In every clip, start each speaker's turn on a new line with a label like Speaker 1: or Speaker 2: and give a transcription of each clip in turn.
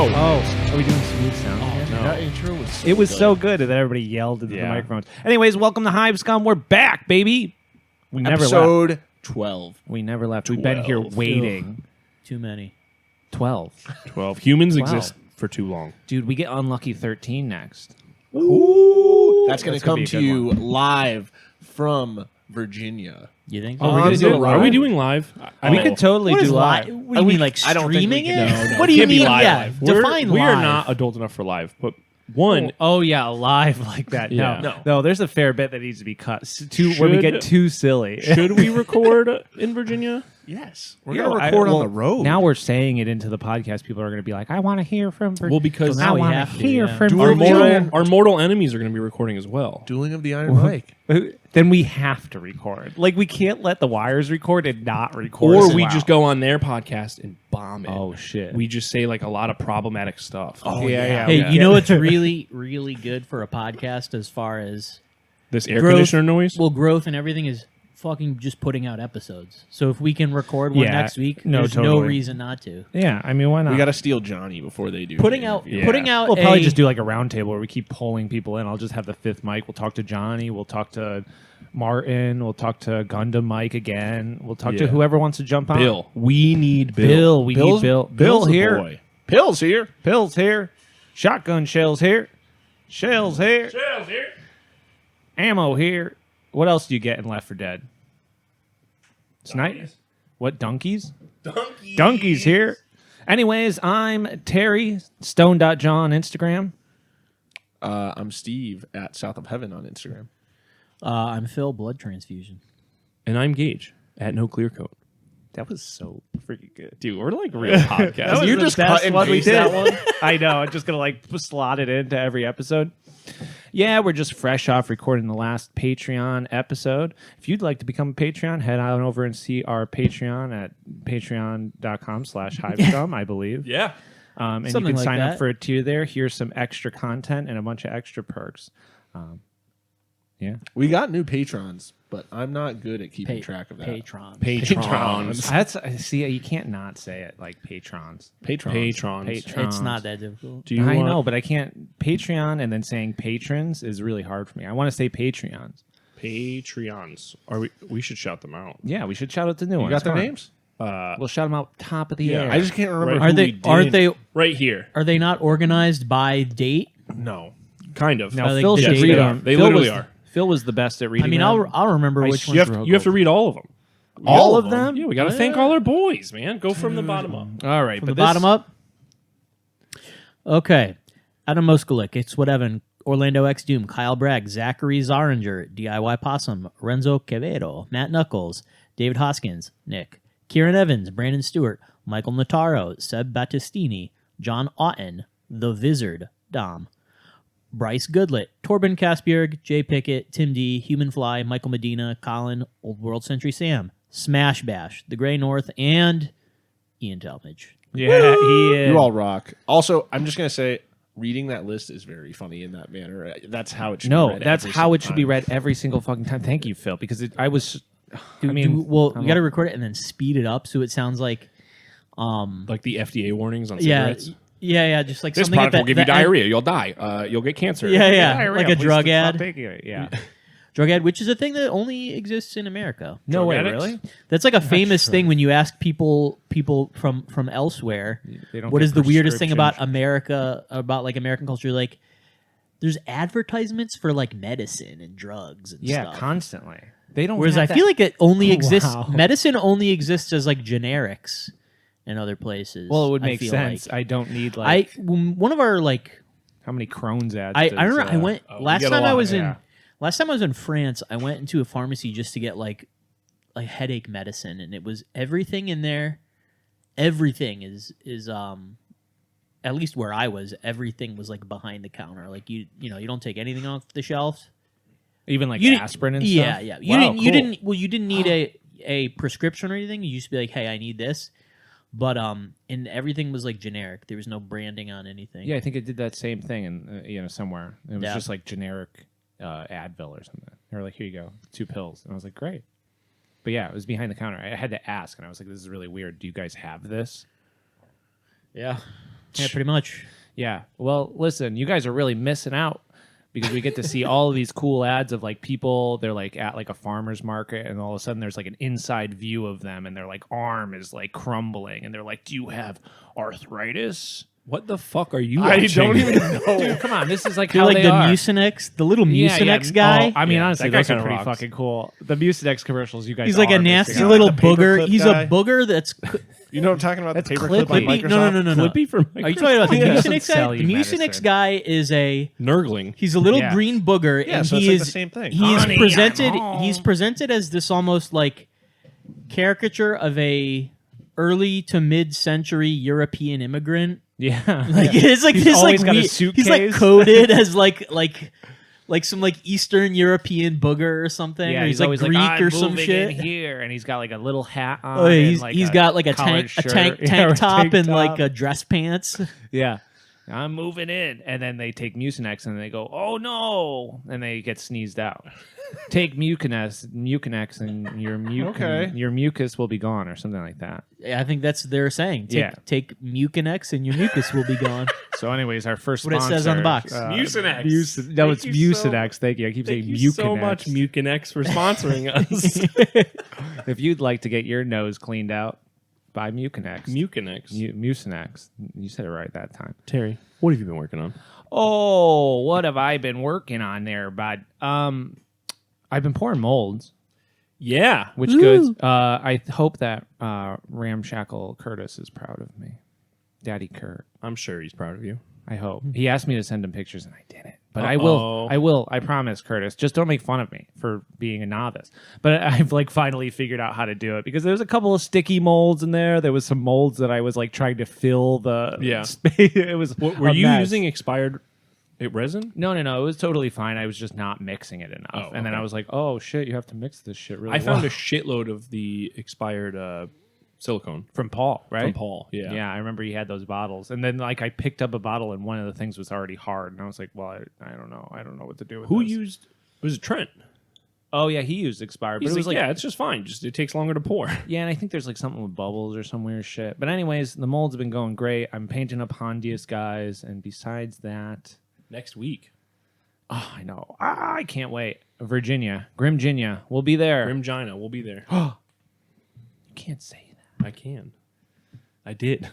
Speaker 1: Are we doing smooth sound?
Speaker 2: No. That intro was so
Speaker 1: It was
Speaker 2: good.
Speaker 1: so good that everybody yelled into the microphones. Anyways, welcome to Hive Scum. We're back, baby. We never left.
Speaker 2: Episode 12.
Speaker 1: We never left. We've been here waiting.
Speaker 3: Too many.
Speaker 1: 12.
Speaker 4: 12. Humans exist for too long.
Speaker 1: Dude, we get unlucky 13 next.
Speaker 2: Ooh. That's going to
Speaker 1: gonna
Speaker 2: come
Speaker 1: be a
Speaker 2: to
Speaker 1: good
Speaker 2: you
Speaker 1: one.
Speaker 2: live from Virginia.
Speaker 3: You think?
Speaker 1: Oh, we're gonna do it
Speaker 4: Are we
Speaker 1: live?
Speaker 4: doing live?
Speaker 1: We could totally
Speaker 3: What
Speaker 1: do
Speaker 3: is
Speaker 1: live.
Speaker 3: What do you mean, like
Speaker 2: I don't think we
Speaker 3: streaming
Speaker 2: can-
Speaker 3: it?
Speaker 2: no.
Speaker 3: What do you
Speaker 4: Can't be
Speaker 3: mean?
Speaker 4: live,
Speaker 3: Yeah,
Speaker 4: live.
Speaker 3: define
Speaker 4: We are
Speaker 3: live.
Speaker 4: not adult enough for live. But one,
Speaker 1: Oh yeah, live like that.
Speaker 4: Yeah.
Speaker 1: No. There's a fair bit that needs to be cut. Where we get too silly.
Speaker 4: should we record in Virginia?
Speaker 2: Yes. We're
Speaker 1: Yeah,
Speaker 2: going to record
Speaker 1: well,
Speaker 2: on the road.
Speaker 1: Now we're saying it into the podcast. People are going to be like, "I want to hear from."
Speaker 4: Well, because
Speaker 1: I
Speaker 3: now we
Speaker 1: want to
Speaker 3: have to,
Speaker 1: hear
Speaker 3: yeah.
Speaker 1: from.
Speaker 2: Duel
Speaker 4: our
Speaker 2: of the
Speaker 1: Virginia."
Speaker 2: Iron-
Speaker 4: our mortal enemies are going to be recording as well.
Speaker 2: Dueling of the Iron Mike.
Speaker 1: Then we have to record. Like we can't let the wires record and not record.
Speaker 4: Or we just go on their podcast and bomb it.
Speaker 1: Oh shit.
Speaker 4: We just say like a lot of problematic stuff.
Speaker 2: Oh,
Speaker 1: yeah.
Speaker 3: Hey,
Speaker 1: Yeah.
Speaker 3: you know what's really, really good for a podcast as far as
Speaker 4: This air
Speaker 3: growth-
Speaker 4: conditioner noise?
Speaker 3: well, growth and everything is fucking just putting out episodes. So if we can record one
Speaker 1: Yeah,
Speaker 3: next week,
Speaker 1: no,
Speaker 3: there's no
Speaker 1: totally.
Speaker 3: reason not to.
Speaker 1: Yeah, I mean, why not?
Speaker 2: We got to steal Johnny before they do.
Speaker 3: Putting
Speaker 2: the
Speaker 3: out,
Speaker 2: interview.
Speaker 3: putting out.
Speaker 1: We'll probably
Speaker 3: a-
Speaker 1: just do like a round table where we keep pulling people in. I'll just have the fifth mic. We'll talk to Johnny. We'll talk to Martin. We'll talk to Gundam Mike again. We'll talk to
Speaker 4: Yeah.
Speaker 1: whoever wants to jump on.
Speaker 4: Bill. We need Bill.
Speaker 1: Bill. We
Speaker 2: Bill's-
Speaker 1: need Bill.
Speaker 2: Bill's the
Speaker 1: here.
Speaker 2: boy. Pill's here.
Speaker 1: Bill's here. Shotgun shells here. Shells here.
Speaker 4: Shells here.
Speaker 1: Ammo here. What else do you get in Left 4 Dead? Snipe? What, donkeys? Donkeys here. Anyways, I'm Terry, stone.john on Instagram.
Speaker 2: I'm Steve at South of Heaven on Instagram.
Speaker 3: I'm Phil. Blood transfusion.
Speaker 4: And I'm Gage at No Clear Coat.
Speaker 1: That was so freaking good.
Speaker 4: Dude, we're like real podcasts.
Speaker 2: You just cut and paste that one?
Speaker 1: I know. I'm just going to like slot it into every episode. Yeah, we're just fresh off recording the last Patreon episode. If you'd like to become a Patreon, head on over and see our Patreon at patreon.com/hivescum, I believe.
Speaker 4: Yeah.
Speaker 1: And you
Speaker 3: Something
Speaker 1: can
Speaker 3: like
Speaker 1: sign up
Speaker 3: that.
Speaker 1: for a tier there. Here's some extra content and a bunch of extra perks. Yeah.
Speaker 2: We got new patrons, but I'm not good at keeping track of that.
Speaker 3: Patrons.
Speaker 4: Patrons.
Speaker 1: That's see, you can't not say it like patrons.
Speaker 2: Patrons.
Speaker 4: Patrons.
Speaker 1: Patrons.
Speaker 3: It's not that difficult.
Speaker 4: Do you
Speaker 1: I
Speaker 4: want-
Speaker 1: know, but I can't. Patreon and then saying patrons is really hard for me. I want to say Patreons.
Speaker 4: Patreons. We should shout them out.
Speaker 1: Yeah, we should shout out the new
Speaker 2: You
Speaker 1: ones.
Speaker 2: got their
Speaker 1: Come on.
Speaker 2: names?
Speaker 1: We'll shout them out top of the
Speaker 4: Yeah,
Speaker 1: air.
Speaker 2: I just can't remember
Speaker 4: Right.
Speaker 2: who
Speaker 3: Are
Speaker 2: we
Speaker 3: they?
Speaker 2: did.
Speaker 3: Aren't they?
Speaker 4: Right here.
Speaker 3: Are they not organized by date?
Speaker 4: No. Kind of.
Speaker 1: now
Speaker 3: I think
Speaker 1: Phil
Speaker 3: they
Speaker 1: should
Speaker 3: just
Speaker 1: read
Speaker 3: are.
Speaker 1: them.
Speaker 4: They
Speaker 1: Phil
Speaker 4: literally
Speaker 1: was,
Speaker 4: are.
Speaker 1: Phil was the best at reading.
Speaker 3: I mean,
Speaker 1: them.
Speaker 3: I'll remember which ones.
Speaker 4: You
Speaker 3: were
Speaker 4: have to
Speaker 3: gold.
Speaker 4: read all of them.
Speaker 1: all of them.
Speaker 4: Yeah, we got to thank all our boys, man. Go from the bottom up.
Speaker 1: All right,
Speaker 3: From
Speaker 1: but
Speaker 3: the bottom up. Okay, Adam Moskalik, It's What Evan, Orlando X Doom, Kyle Bragg, Zachary Zaringer, DIY Possum, Renzo Quevedo, Matt Knuckles, David Hoskins, Nick, Kieran Evans, Brandon Stewart, Michael Notaro, Seb Battistini, John Otten, The Vizard, Dom, Bryce Goodlet, Torben Kasbjerg, Jay Pickett, Tim D, Human Fly, Michael Medina, Colin, Old World Century Sam, Smash Bash, The Grey North, and Ian Talmadge.
Speaker 1: yeah, he is.
Speaker 2: You all rock. Also, I'm just going to say, reading that list is very funny in that manner. That's how it should be
Speaker 1: No,
Speaker 2: read
Speaker 1: that's
Speaker 2: every
Speaker 1: how
Speaker 2: single
Speaker 1: it should be
Speaker 2: time.
Speaker 1: read every single fucking time. Thank you, Phil, because I was. I
Speaker 3: We
Speaker 1: mean,
Speaker 3: got to record it and then speed it up so it sounds like,
Speaker 4: Like the FDA warnings on
Speaker 3: yeah,
Speaker 4: cigarettes.
Speaker 3: yeah, just like
Speaker 4: This
Speaker 3: something
Speaker 4: product
Speaker 3: at
Speaker 4: will give you
Speaker 3: the end-
Speaker 4: diarrhea. You'll die. You'll get cancer.
Speaker 3: Yeah,
Speaker 1: diarrhea,
Speaker 3: like a
Speaker 1: please
Speaker 3: drug
Speaker 1: stop
Speaker 3: ad.
Speaker 1: taking it. Yeah.
Speaker 3: Drug ad, which is a thing that only exists in America.
Speaker 1: No
Speaker 4: Drug
Speaker 1: way,
Speaker 4: addicts?
Speaker 1: really?
Speaker 3: That's like a famous thing when you ask people from elsewhere,
Speaker 1: They don't
Speaker 3: what
Speaker 1: get
Speaker 3: is the weirdest thing about
Speaker 1: prescription.
Speaker 3: America, about like American culture? Like, there's advertisements for like medicine and drugs and
Speaker 1: Yeah,
Speaker 3: stuff.
Speaker 1: constantly. They don't.
Speaker 3: Whereas
Speaker 1: have
Speaker 3: I
Speaker 1: that-
Speaker 3: feel like it only
Speaker 1: Oh,
Speaker 3: exists.
Speaker 1: wow.
Speaker 3: Medicine only exists as like generics in other places.
Speaker 1: Well, it would
Speaker 3: I
Speaker 1: make
Speaker 3: feel
Speaker 1: sense.
Speaker 3: like.
Speaker 1: I don't need like
Speaker 3: One of our like
Speaker 1: how many Crohn's ads.
Speaker 3: I
Speaker 1: does,
Speaker 3: remember I went
Speaker 4: we
Speaker 3: last
Speaker 4: get a
Speaker 3: time I
Speaker 4: lot,
Speaker 3: was
Speaker 1: yeah.
Speaker 3: in last time I was in France. I went into a pharmacy just to get like headache medicine, and it was everything in there. Everything is at least where I was. Everything was like behind the counter. Like you know you don't take anything off the shelf.
Speaker 1: even like
Speaker 3: You didn't-
Speaker 1: aspirin and
Speaker 3: yeah,
Speaker 1: stuff.
Speaker 3: yeah.
Speaker 1: Wow,
Speaker 3: You
Speaker 1: cool.
Speaker 3: didn't. Well, you didn't need a prescription or anything. You used to be like, hey, I need this. But and everything was like generic. There was no branding on anything.
Speaker 1: Yeah, I think it did that same thing, and somewhere it was
Speaker 3: Yeah.
Speaker 1: just like generic Advil or something. They were like, "Here you go, 2 pills," and I was like, "Great." But yeah, it was behind the counter. I had to ask, and I was like, "This is really weird. Do you guys have this?"
Speaker 3: Yeah. Yeah, pretty much.
Speaker 1: Yeah. Well, listen, you guys are really missing out because we get to see all of these cool ads of like people. They're like at like a farmer's market, and all of a sudden there's like an inside view of them, and their like arm is like crumbling, and they're like, "Do you have arthritis?"
Speaker 4: What the fuck are you
Speaker 2: I
Speaker 4: watching?
Speaker 2: don't even know.
Speaker 1: Dude, come on, this is like
Speaker 3: You're
Speaker 1: how
Speaker 3: like
Speaker 1: they
Speaker 3: the
Speaker 1: are.
Speaker 3: Mucinex, the little
Speaker 1: Yeah,
Speaker 3: Mucinex
Speaker 1: yeah.
Speaker 3: guy.
Speaker 1: Oh, I mean,
Speaker 4: Yeah,
Speaker 1: honestly,
Speaker 4: that guy
Speaker 1: those are
Speaker 4: kinda
Speaker 1: pretty
Speaker 4: rocks.
Speaker 1: fucking cool. The Mucinex commercials, you guys.
Speaker 3: He's like a
Speaker 1: are
Speaker 3: nasty
Speaker 1: missing out.
Speaker 3: little
Speaker 2: The
Speaker 3: booger.
Speaker 2: paperclip
Speaker 3: He's
Speaker 2: guy.
Speaker 3: a booger that's.
Speaker 2: You know what I'm talking about?
Speaker 1: That's
Speaker 2: The paperclip
Speaker 1: Clippy.
Speaker 2: like Microsoft?
Speaker 3: No.
Speaker 4: Flippy from
Speaker 3: Are you talking about the
Speaker 1: Yeah.
Speaker 3: Mucinex
Speaker 1: Doesn't
Speaker 3: guy?
Speaker 1: sell
Speaker 3: The
Speaker 1: you
Speaker 3: Mucinex
Speaker 1: medicine.
Speaker 3: guy is a.
Speaker 4: Nurgling.
Speaker 3: He's a little
Speaker 1: Yeah.
Speaker 3: green booger,
Speaker 2: Yeah,
Speaker 3: and
Speaker 2: so it's
Speaker 3: he
Speaker 2: like
Speaker 3: is
Speaker 2: the same thing.
Speaker 3: He is
Speaker 1: Honey,
Speaker 3: presented.
Speaker 1: I'm home.
Speaker 3: He's presented as this almost like caricature of a early to mid-century European immigrant.
Speaker 1: Yeah,
Speaker 3: Like it's like
Speaker 1: He's
Speaker 3: this like
Speaker 1: always got a
Speaker 3: he's like
Speaker 1: suitcase.
Speaker 3: coded as like some like Eastern European booger or something.
Speaker 1: Yeah,
Speaker 3: or
Speaker 1: he's
Speaker 3: he's like
Speaker 1: always
Speaker 3: Greek
Speaker 1: like, I'm
Speaker 3: or some
Speaker 1: moving
Speaker 3: shit.
Speaker 1: in here, and he's got like a little hat on.
Speaker 3: Oh, yeah,
Speaker 1: and, like,
Speaker 3: he's got like a
Speaker 1: collared
Speaker 3: tank
Speaker 1: shirt. Yeah, or a
Speaker 3: top
Speaker 1: tank
Speaker 3: and
Speaker 1: top.
Speaker 3: like dress pants.
Speaker 1: Yeah. I'm moving in. And then they take Mucinex and they go, oh no. And they get sneezed out. Take Mucinex and your mucus will be gone or something like that.
Speaker 3: Yeah, I think that's what they're saying.
Speaker 1: Yeah.
Speaker 3: Take Mucinex and your mucus will be gone.
Speaker 1: So anyways, our first
Speaker 3: What it
Speaker 1: sponsor,
Speaker 3: says on the box.
Speaker 4: Mucinex.
Speaker 1: No, it's
Speaker 4: Thank you so-
Speaker 1: Mucinex. Thank you. I keep saying
Speaker 4: Thank you
Speaker 1: Mucinex.
Speaker 4: so much, Mucinex, for sponsoring us.
Speaker 1: If you'd like to get your nose cleaned out, buy Mucinex.
Speaker 4: Mucinex.
Speaker 1: Mucinex. You said it right that time.
Speaker 4: Terry, what have you been working on?
Speaker 1: Oh, what have I been working on there, bud? I've been pouring molds,
Speaker 4: Yeah.
Speaker 1: which good. I hope that Ramshackle Curtis is proud of me. Daddy Kurt.
Speaker 4: I'm sure he's proud of you.
Speaker 1: I hope. He asked me to send him pictures and I didn't. But
Speaker 4: Uh-oh.
Speaker 1: I will. I promise, Curtis. Just don't make fun of me for being a novice. But I've like finally figured out how to do it because there's a couple of sticky molds in there. There was some molds that I was like trying to fill the space. It was
Speaker 4: Were
Speaker 1: a
Speaker 4: you
Speaker 1: mess.
Speaker 4: using expired resin?
Speaker 1: No. It was totally fine. I was just not mixing it enough.
Speaker 4: Oh,
Speaker 1: And then
Speaker 4: okay.
Speaker 1: I was like, oh shit, you have to mix this shit really
Speaker 4: I found
Speaker 1: well.
Speaker 4: a shitload of the expired silicone
Speaker 1: From Paul, right?
Speaker 4: from Paul. Yeah.
Speaker 1: Yeah, I remember he had those bottles. And then like I picked up a bottle and one of the things was already hard. And I was like, well, I don't know. I don't know what to do with
Speaker 4: Who
Speaker 1: this.
Speaker 4: used? It was Trent.
Speaker 1: Oh yeah, he used expired. But
Speaker 4: He's
Speaker 1: it was like
Speaker 4: yeah, it's just fine. Just it takes longer to pour.
Speaker 1: yeah, and I think there's like something with bubbles or some weird shit. But anyways, the molds have been going great. I'm painting up Hondius guys, and besides that,
Speaker 4: Next week,
Speaker 1: oh, I know. I can't wait. Virginia, Grimginia, we'll be there.
Speaker 4: Grimgina, we'll be there.
Speaker 1: You can't say that.
Speaker 4: I can. I did.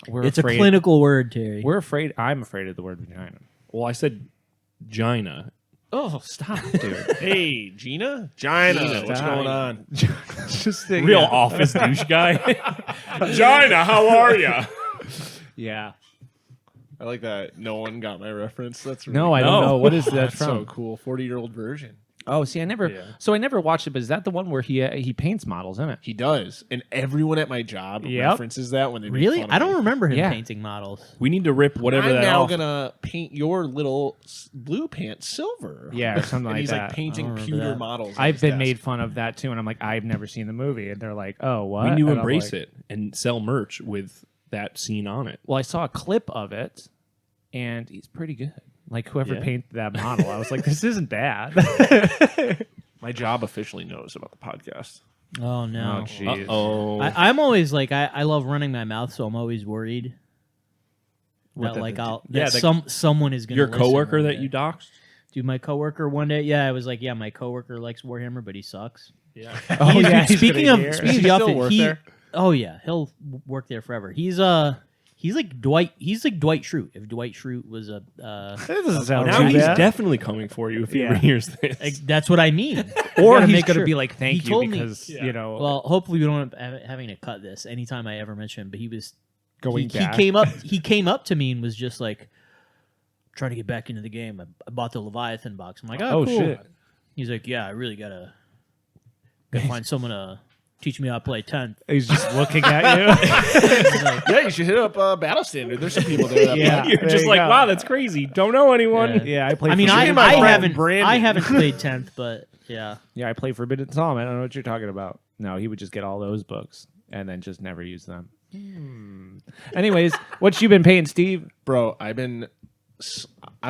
Speaker 1: We're
Speaker 3: It's
Speaker 1: afraid.
Speaker 3: a clinical word, Terry.
Speaker 1: We're afraid. I'm afraid of the word vagina.
Speaker 4: Well, I said Gina.
Speaker 1: Oh, stop, dude.
Speaker 4: Hey, Gina?
Speaker 2: Gina, what's
Speaker 1: Stop.
Speaker 2: going on?
Speaker 1: Just
Speaker 4: Real office douche guy. Gina, how are you?
Speaker 1: Yeah.
Speaker 2: I like that. No one got my reference. That's really
Speaker 1: No, I don't
Speaker 4: No.
Speaker 1: know. What is that
Speaker 2: That's
Speaker 1: from?
Speaker 2: so cool. 40-year-old version.
Speaker 1: Oh, see, I never.
Speaker 4: Yeah.
Speaker 1: So I never watched it. But is that the one where he paints models, isn't it?
Speaker 2: He does, and everyone at my job
Speaker 1: Yep.
Speaker 2: references that when they make
Speaker 3: Really?
Speaker 2: fun of
Speaker 3: I don't
Speaker 2: me.
Speaker 3: remember him
Speaker 1: Yeah.
Speaker 3: painting models.
Speaker 4: We need to rip whatever
Speaker 2: I'm
Speaker 4: that
Speaker 2: now
Speaker 4: off.
Speaker 2: gonna paint your little blue pants silver.
Speaker 1: Yeah, or something
Speaker 2: and
Speaker 1: like
Speaker 2: he's
Speaker 1: that.
Speaker 2: like painting
Speaker 3: I don't remember
Speaker 2: pewter
Speaker 3: that.
Speaker 2: models. on
Speaker 1: I've
Speaker 2: his
Speaker 1: been
Speaker 2: desk.
Speaker 1: made fun of that too, and I'm like, I've never seen the movie, and they're like, oh, what?
Speaker 4: We need to
Speaker 1: And I'm
Speaker 4: embrace
Speaker 1: like,
Speaker 4: it and sell merch with that scene on it.
Speaker 1: Well, I saw a clip of it, and he's pretty good. Like whoever
Speaker 4: Yeah.
Speaker 1: painted that model, I was like, this isn't bad.
Speaker 2: My job officially knows about the podcast.
Speaker 3: Oh no.
Speaker 1: Oh, jeez.
Speaker 4: Oh,
Speaker 3: I'm always like I love running my mouth, so I'm always worried that
Speaker 1: the-
Speaker 3: like I'll
Speaker 4: yeah,
Speaker 3: that someone is gonna
Speaker 4: your
Speaker 3: listen
Speaker 4: coworker
Speaker 3: one
Speaker 4: that
Speaker 3: day.
Speaker 4: you doxed?
Speaker 3: Dude, my coworker one day, yeah, I was like, yeah, my coworker likes Warhammer, but he sucks.
Speaker 4: Yeah.
Speaker 1: Oh,
Speaker 3: He's-
Speaker 1: yeah, he's
Speaker 3: speaking
Speaker 1: gonna
Speaker 3: of
Speaker 1: hear.
Speaker 3: speaking
Speaker 2: Does
Speaker 3: of
Speaker 2: he
Speaker 3: the
Speaker 2: still
Speaker 3: office,
Speaker 2: work
Speaker 3: he
Speaker 2: there?
Speaker 3: oh yeah, he'll work there forever. He's like Dwight. He's like Dwight Schrute. If Dwight Schrute was a,
Speaker 1: That doesn't sound
Speaker 4: Now
Speaker 1: too
Speaker 4: he's
Speaker 1: bad.
Speaker 4: definitely coming for you if he
Speaker 1: Yeah.
Speaker 4: ever hears this.
Speaker 3: like, that's what I mean.
Speaker 1: Or
Speaker 3: Gotta
Speaker 1: he's
Speaker 3: make
Speaker 1: gonna
Speaker 3: sure.
Speaker 1: be like, thank
Speaker 3: He
Speaker 1: you,
Speaker 3: told me-
Speaker 1: because
Speaker 4: Yeah.
Speaker 1: you know.
Speaker 3: Well, hopefully we don't end up having to cut this anytime I ever mention him. But he was
Speaker 1: Going
Speaker 3: he
Speaker 1: back.
Speaker 3: came up to me and was just like, trying to get back into the game. I bought the Leviathan box. I'm like, oh,
Speaker 1: Oh,
Speaker 3: cool.
Speaker 1: shit.
Speaker 3: He's like, yeah, I really gotta find someone to teach me how to play 10th.
Speaker 1: he's just looking at you.
Speaker 2: Yeah, you should hit up Battle Standard. There's some people there. That
Speaker 1: Yeah.
Speaker 2: play.
Speaker 4: You're
Speaker 1: There
Speaker 4: just
Speaker 1: you
Speaker 4: like,
Speaker 1: go.
Speaker 4: wow, that's crazy. Don't know anyone.
Speaker 3: Yeah.
Speaker 1: Yeah, I play.
Speaker 3: I mean,
Speaker 1: Forbidden-
Speaker 2: my friend
Speaker 3: I
Speaker 2: Brandon.
Speaker 3: haven't played 10th, but yeah.
Speaker 1: Yeah, I play Forbidden Psalm. I don't know what you're talking about. No, he would just get all those books and then just never use them. Anyways, what you been paying, Steve?
Speaker 2: Bro, I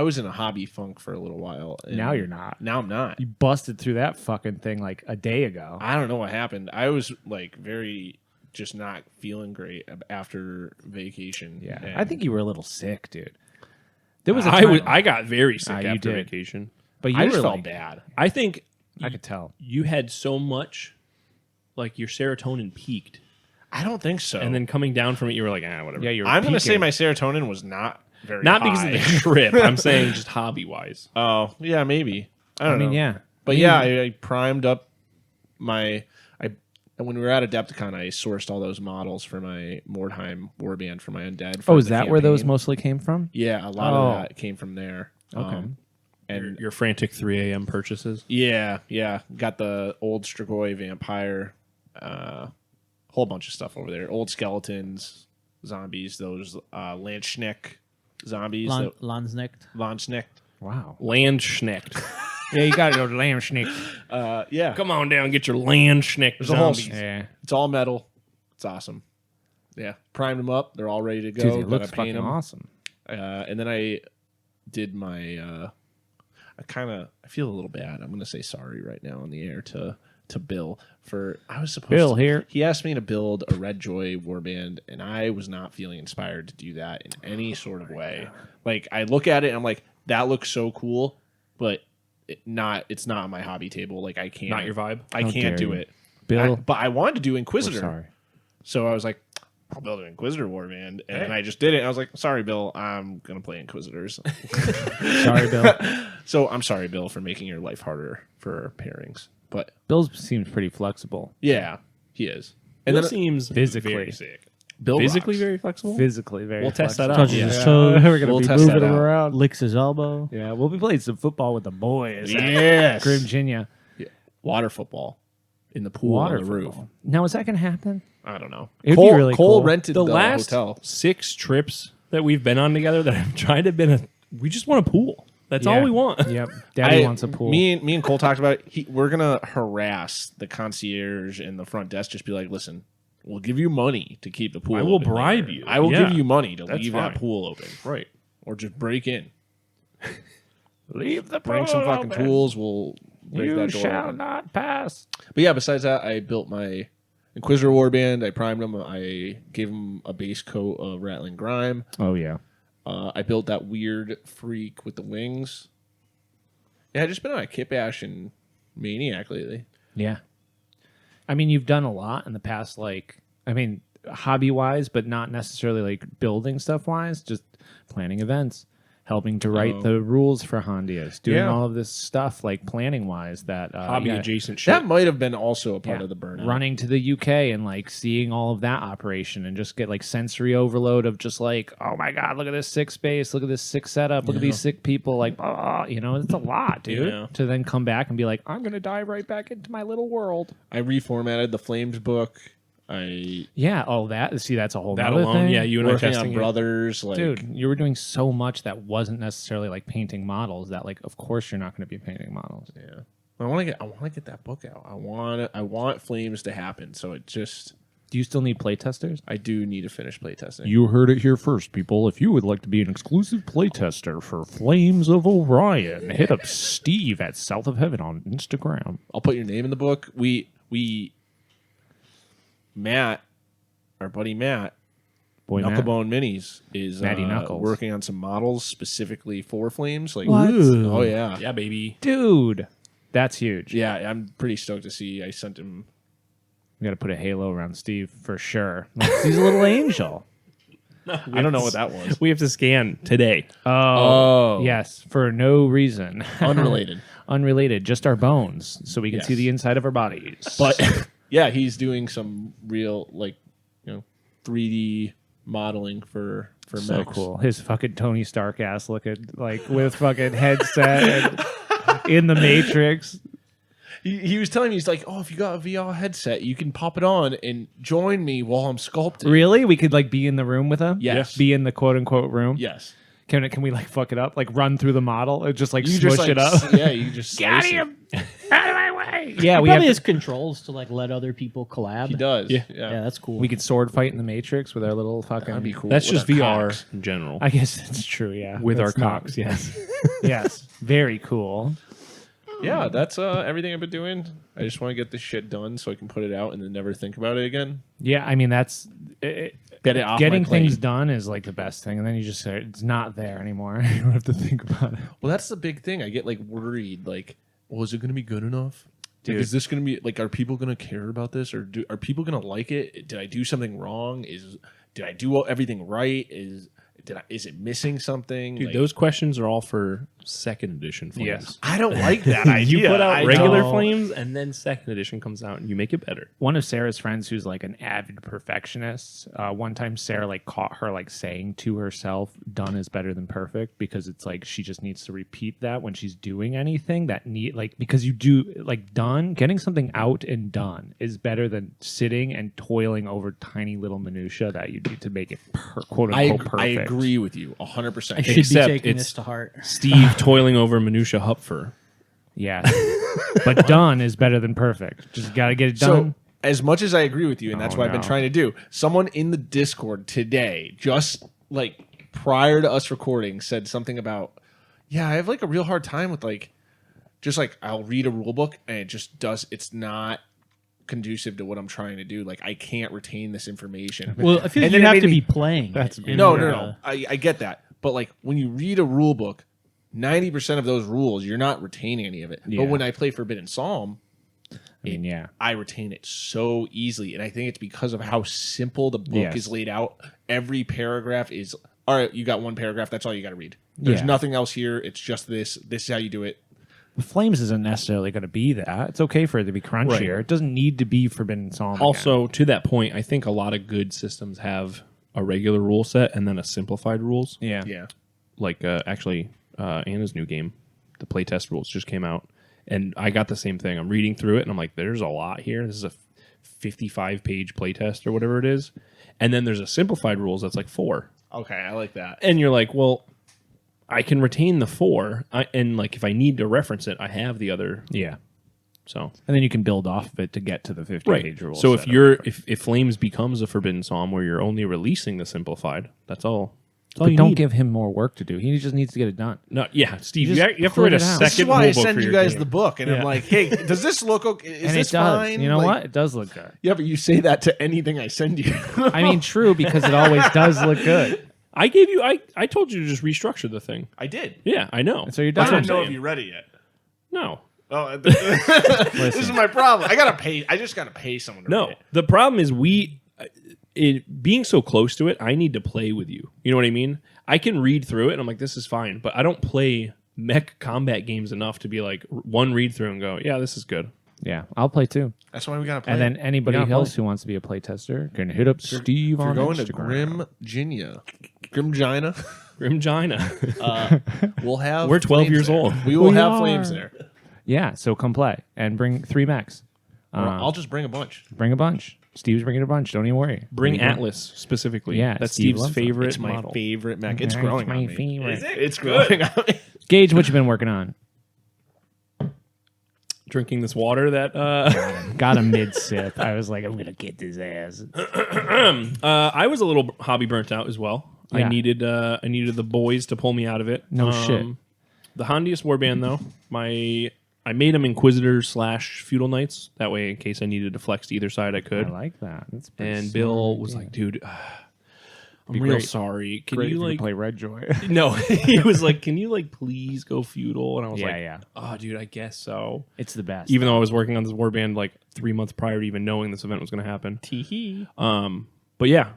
Speaker 2: was in a hobby funk for a little while. and
Speaker 1: Now you're not.
Speaker 2: Now I'm not.
Speaker 1: You busted through that fucking thing like a day ago.
Speaker 2: I don't know what happened. I was like very just not feeling great after vacation.
Speaker 1: Yeah,
Speaker 2: And
Speaker 1: I think you were a little sick, dude. There was a time,
Speaker 4: I got very sick
Speaker 1: you
Speaker 4: after
Speaker 1: did.
Speaker 4: vacation.
Speaker 1: but you
Speaker 2: I
Speaker 1: were
Speaker 2: just felt
Speaker 1: like,
Speaker 2: bad.
Speaker 4: I think
Speaker 1: I could tell.
Speaker 4: you had so much, like your serotonin peaked,
Speaker 2: I don't think so.
Speaker 4: and then coming down from it, you were like, whatever.
Speaker 1: Yeah, you were
Speaker 2: I'm going to say
Speaker 1: peaking.
Speaker 2: my serotonin was not very
Speaker 4: Not
Speaker 2: high.
Speaker 4: because of the trip. I'm saying just hobby wise.
Speaker 2: Oh, yeah, maybe. I don't know.
Speaker 1: yeah.
Speaker 2: But yeah, I primed up my. When we were at Adepticon, I sourced all those models for my Mordheim warband for my undead.
Speaker 1: Oh,
Speaker 2: for
Speaker 1: is
Speaker 2: the
Speaker 1: that where those
Speaker 2: campaign.
Speaker 1: mostly came from?
Speaker 2: Yeah, a lot
Speaker 1: Oh.
Speaker 2: of that came from there.
Speaker 1: Okay.
Speaker 2: And
Speaker 4: Your frantic 3 a.m. purchases.
Speaker 2: yeah, got the old Strigoi vampire, whole bunch of stuff over there. Old skeletons, zombies, those Landschneck zombies,
Speaker 3: Lanznicht.
Speaker 2: Landschneck.
Speaker 1: Wow.
Speaker 4: Landschnecht.
Speaker 1: Yeah, you got to go to lamb snake.
Speaker 2: Yeah,
Speaker 4: Come on down, get your Landschnecht
Speaker 2: There's a whole
Speaker 4: zombies.
Speaker 1: Yeah.
Speaker 2: it's all metal. It's awesome. Yeah, primed them up. They're all ready to go.
Speaker 1: Dude, it
Speaker 2: Gotta
Speaker 1: looks
Speaker 2: paint
Speaker 1: fucking
Speaker 2: 'em.
Speaker 1: awesome.
Speaker 2: And then I did my. I feel a little bad. I'm gonna say sorry right now on the air to Bill for I was supposed
Speaker 1: Bill
Speaker 2: to,
Speaker 1: here.
Speaker 2: He asked me to build a Red Joy warband, and I was not feeling inspired to do that in any sort of way. Like I look at it, and I'm like, that looks so cool, but it's not on my hobby table. Like I can't.
Speaker 4: Not your vibe.
Speaker 2: I
Speaker 1: How
Speaker 2: can't
Speaker 1: dare
Speaker 2: do
Speaker 1: you.
Speaker 2: it.
Speaker 1: Bill,
Speaker 2: But I wanted to do
Speaker 1: we're
Speaker 2: Inquisitor.
Speaker 1: sorry.
Speaker 2: So I was like, I'll build an Inquisitor warband. And then I just did it. I was like, sorry, Bill, I'm going to play Inquisitors.
Speaker 1: Sorry, Bill.
Speaker 2: So I'm sorry, Bill, for making your life harder for pairings. But
Speaker 1: Bill seems pretty flexible.
Speaker 2: yeah, he is.
Speaker 4: And
Speaker 2: And
Speaker 4: that
Speaker 2: then
Speaker 4: seems
Speaker 1: physically.
Speaker 4: very sick.
Speaker 2: Bill
Speaker 4: Physically
Speaker 2: rocks.
Speaker 4: very flexible.
Speaker 1: Physically very
Speaker 4: We'll test that
Speaker 1: flexible.
Speaker 4: out.
Speaker 3: Touches
Speaker 4: Yeah.
Speaker 3: his toes,
Speaker 1: We're going
Speaker 2: We'll
Speaker 1: to be
Speaker 2: test
Speaker 1: moving
Speaker 2: that
Speaker 1: him
Speaker 2: out.
Speaker 1: around.
Speaker 3: licks his elbow.
Speaker 1: Yeah, we'll be playing some football with the boys.
Speaker 2: Yes.
Speaker 1: Grim Virginia.
Speaker 2: Water football in the pool
Speaker 1: Water
Speaker 2: on the roof.
Speaker 1: football. Now, is that going to happen?
Speaker 2: I don't know.
Speaker 1: It'd be really
Speaker 2: Cole
Speaker 1: cool.
Speaker 2: rented
Speaker 4: The
Speaker 2: the
Speaker 4: last
Speaker 2: hotel.
Speaker 4: 6 trips that we've been on together that I've tried have been we just want a pool. That's all
Speaker 1: Yeah.
Speaker 4: we want.
Speaker 1: Yep. Daddy wants a pool.
Speaker 2: Me and Cole talked about it. We're gonna harass the concierge and the front desk. Just be like, listen, we'll give you money to keep the pool.
Speaker 4: I will
Speaker 2: open
Speaker 4: bribe
Speaker 2: later.
Speaker 4: you.
Speaker 2: I will
Speaker 4: Yeah.
Speaker 2: give you money to
Speaker 4: That's
Speaker 2: leave
Speaker 4: fine.
Speaker 2: that pool open,
Speaker 4: Right.
Speaker 2: or just break in.
Speaker 1: Leave the
Speaker 2: Bring some fucking tools. We'll break
Speaker 1: You
Speaker 2: that door
Speaker 1: shall
Speaker 2: open.
Speaker 1: not pass.
Speaker 2: But yeah, besides that, I built my Inquisitor warband. I primed them. I gave them a base coat of Rattling Grime.
Speaker 1: Oh, yeah.
Speaker 2: I built that weird freak with the wings. Yeah, I've just been on a kit bash and maniac lately.
Speaker 1: Yeah. I mean, you've done a lot in the past, hobby wise, but not necessarily like building stuff wise, just planning events, helping to write the rules for Hondias, doing
Speaker 2: Yeah.
Speaker 1: all of this stuff like planning wise that
Speaker 4: Hobby
Speaker 1: yeah,
Speaker 4: adjacent shit.
Speaker 2: That might have been also a part
Speaker 1: yeah,
Speaker 2: of the burnout.
Speaker 1: running to the UK and like seeing all of that operation and just get like sensory overload of just like, oh my God, look at this sick space, look at this sick setup, look at these sick people, like, it's a lot, dude.
Speaker 2: Yeah.
Speaker 1: To then come back and be like, I'm gonna dive right back into my little world.
Speaker 2: I reformatted the Flames book. I
Speaker 1: Yeah, that's a whole
Speaker 4: that
Speaker 1: nother
Speaker 4: alone,
Speaker 1: thing.
Speaker 4: yeah, you and I
Speaker 2: working
Speaker 4: testing
Speaker 2: on
Speaker 4: it.
Speaker 2: Brothers. Like,
Speaker 1: Dude, you were doing so much that wasn't necessarily like painting models. That like, of course, you're not going to be painting models.
Speaker 2: yeah, I want to get that book out. I want Flames to happen. So it just,
Speaker 1: Do you still need playtesters?
Speaker 2: I do need to finish playtesting.
Speaker 1: You heard it here first, people. If you would like to be an exclusive playtester for Flames of Orion, hit up Steve at South of Heaven on Instagram.
Speaker 2: I'll put your name in the book. Matt, our buddy Matt,
Speaker 1: Boy, Matt.
Speaker 2: Knucklebone Minis is
Speaker 1: Matty Knuckles.
Speaker 2: working on some models specifically for Flames. Like,
Speaker 1: What?
Speaker 2: oh yeah,
Speaker 4: Yeah, baby.
Speaker 1: Dude, that's huge.
Speaker 2: yeah. I'm pretty stoked to see. I sent him.
Speaker 1: We got to put a halo around Steve for sure. Like, he's a little angel.
Speaker 2: I don't know what that was.
Speaker 4: We have to scan today.
Speaker 2: Oh.
Speaker 1: Yes, for no reason.
Speaker 2: Unrelated.
Speaker 1: Unrelated, just our bones, so we can
Speaker 2: Yes.
Speaker 1: see the inside of our bodies.
Speaker 2: But yeah, he's doing some real 3D modeling for
Speaker 1: so
Speaker 2: mechs.
Speaker 1: cool. His fucking Tony Stark ass looking like with fucking headset and in the Matrix.
Speaker 2: He was telling me, he's like, oh, if you got a VR headset, you can pop it on and join me while I'm sculpting.
Speaker 1: Really? We could like be in the room with him?
Speaker 2: Yes.
Speaker 1: Be in the quote unquote room?
Speaker 2: Yes.
Speaker 1: Can we like fuck it up? Like run through the model and just like
Speaker 2: You
Speaker 1: smush
Speaker 2: just
Speaker 1: it up?
Speaker 2: Yeah, you just
Speaker 1: Got
Speaker 2: slice it.
Speaker 1: him! Out of my way! Yeah,
Speaker 3: He
Speaker 1: we
Speaker 3: probably
Speaker 1: have
Speaker 3: has controls to like let other people collab.
Speaker 2: He does.
Speaker 4: Yeah.
Speaker 3: Yeah, that's cool.
Speaker 1: we could sword fight in the Matrix with our little fucking.
Speaker 2: That'd be cool.
Speaker 4: That's
Speaker 2: With
Speaker 4: just
Speaker 2: our
Speaker 4: VR
Speaker 2: cocks.
Speaker 4: in general.
Speaker 1: I guess it's true. Yeah,
Speaker 4: With
Speaker 1: That's
Speaker 4: our
Speaker 1: not-
Speaker 4: cocks, yes.
Speaker 1: yes, very cool.
Speaker 2: Yeah, that's everything I've been doing. I just want to get this shit done so I can put it out and then never think about it again.
Speaker 1: Yeah, I mean that's
Speaker 2: Get it off
Speaker 1: getting
Speaker 2: my plate.
Speaker 1: things done is like the best thing, and then you just say it's not there anymore. You don't have to think about it.
Speaker 2: Well, that's the big thing. I get like worried. Like, well, is it going to be good enough?
Speaker 1: Dude.
Speaker 2: Like, is this going to be like? Are people going to care about this, or are people going to like it? Did I do something wrong? Did I do everything right? Is it missing something?
Speaker 4: Dude,
Speaker 2: Like,
Speaker 4: those questions are all for second edition flames.
Speaker 1: Yes.
Speaker 2: I don't like that idea.
Speaker 4: You put out
Speaker 2: I
Speaker 4: regular
Speaker 2: don't.
Speaker 4: flames, and then second edition comes out, and you make it better.
Speaker 1: One of Sarah's friends who's like an avid perfectionist, one time Sarah like caught her like saying to herself, done is better than perfect, because it's like she just needs to repeat that when she's doing anything that because you do like done, getting something out and done is better than sitting and toiling over tiny little minutia that you need to make it quote unquote perfect.
Speaker 2: I agree with you 100%.
Speaker 3: I should be
Speaker 4: Except
Speaker 3: taking
Speaker 4: it's-
Speaker 3: this to heart.
Speaker 4: Steve toiling over minutia Hupfer.
Speaker 1: Yeah. But done is better than perfect. Just got to get it done.
Speaker 2: So, as much as I agree with you, and that's
Speaker 1: Oh,
Speaker 2: what I've been
Speaker 1: no.
Speaker 2: trying to do, someone in the Discord today, just like prior to us recording, said something about, yeah, I have like a real hard time with like, just like I'll read a rule book and it's not conducive to what I'm trying to do. Like I can't retain this information.
Speaker 3: Well, I feel
Speaker 2: And
Speaker 3: like you
Speaker 2: then it
Speaker 3: have
Speaker 2: made
Speaker 3: to
Speaker 2: me-
Speaker 3: be playing.
Speaker 1: That's
Speaker 3: it.
Speaker 1: good.
Speaker 3: And,
Speaker 2: No. I get that. But like when you read a rule book, 90% of those rules, you're not retaining any of it.
Speaker 1: Yeah.
Speaker 2: But when I play Forbidden Psalm,
Speaker 1: I mean, yeah.
Speaker 2: I retain it so easily. And I think it's because of how simple the book
Speaker 1: Yes.
Speaker 2: is laid out. Every paragraph is, all right, you got one paragraph. That's all you got to read. There's
Speaker 1: Yeah.
Speaker 2: nothing else here. It's just this. This is how you do it.
Speaker 1: Flames isn't necessarily going to be that. It's okay for it to be crunchier.
Speaker 4: Right.
Speaker 1: It doesn't need to be Forbidden Psalm. again.
Speaker 4: Also, to that point, I think a lot of good systems have a regular rule set and then a simplified rules.
Speaker 1: yeah.
Speaker 2: Yeah.
Speaker 4: Like Anna's new game, the playtest rules just came out, and I got the same thing. I'm reading through it, and I'm like, there's a lot here. This is a 55-page playtest or whatever it is, and then there's a simplified rules that's like 4,
Speaker 2: Okay. I like that.
Speaker 4: and you're like, well, I can retain the 4, and like if I need to reference it, I have the other.
Speaker 1: Yeah.
Speaker 4: So
Speaker 1: And then you can build off of it to get to the 50-page rule.
Speaker 4: So if
Speaker 1: setup.
Speaker 4: you're if Flames becomes a Forbidden Psalm where you're only releasing the simplified, that's all. That's all
Speaker 1: But
Speaker 4: you
Speaker 1: don't
Speaker 4: need.
Speaker 1: give him more work to do. He just needs to get it done.
Speaker 4: No, yeah, Steve,
Speaker 1: You
Speaker 4: you,
Speaker 1: just
Speaker 4: have to write a
Speaker 1: put it out.
Speaker 2: This is
Speaker 4: second
Speaker 2: why I
Speaker 4: rule book
Speaker 2: send
Speaker 4: for
Speaker 2: you
Speaker 4: your
Speaker 2: guys
Speaker 4: game.
Speaker 2: the book, and I'm
Speaker 4: Yeah.
Speaker 2: like, hey, does this look okay? Is
Speaker 1: And
Speaker 2: this
Speaker 1: it does.
Speaker 2: fine?
Speaker 1: You know
Speaker 2: Like-
Speaker 1: what? It does look good.
Speaker 2: Yeah, but you say that to anything I send you.
Speaker 1: I mean, true, because it always does look good.
Speaker 4: I gave you. I told you to just restructure the thing.
Speaker 2: I did.
Speaker 4: Yeah, I know.
Speaker 1: So you're
Speaker 2: I
Speaker 1: done.
Speaker 2: don't know if you read it yet.
Speaker 4: No,
Speaker 2: Oh, this is my problem. I just gotta pay someone to
Speaker 4: no.
Speaker 2: read it.
Speaker 4: The problem is being so close to it. I need to play with you. You know what I mean? I can read through it, and I'm like, this is fine. But I don't play mech combat games enough to be like one read through and go, yeah, this is good.
Speaker 1: Yeah, I'll play too.
Speaker 2: That's why we gotta play.
Speaker 1: And then anybody
Speaker 4: gotta
Speaker 1: else
Speaker 4: play.
Speaker 1: who wants to be a playtester can hit up Steve
Speaker 2: if you're
Speaker 1: on
Speaker 2: going
Speaker 1: Instagram.
Speaker 2: to Grimgina,
Speaker 4: Grimgina.
Speaker 2: we'll have.
Speaker 4: We're 12
Speaker 2: flames
Speaker 4: years
Speaker 2: there.
Speaker 4: old.
Speaker 2: We will
Speaker 1: We
Speaker 2: have
Speaker 1: are.
Speaker 2: flames there.
Speaker 1: Yeah, so come play and bring 3 mechs.
Speaker 2: I'll just bring a bunch.
Speaker 1: Bring a bunch. Steve's bringing a bunch. Don't even worry.
Speaker 4: Bring
Speaker 1: Bring
Speaker 4: Atlas specifically.
Speaker 1: Yeah,
Speaker 4: that's
Speaker 1: Steve
Speaker 4: Steve's
Speaker 1: loves them.
Speaker 4: favorite
Speaker 2: It's my
Speaker 4: model.
Speaker 2: favorite mech. It's
Speaker 1: Yeah,
Speaker 2: growing
Speaker 1: it's my
Speaker 2: on me.
Speaker 1: favorite. Is
Speaker 2: It's growing on me.
Speaker 1: Gage, what you been working on?
Speaker 4: Drinking this water that
Speaker 1: Got a mid sip. I was like, I'm gonna get this ass.
Speaker 4: I was a little hobby burnt out as well.
Speaker 1: Yeah.
Speaker 4: I needed the boys to pull me out of it.
Speaker 1: No shit.
Speaker 4: The Hondius Warband though, I made them Inquisitors / Feudal Knights. That way, in case I needed to flex to either side, I could.
Speaker 1: I like that. That's pretty
Speaker 4: And
Speaker 1: smart
Speaker 4: Bill was
Speaker 1: idea.
Speaker 4: like, "Dude, I'm
Speaker 1: Be
Speaker 4: real
Speaker 1: great.
Speaker 4: sorry. Can
Speaker 1: Great
Speaker 4: you
Speaker 1: if
Speaker 4: like
Speaker 1: play Red Joy?
Speaker 4: No, he was like, "Can you like please go feudal?" And I was
Speaker 1: Yeah,
Speaker 4: like,
Speaker 1: yeah.
Speaker 4: "Oh, dude, I guess so."
Speaker 1: It's the best.
Speaker 4: Even though I was working on this warband like 3 months prior to even knowing this event was going to happen. But yeah,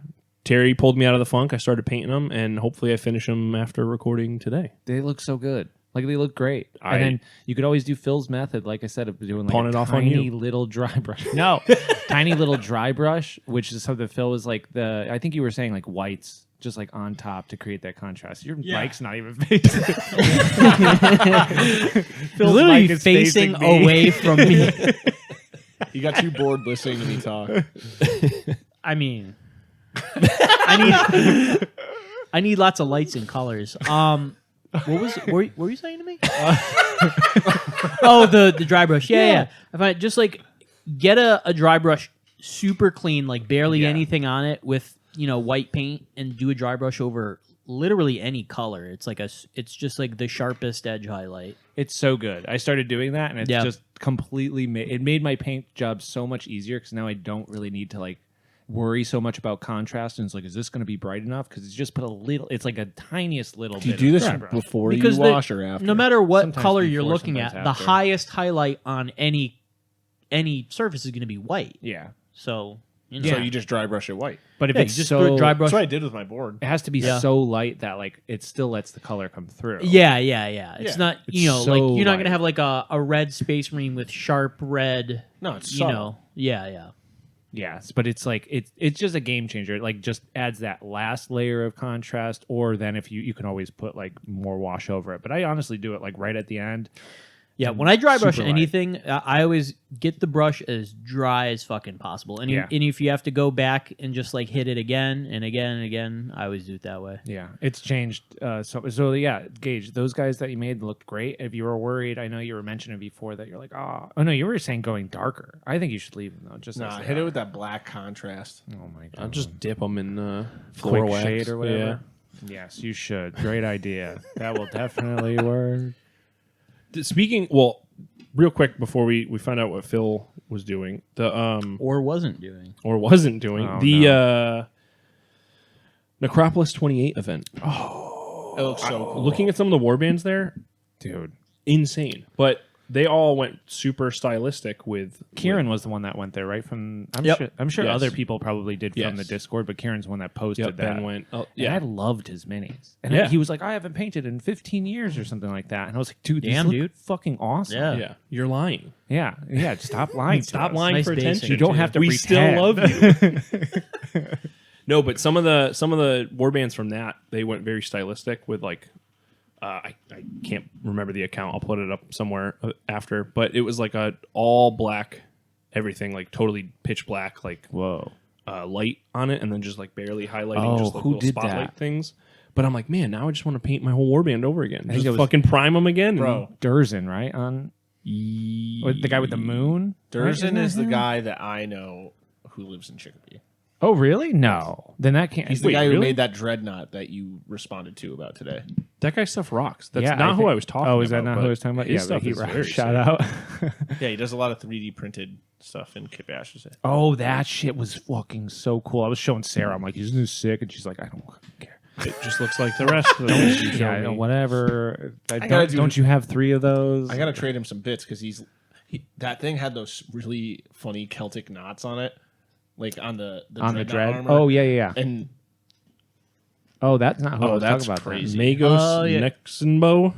Speaker 4: Terry pulled me out of the funk. I started painting them, and hopefully I finish them after recording today.
Speaker 1: they look so good. Like they look great.
Speaker 4: I-
Speaker 1: And then you could always do Phil's method, like I said, of doing like
Speaker 4: Pawn
Speaker 1: a
Speaker 4: it off on
Speaker 1: tiny
Speaker 4: you.
Speaker 1: little dry brush. No, tiny little dry brush, which is something Phil was like I think you were saying like whites just like on top to create that contrast. Your mic's not even facing. Phil's
Speaker 3: Literally
Speaker 1: mic is
Speaker 3: facing
Speaker 1: me.
Speaker 3: away from me.
Speaker 2: You got too bored listening to me talk.
Speaker 3: I mean, I need lots of lights and colors. What were you saying to me? Oh, the dry brush. Yeah. If I just like get a dry brush super clean, like barely anything on it with white paint, and do a dry brush over literally any color. It's like it's just like the sharpest edge highlight.
Speaker 1: It's so good. I started doing that, and it's
Speaker 3: Yeah.
Speaker 1: just completely it made my paint job so much easier because now I don't really need to like worry so much about contrast. And it's like, is this going to be bright enough? Because it's just put a little. It's like a tiniest little.
Speaker 2: Do you
Speaker 1: bit
Speaker 2: do
Speaker 1: of
Speaker 2: this
Speaker 1: airbrush.
Speaker 2: before
Speaker 3: Because
Speaker 2: you wash or after?
Speaker 3: No matter what
Speaker 1: Sometimes
Speaker 3: color you're
Speaker 1: before,
Speaker 3: looking at,
Speaker 1: sometimes
Speaker 3: the
Speaker 1: after.
Speaker 3: highest highlight on any surface is going to be white.
Speaker 1: Yeah,
Speaker 3: So
Speaker 2: So you just dry brush it white.
Speaker 1: but if
Speaker 3: yeah,
Speaker 1: it's
Speaker 3: you just
Speaker 1: so
Speaker 3: dry brush.
Speaker 2: That's what I did with my board.
Speaker 1: it has to be
Speaker 3: Yeah.
Speaker 1: so light that like it still lets the color come through.
Speaker 3: Yeah. It's
Speaker 2: Yeah.
Speaker 3: not
Speaker 1: It's
Speaker 3: like
Speaker 1: so
Speaker 3: you're not
Speaker 1: light.
Speaker 3: gonna have like a red Space Marine with sharp red.
Speaker 2: No, it's
Speaker 3: You
Speaker 2: subtle.
Speaker 3: know. Yeah.
Speaker 1: Yes, but it's like it's just a game changer. It like just adds that last layer of contrast. Or then if you can always put like more wash over it. But I honestly do it like right at the end.
Speaker 3: Yeah, when I dry brush
Speaker 1: Super light.
Speaker 3: anything, I always get the brush as dry as fucking possible. And,
Speaker 1: Yeah.
Speaker 3: and if you have to go back and just like hit it again and again and again, I always do it that way.
Speaker 1: Yeah, it's changed. So yeah, Gage, those guys that you made looked great. If you were worried, I know you were mentioning before that you're like, oh no, you were saying going darker. I think you should leave them though. Just
Speaker 2: Nah,
Speaker 1: as they
Speaker 2: hit it
Speaker 1: are.
Speaker 2: with that black contrast.
Speaker 1: Oh my god,
Speaker 4: I'll just dip them in
Speaker 1: quick
Speaker 4: Chlorowax.
Speaker 1: shade or whatever. Yes, you should. Great idea. That will definitely work.
Speaker 4: Speaking, well, real quick before we find out what Phil was doing, the
Speaker 3: Or wasn't doing.
Speaker 4: or wasn't doing
Speaker 1: Oh,
Speaker 4: the Necropolis 28 event.
Speaker 2: It looks so cool.
Speaker 4: Looking at some of the warbands there,
Speaker 1: Dude,
Speaker 4: insane. But they all went super stylistic with
Speaker 1: Kieran was the one that went there, right?
Speaker 3: Yep.
Speaker 1: I'm sure
Speaker 4: Yes.
Speaker 1: other people probably did from
Speaker 4: Yes.
Speaker 1: the Discord, but Kieran's the one that posted
Speaker 4: Yep,
Speaker 1: that.
Speaker 4: Ben went. Oh,
Speaker 1: Yeah,
Speaker 4: yeah,
Speaker 1: I loved his minis, and
Speaker 4: Yeah.
Speaker 1: he was like, "I haven't painted in 15 years or something like that." And I was like, "Dude, these
Speaker 3: Damn,
Speaker 1: look
Speaker 3: dude.
Speaker 1: fucking awesome."
Speaker 3: Yeah.
Speaker 4: yeah. You're lying.
Speaker 1: yeah. Stop lying. to
Speaker 4: Stop
Speaker 1: us.
Speaker 4: lying
Speaker 3: Nice
Speaker 4: for
Speaker 3: basic,
Speaker 4: attention.
Speaker 1: You don't
Speaker 3: too.
Speaker 1: have to.
Speaker 4: We
Speaker 1: pretend.
Speaker 4: still love you. No, but some of the warbands from that, they went very stylistic with like I can't remember the account. I'll put it up somewhere after, but it was like a all black everything, like totally pitch black, like
Speaker 1: Whoa.
Speaker 4: light on it, and then just like barely highlighting
Speaker 1: Oh,
Speaker 4: just like
Speaker 1: who
Speaker 4: little
Speaker 1: did
Speaker 4: spotlight
Speaker 1: that?
Speaker 4: things. But I'm like, man, now I just want to paint my whole warband over again.
Speaker 1: think
Speaker 4: Just
Speaker 1: it was-
Speaker 4: fucking prime them again,
Speaker 2: Bro.
Speaker 1: Durzen, right? On the guy with the moon. Right?
Speaker 2: Durzen
Speaker 1: Isn't that
Speaker 2: is the
Speaker 1: him?
Speaker 2: guy that I know who lives in Chicopee.
Speaker 1: Oh, really? No. Then that can't.
Speaker 2: He's the
Speaker 1: Wait,
Speaker 2: guy who
Speaker 1: really?
Speaker 2: made that dreadnought that you responded to about today.
Speaker 4: That guy's stuff rocks. That's
Speaker 1: Yeah,
Speaker 4: not who
Speaker 1: think-
Speaker 4: I was talking about.
Speaker 1: Oh, is that not who
Speaker 4: but
Speaker 1: I was talking about?
Speaker 4: his
Speaker 1: Yeah,
Speaker 4: stuff
Speaker 1: but he
Speaker 4: is very
Speaker 1: shout
Speaker 4: sick.
Speaker 1: out.
Speaker 2: Yeah, he does a lot of 3D printed stuff in Kip Ash's.
Speaker 1: Oh, that shit was fucking so cool. I was showing Sarah. I'm like, isn't this sick? And she's like, I don't fucking care.
Speaker 4: It just looks like the rest of them. You
Speaker 1: Yeah,
Speaker 4: showed me.
Speaker 1: whatever.
Speaker 2: gotta do-
Speaker 1: Don't you have 3 of those?
Speaker 2: I gotta trade him some bits because that thing had those really funny Celtic knots on it, like on the
Speaker 1: on the
Speaker 2: dreadnought
Speaker 1: dread.
Speaker 2: armor.
Speaker 1: Oh yeah.
Speaker 2: and
Speaker 1: Oh, that's not who I
Speaker 2: Oh,
Speaker 1: was
Speaker 2: that's
Speaker 1: talking about.
Speaker 2: crazy.
Speaker 4: Magos
Speaker 3: Oh, yeah.
Speaker 4: Nexenbo.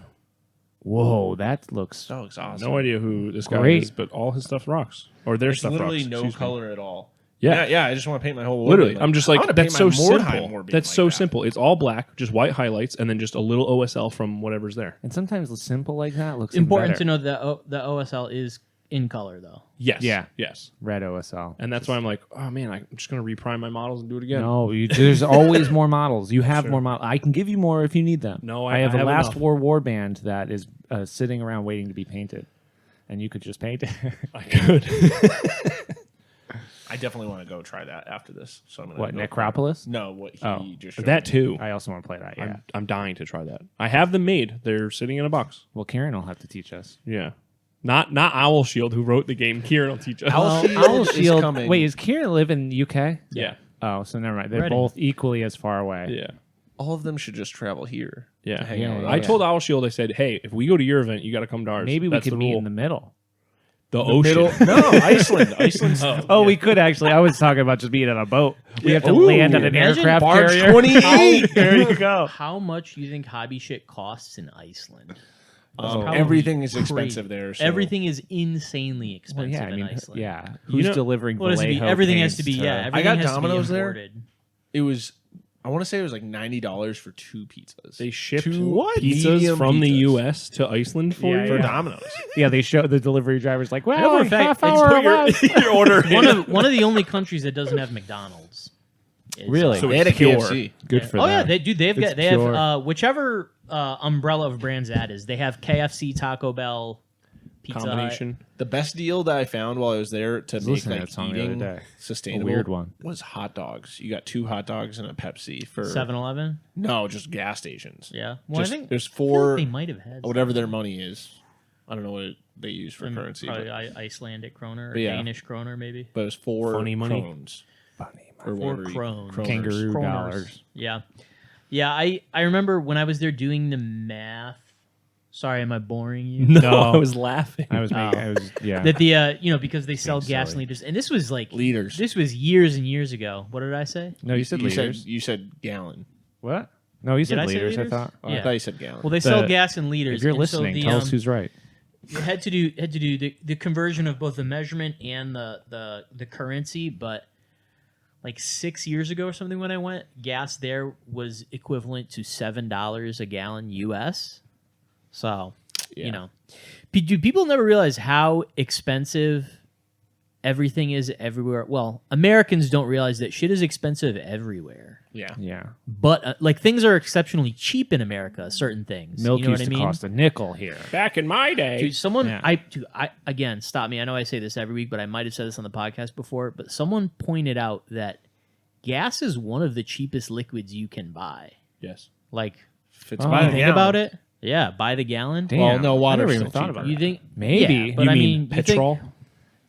Speaker 1: Whoa, that looks.
Speaker 2: that looks awesome.
Speaker 4: No idea who this guy
Speaker 1: Great.
Speaker 4: is, but all his stuff rocks. Or their
Speaker 2: It's
Speaker 4: stuff
Speaker 2: literally
Speaker 4: rocks.
Speaker 2: no
Speaker 4: excuse me.
Speaker 2: color at all.
Speaker 4: Yeah.
Speaker 2: yeah. I just want to paint my whole.
Speaker 4: Literally,
Speaker 2: Warband
Speaker 4: I'm just
Speaker 2: I
Speaker 4: like,
Speaker 2: wanna
Speaker 4: that's
Speaker 2: paint
Speaker 4: so
Speaker 2: my Mordheim
Speaker 4: simple.
Speaker 2: Warband
Speaker 4: That's
Speaker 2: like
Speaker 4: so
Speaker 2: that.
Speaker 4: simple. It's all black, just white highlights, and then just a little OSL from whatever's there.
Speaker 1: And sometimes the simple like that looks
Speaker 3: Important to
Speaker 1: even better.
Speaker 3: know that the OSL is in color though.
Speaker 4: Yes.
Speaker 1: Yeah.
Speaker 4: Yes.
Speaker 1: Red OSL.
Speaker 4: And that's why I'm like, oh man, I'm just gonna reprime my models and do it again.
Speaker 1: No, there's always more models. You have more models. I can give you more if you need them.
Speaker 4: No,
Speaker 1: I have
Speaker 4: I
Speaker 1: a
Speaker 4: have
Speaker 1: Last
Speaker 4: enough.
Speaker 1: War warband that is sitting around waiting to be painted, and you could just paint it.
Speaker 4: I could.
Speaker 2: I definitely want to go try that after this. So I'm gonna
Speaker 1: What,
Speaker 2: go
Speaker 1: Necropolis?
Speaker 2: No, what he
Speaker 1: Oh,
Speaker 2: just showed
Speaker 4: that
Speaker 2: me.
Speaker 4: too.
Speaker 1: I also want to play that. Yeah.
Speaker 4: I'm dying to try that. I have them made. They're sitting in a box.
Speaker 1: Well, Kieran will have to teach us.
Speaker 4: Yeah. Not Owl Shield, who wrote the game. Kieran will teach us.
Speaker 2: Owl Shield is coming.
Speaker 1: Wait, is Kieran live in UK?
Speaker 4: Yeah.
Speaker 1: Oh, so never mind. They're
Speaker 3: Reading.
Speaker 1: both equally as far away.
Speaker 4: Yeah.
Speaker 2: All of them should just travel here.
Speaker 4: Yeah.
Speaker 2: To hang
Speaker 1: Yeah,
Speaker 2: out with
Speaker 1: yeah,
Speaker 4: I
Speaker 2: us.
Speaker 4: told Owl Shield, I said, hey, if we go to your event, you got to come to ours.
Speaker 1: Maybe we
Speaker 4: That's
Speaker 1: could
Speaker 4: the
Speaker 1: meet
Speaker 4: rule.
Speaker 1: in the middle.
Speaker 4: the ocean.
Speaker 2: No, Iceland. Iceland's
Speaker 1: Oh, we could actually. I was talking about just being on a boat. We have to
Speaker 4: Ooh,
Speaker 1: land on an
Speaker 3: imagine
Speaker 1: aircraft
Speaker 2: Barge
Speaker 1: carrier.
Speaker 2: 28.
Speaker 1: There you go.
Speaker 3: How much do you think hobby shit costs in Iceland? Probably
Speaker 2: everything is
Speaker 3: crazy.
Speaker 2: expensive there. So.
Speaker 3: Everything is insanely
Speaker 1: Well,
Speaker 3: expensive
Speaker 1: yeah, I
Speaker 3: in
Speaker 1: mean,
Speaker 3: Iceland.
Speaker 1: yeah. Who's delivering
Speaker 3: Well, it has to be,
Speaker 1: Vallejo
Speaker 3: everything has to
Speaker 1: paints
Speaker 3: be, yeah. Everything
Speaker 2: got
Speaker 3: has
Speaker 2: Domino's
Speaker 3: to be
Speaker 2: there.
Speaker 3: imported.
Speaker 2: It was. I want to say it was like $90 for 2 pizzas.
Speaker 4: They shipped
Speaker 2: Two
Speaker 4: pizzas
Speaker 2: medium
Speaker 4: from the
Speaker 2: pizzas.
Speaker 4: U.S. to Iceland for
Speaker 1: Yeah,
Speaker 4: you?
Speaker 2: for
Speaker 1: yeah.
Speaker 2: Domino's.
Speaker 1: Yeah, they show the delivery driver's like, well,
Speaker 3: know for a
Speaker 1: a
Speaker 3: fact,
Speaker 1: half hour left.
Speaker 2: your order.
Speaker 3: One of the only countries that doesn't have McDonald's. is,
Speaker 1: Really?
Speaker 4: So
Speaker 2: They had a
Speaker 4: it's pure.
Speaker 2: KFC.
Speaker 1: Good for
Speaker 3: oh
Speaker 1: them.
Speaker 3: yeah, they
Speaker 1: It's
Speaker 3: have they have
Speaker 1: pure.
Speaker 3: whichever umbrella of brands that is. They have KFC, Taco Bell, Pizza Hut.
Speaker 4: combination.
Speaker 2: The best deal that I found while I was there to make
Speaker 1: listening to
Speaker 2: like
Speaker 1: that song the other
Speaker 2: eating
Speaker 1: day.
Speaker 2: sustainable,
Speaker 1: A weird one.
Speaker 2: was hot dogs. You got 2 hot dogs and a Pepsi for
Speaker 3: 7-Eleven.
Speaker 2: No, just gas stations.
Speaker 3: Yeah. Well,
Speaker 2: Just-
Speaker 3: I think
Speaker 2: there's
Speaker 3: I feel
Speaker 2: 4
Speaker 3: like they might have had
Speaker 2: whatever their money is. I don't know what they use for
Speaker 3: some-
Speaker 2: currency,
Speaker 3: Probably
Speaker 2: but
Speaker 3: Icelandic kroner or
Speaker 2: But yeah.
Speaker 3: Danish kroner, maybe.
Speaker 2: it was 4
Speaker 4: Funny money.
Speaker 2: krones. Or
Speaker 3: 4
Speaker 2: whatever you-
Speaker 3: krones.
Speaker 2: kroners.
Speaker 1: Kangaroo
Speaker 3: Kroners.
Speaker 1: dollars.
Speaker 3: Yeah. Yeah, I remember when I was there doing the math. Sorry, am I boring you?
Speaker 4: No,
Speaker 1: No.
Speaker 4: I was laughing.
Speaker 1: I was making.
Speaker 3: Oh.
Speaker 1: I was yeah.
Speaker 3: That the because they sell
Speaker 1: Seems
Speaker 3: gas
Speaker 1: silly.
Speaker 3: liters, and this was like
Speaker 2: Liters.
Speaker 3: This was years and years ago. What did I say?
Speaker 1: No, you said liters.
Speaker 2: You said gallon.
Speaker 1: What? No, you said
Speaker 3: Did I say
Speaker 1: liters. I
Speaker 3: liters?
Speaker 1: thought.
Speaker 2: Oh,
Speaker 3: Yeah.
Speaker 2: I thought you said gallon.
Speaker 3: Well, they sell
Speaker 1: The-
Speaker 3: gas in liters.
Speaker 1: If you're
Speaker 3: and
Speaker 1: listening,
Speaker 3: so the,
Speaker 1: tell us who's right.
Speaker 3: you had to do the conversion of both the measurement and the currency, but like 6 years ago or something when I went, gas there was equivalent to $7 a gallon US. So
Speaker 2: Yeah.
Speaker 3: do people never realize how expensive everything is everywhere? Well, Americans don't realize that shit is expensive everywhere.
Speaker 2: yeah.
Speaker 1: Yeah.
Speaker 3: But like things are exceptionally cheap in America. Certain things,
Speaker 1: Milk
Speaker 3: you know
Speaker 1: used
Speaker 3: what I
Speaker 1: to
Speaker 3: mean?
Speaker 1: cost a nickel here.
Speaker 4: Back in my day.
Speaker 3: Dude, someone,
Speaker 1: Yeah.
Speaker 3: I again, stop me. I know I say this every week, but I might have said this on the podcast before. But someone pointed out that gas is one of the cheapest liquids you can buy.
Speaker 4: Yes.
Speaker 3: Like,
Speaker 2: If it's
Speaker 1: Oh,
Speaker 2: by
Speaker 3: you
Speaker 2: the
Speaker 3: think
Speaker 2: gallon.
Speaker 3: about it, yeah, by the gallon.
Speaker 1: Damn.
Speaker 2: Well, no,
Speaker 1: I
Speaker 2: water's
Speaker 1: never even
Speaker 2: still
Speaker 1: thought
Speaker 2: cheaper.
Speaker 1: about
Speaker 3: You
Speaker 1: it.
Speaker 3: think
Speaker 1: Maybe.
Speaker 3: Yeah, but
Speaker 4: you
Speaker 3: I
Speaker 4: mean
Speaker 3: mean, you think-
Speaker 4: petrol?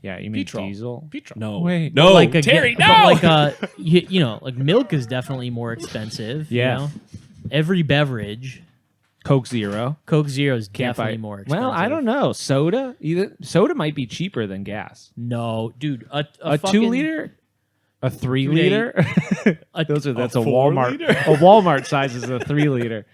Speaker 1: Yeah, you mean
Speaker 2: Petrol.
Speaker 1: diesel?
Speaker 2: Petrol.
Speaker 4: No.
Speaker 1: Wait.
Speaker 4: No.
Speaker 3: like a
Speaker 4: Terry,
Speaker 3: but
Speaker 4: no.
Speaker 3: like like milk is definitely more expensive.
Speaker 1: Yeah.
Speaker 3: You know? Every beverage,
Speaker 1: Coke Zero.
Speaker 3: Coke Zero is
Speaker 1: Can't
Speaker 3: definitely
Speaker 1: buy-
Speaker 3: more expensive.
Speaker 1: Well, I don't know. Soda. Soda might be cheaper than gas.
Speaker 3: No, dude, a
Speaker 1: A
Speaker 3: fucking,
Speaker 1: 2 liter. A 3
Speaker 3: They-
Speaker 1: liter. That's a
Speaker 4: 4
Speaker 1: Walmart.
Speaker 4: liter?
Speaker 1: A Walmart size is a 3 liter.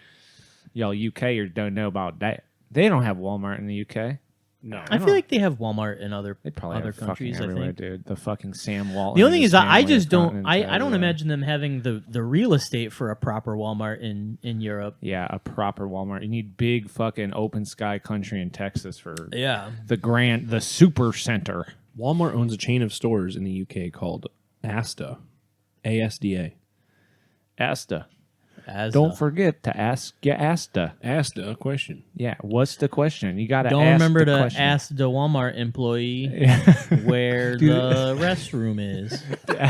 Speaker 1: Y'all UK or don't know about that. They don't have Walmart in the UK.
Speaker 4: No.
Speaker 3: I feel like they have Walmart in other
Speaker 1: They probably
Speaker 3: other
Speaker 1: have
Speaker 3: countries.
Speaker 1: fucking
Speaker 3: I
Speaker 1: everywhere,
Speaker 3: think.
Speaker 1: dude. The fucking Sam Walton.
Speaker 3: The only thing
Speaker 1: and
Speaker 3: is,
Speaker 1: his
Speaker 3: I
Speaker 1: family
Speaker 3: just
Speaker 1: have
Speaker 3: don't.
Speaker 1: gotten
Speaker 3: I
Speaker 1: into
Speaker 3: don't
Speaker 1: the-
Speaker 3: imagine them having the real estate for a proper Walmart in Europe.
Speaker 1: Yeah, a proper Walmart. You need big fucking open sky country in Texas for
Speaker 3: Yeah,
Speaker 1: the super center.
Speaker 4: Walmart owns a chain of stores in the UK called Asda. ASDA.
Speaker 1: Asta.
Speaker 3: as
Speaker 1: Don't forget to ask your Asta.
Speaker 4: Asda, question.
Speaker 1: Yeah, what's the question? You got to
Speaker 3: don't
Speaker 1: ask
Speaker 3: remember
Speaker 1: the
Speaker 3: to
Speaker 1: question.
Speaker 3: ask the Walmart employee where
Speaker 1: Dude.
Speaker 3: the restroom is.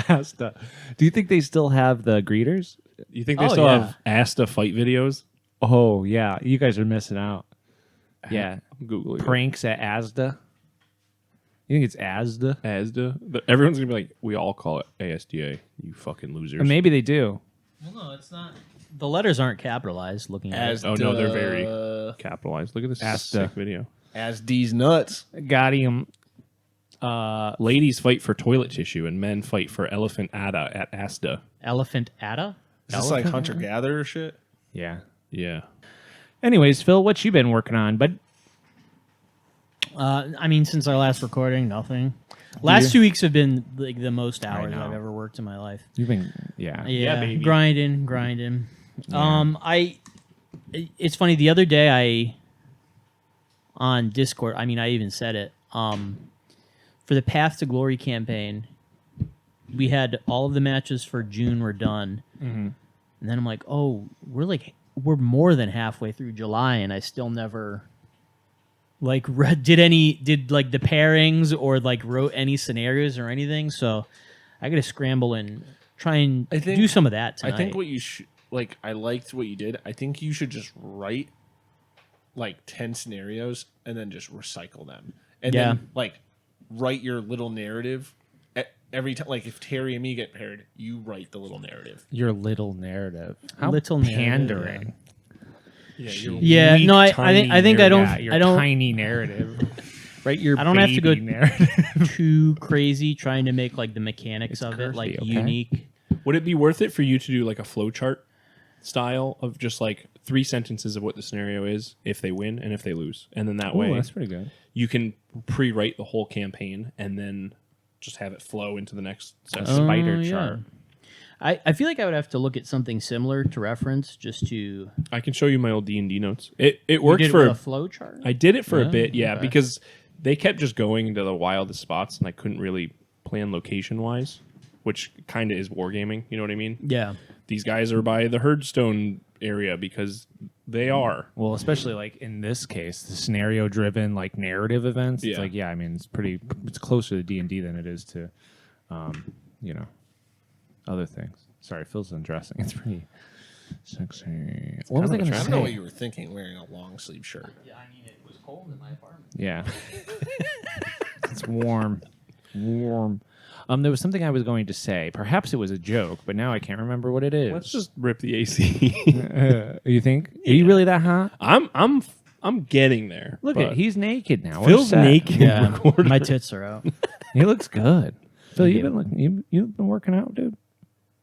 Speaker 1: Asta. Do you think they still have the greeters?
Speaker 4: You think they
Speaker 3: Oh,
Speaker 4: still
Speaker 3: yeah.
Speaker 4: have Asda fight videos?
Speaker 1: Oh, yeah. You guys are missing out. Yeah.
Speaker 4: I'm Googling it.
Speaker 1: Pranks at Asda. You think it's Asda?
Speaker 4: Asda. Everyone's going to be like, we all call it ASDA, you fucking losers.
Speaker 1: Or maybe they do.
Speaker 3: Well, no, it's not. The letters aren't capitalized. Looking at
Speaker 2: As
Speaker 3: it.
Speaker 4: Oh, no, they're very capitalized. Look at this
Speaker 1: Asda.
Speaker 4: sick video.
Speaker 2: As D's nuts.
Speaker 1: Got him.
Speaker 4: Ladies fight for toilet tissue and men fight for elephant Ada at Asda.
Speaker 3: Elephant Ada.
Speaker 2: Is this like hunter gatherer shit?
Speaker 1: Yeah.
Speaker 4: Yeah.
Speaker 1: Anyways, Phil, what you been working on? But
Speaker 3: I mean, since our last recording, nothing. Last 2 weeks have been like the most hours
Speaker 1: know.
Speaker 3: I've ever worked in my life.
Speaker 1: you've been, yeah.
Speaker 3: Yeah,
Speaker 4: baby.
Speaker 3: grinding. It's funny. The other day, on Discord. I mean, I even said it. For the Path to Glory campaign, we had all of the matches for June were done, and then I'm like, oh, we're more than halfway through July, and I still never like did like the pairings or like wrote any scenarios or anything. So I got to scramble and try and do some of that tonight.
Speaker 2: I think what you should like. I liked what you did. I think you should just write like 10 scenarios and then just recycle them, and
Speaker 3: Yeah.
Speaker 2: then like write your little narrative every time. Like if Terry and me get paired, you write the little narrative.
Speaker 1: Your little narrative. How
Speaker 3: Little narrative,
Speaker 1: pandering.
Speaker 3: Yeah, no, I think I don't
Speaker 1: Your
Speaker 3: I don't
Speaker 1: tiny narrative. Right, your
Speaker 3: I don't have to go-
Speaker 1: baby narrative.
Speaker 3: too crazy trying to make like the mechanics of it like
Speaker 1: curvy, okay?
Speaker 3: unique.
Speaker 4: Would it be worth it for you to do like a flowchart style of just like 3 sentences of what the scenario is if they win and if they lose? And then that
Speaker 1: Ooh,
Speaker 4: way
Speaker 1: that's pretty good.
Speaker 4: you can pre-write the whole campaign and then just have it flow into the next
Speaker 1: A
Speaker 4: session.
Speaker 1: spider
Speaker 3: yeah.
Speaker 1: chart.
Speaker 3: I feel like I would have to look at something similar to reference just to
Speaker 4: I can show you my old D&D notes. It
Speaker 3: you
Speaker 4: worked
Speaker 3: did it
Speaker 4: for
Speaker 3: with a flow chart.
Speaker 4: I did it for a
Speaker 3: Yeah,
Speaker 4: bit, yeah,
Speaker 3: okay.
Speaker 4: because they kept just going into the wildest spots and I couldn't really plan location-wise, which kind of is wargaming, you know what I mean?
Speaker 3: Yeah,
Speaker 4: These guys are by the Herdstone area because They are.
Speaker 1: Well, especially like in this case, the scenario-driven like narrative events. It's
Speaker 4: Yeah.
Speaker 1: like, I mean, it's closer to D&D than it is to, other things. Sorry, Phil's undressing. It's pretty sexy. What was I going to
Speaker 2: I
Speaker 1: say?
Speaker 2: don't know what you were thinking wearing a long sleeve shirt.
Speaker 3: Yeah, I mean, it was cold in my apartment.
Speaker 1: Yeah. It's warm. Warm. There was something I was going to say. Perhaps it was a joke, but now I can't remember what it is.
Speaker 4: Let's just rip the AC.
Speaker 1: You think? Are you really that hot?
Speaker 4: I'm getting there.
Speaker 1: Look
Speaker 4: but
Speaker 1: at he's naked now.
Speaker 4: Phil's naked.
Speaker 3: Yeah, my tits are out.
Speaker 1: He looks good. Phil, you've been working out, dude.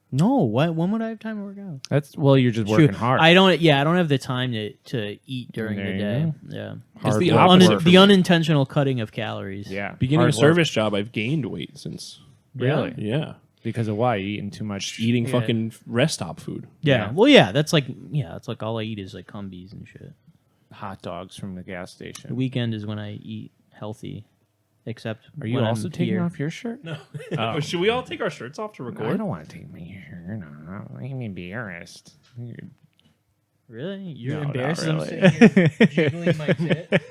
Speaker 3: No, when would I have time to work out?
Speaker 1: You're just working hard.
Speaker 3: I don't have the time to eat during
Speaker 1: There
Speaker 3: the
Speaker 1: you
Speaker 3: day.
Speaker 1: go.
Speaker 3: Yeah.
Speaker 1: Hard
Speaker 4: the
Speaker 1: work.
Speaker 4: opposite for
Speaker 3: The
Speaker 4: me.
Speaker 3: unintentional cutting of calories.
Speaker 1: Yeah.
Speaker 4: Beginning
Speaker 1: Hard
Speaker 4: a
Speaker 1: work.
Speaker 4: service job, I've gained weight since.
Speaker 1: Really?
Speaker 4: Yeah.
Speaker 1: Because of why? You eating too much
Speaker 4: Eating fucking rest stop food.
Speaker 3: Yeah. Well, yeah, that's like all I eat is like Cumbies and shit.
Speaker 1: hot dogs from the gas
Speaker 3: The
Speaker 1: station.
Speaker 3: weekend is when I eat healthy. Except
Speaker 1: Are you
Speaker 3: when
Speaker 1: also
Speaker 3: I'm
Speaker 1: taking
Speaker 3: here.
Speaker 1: off your shirt? No.
Speaker 4: Oh. Should we all take our shirts off to
Speaker 1: I
Speaker 4: record?
Speaker 1: don't want to take my shirt off. I'm embarrassed.
Speaker 3: Really? You're
Speaker 1: No, not
Speaker 3: embarrassed?
Speaker 1: really.
Speaker 3: I'm sitting here jiggling my tit.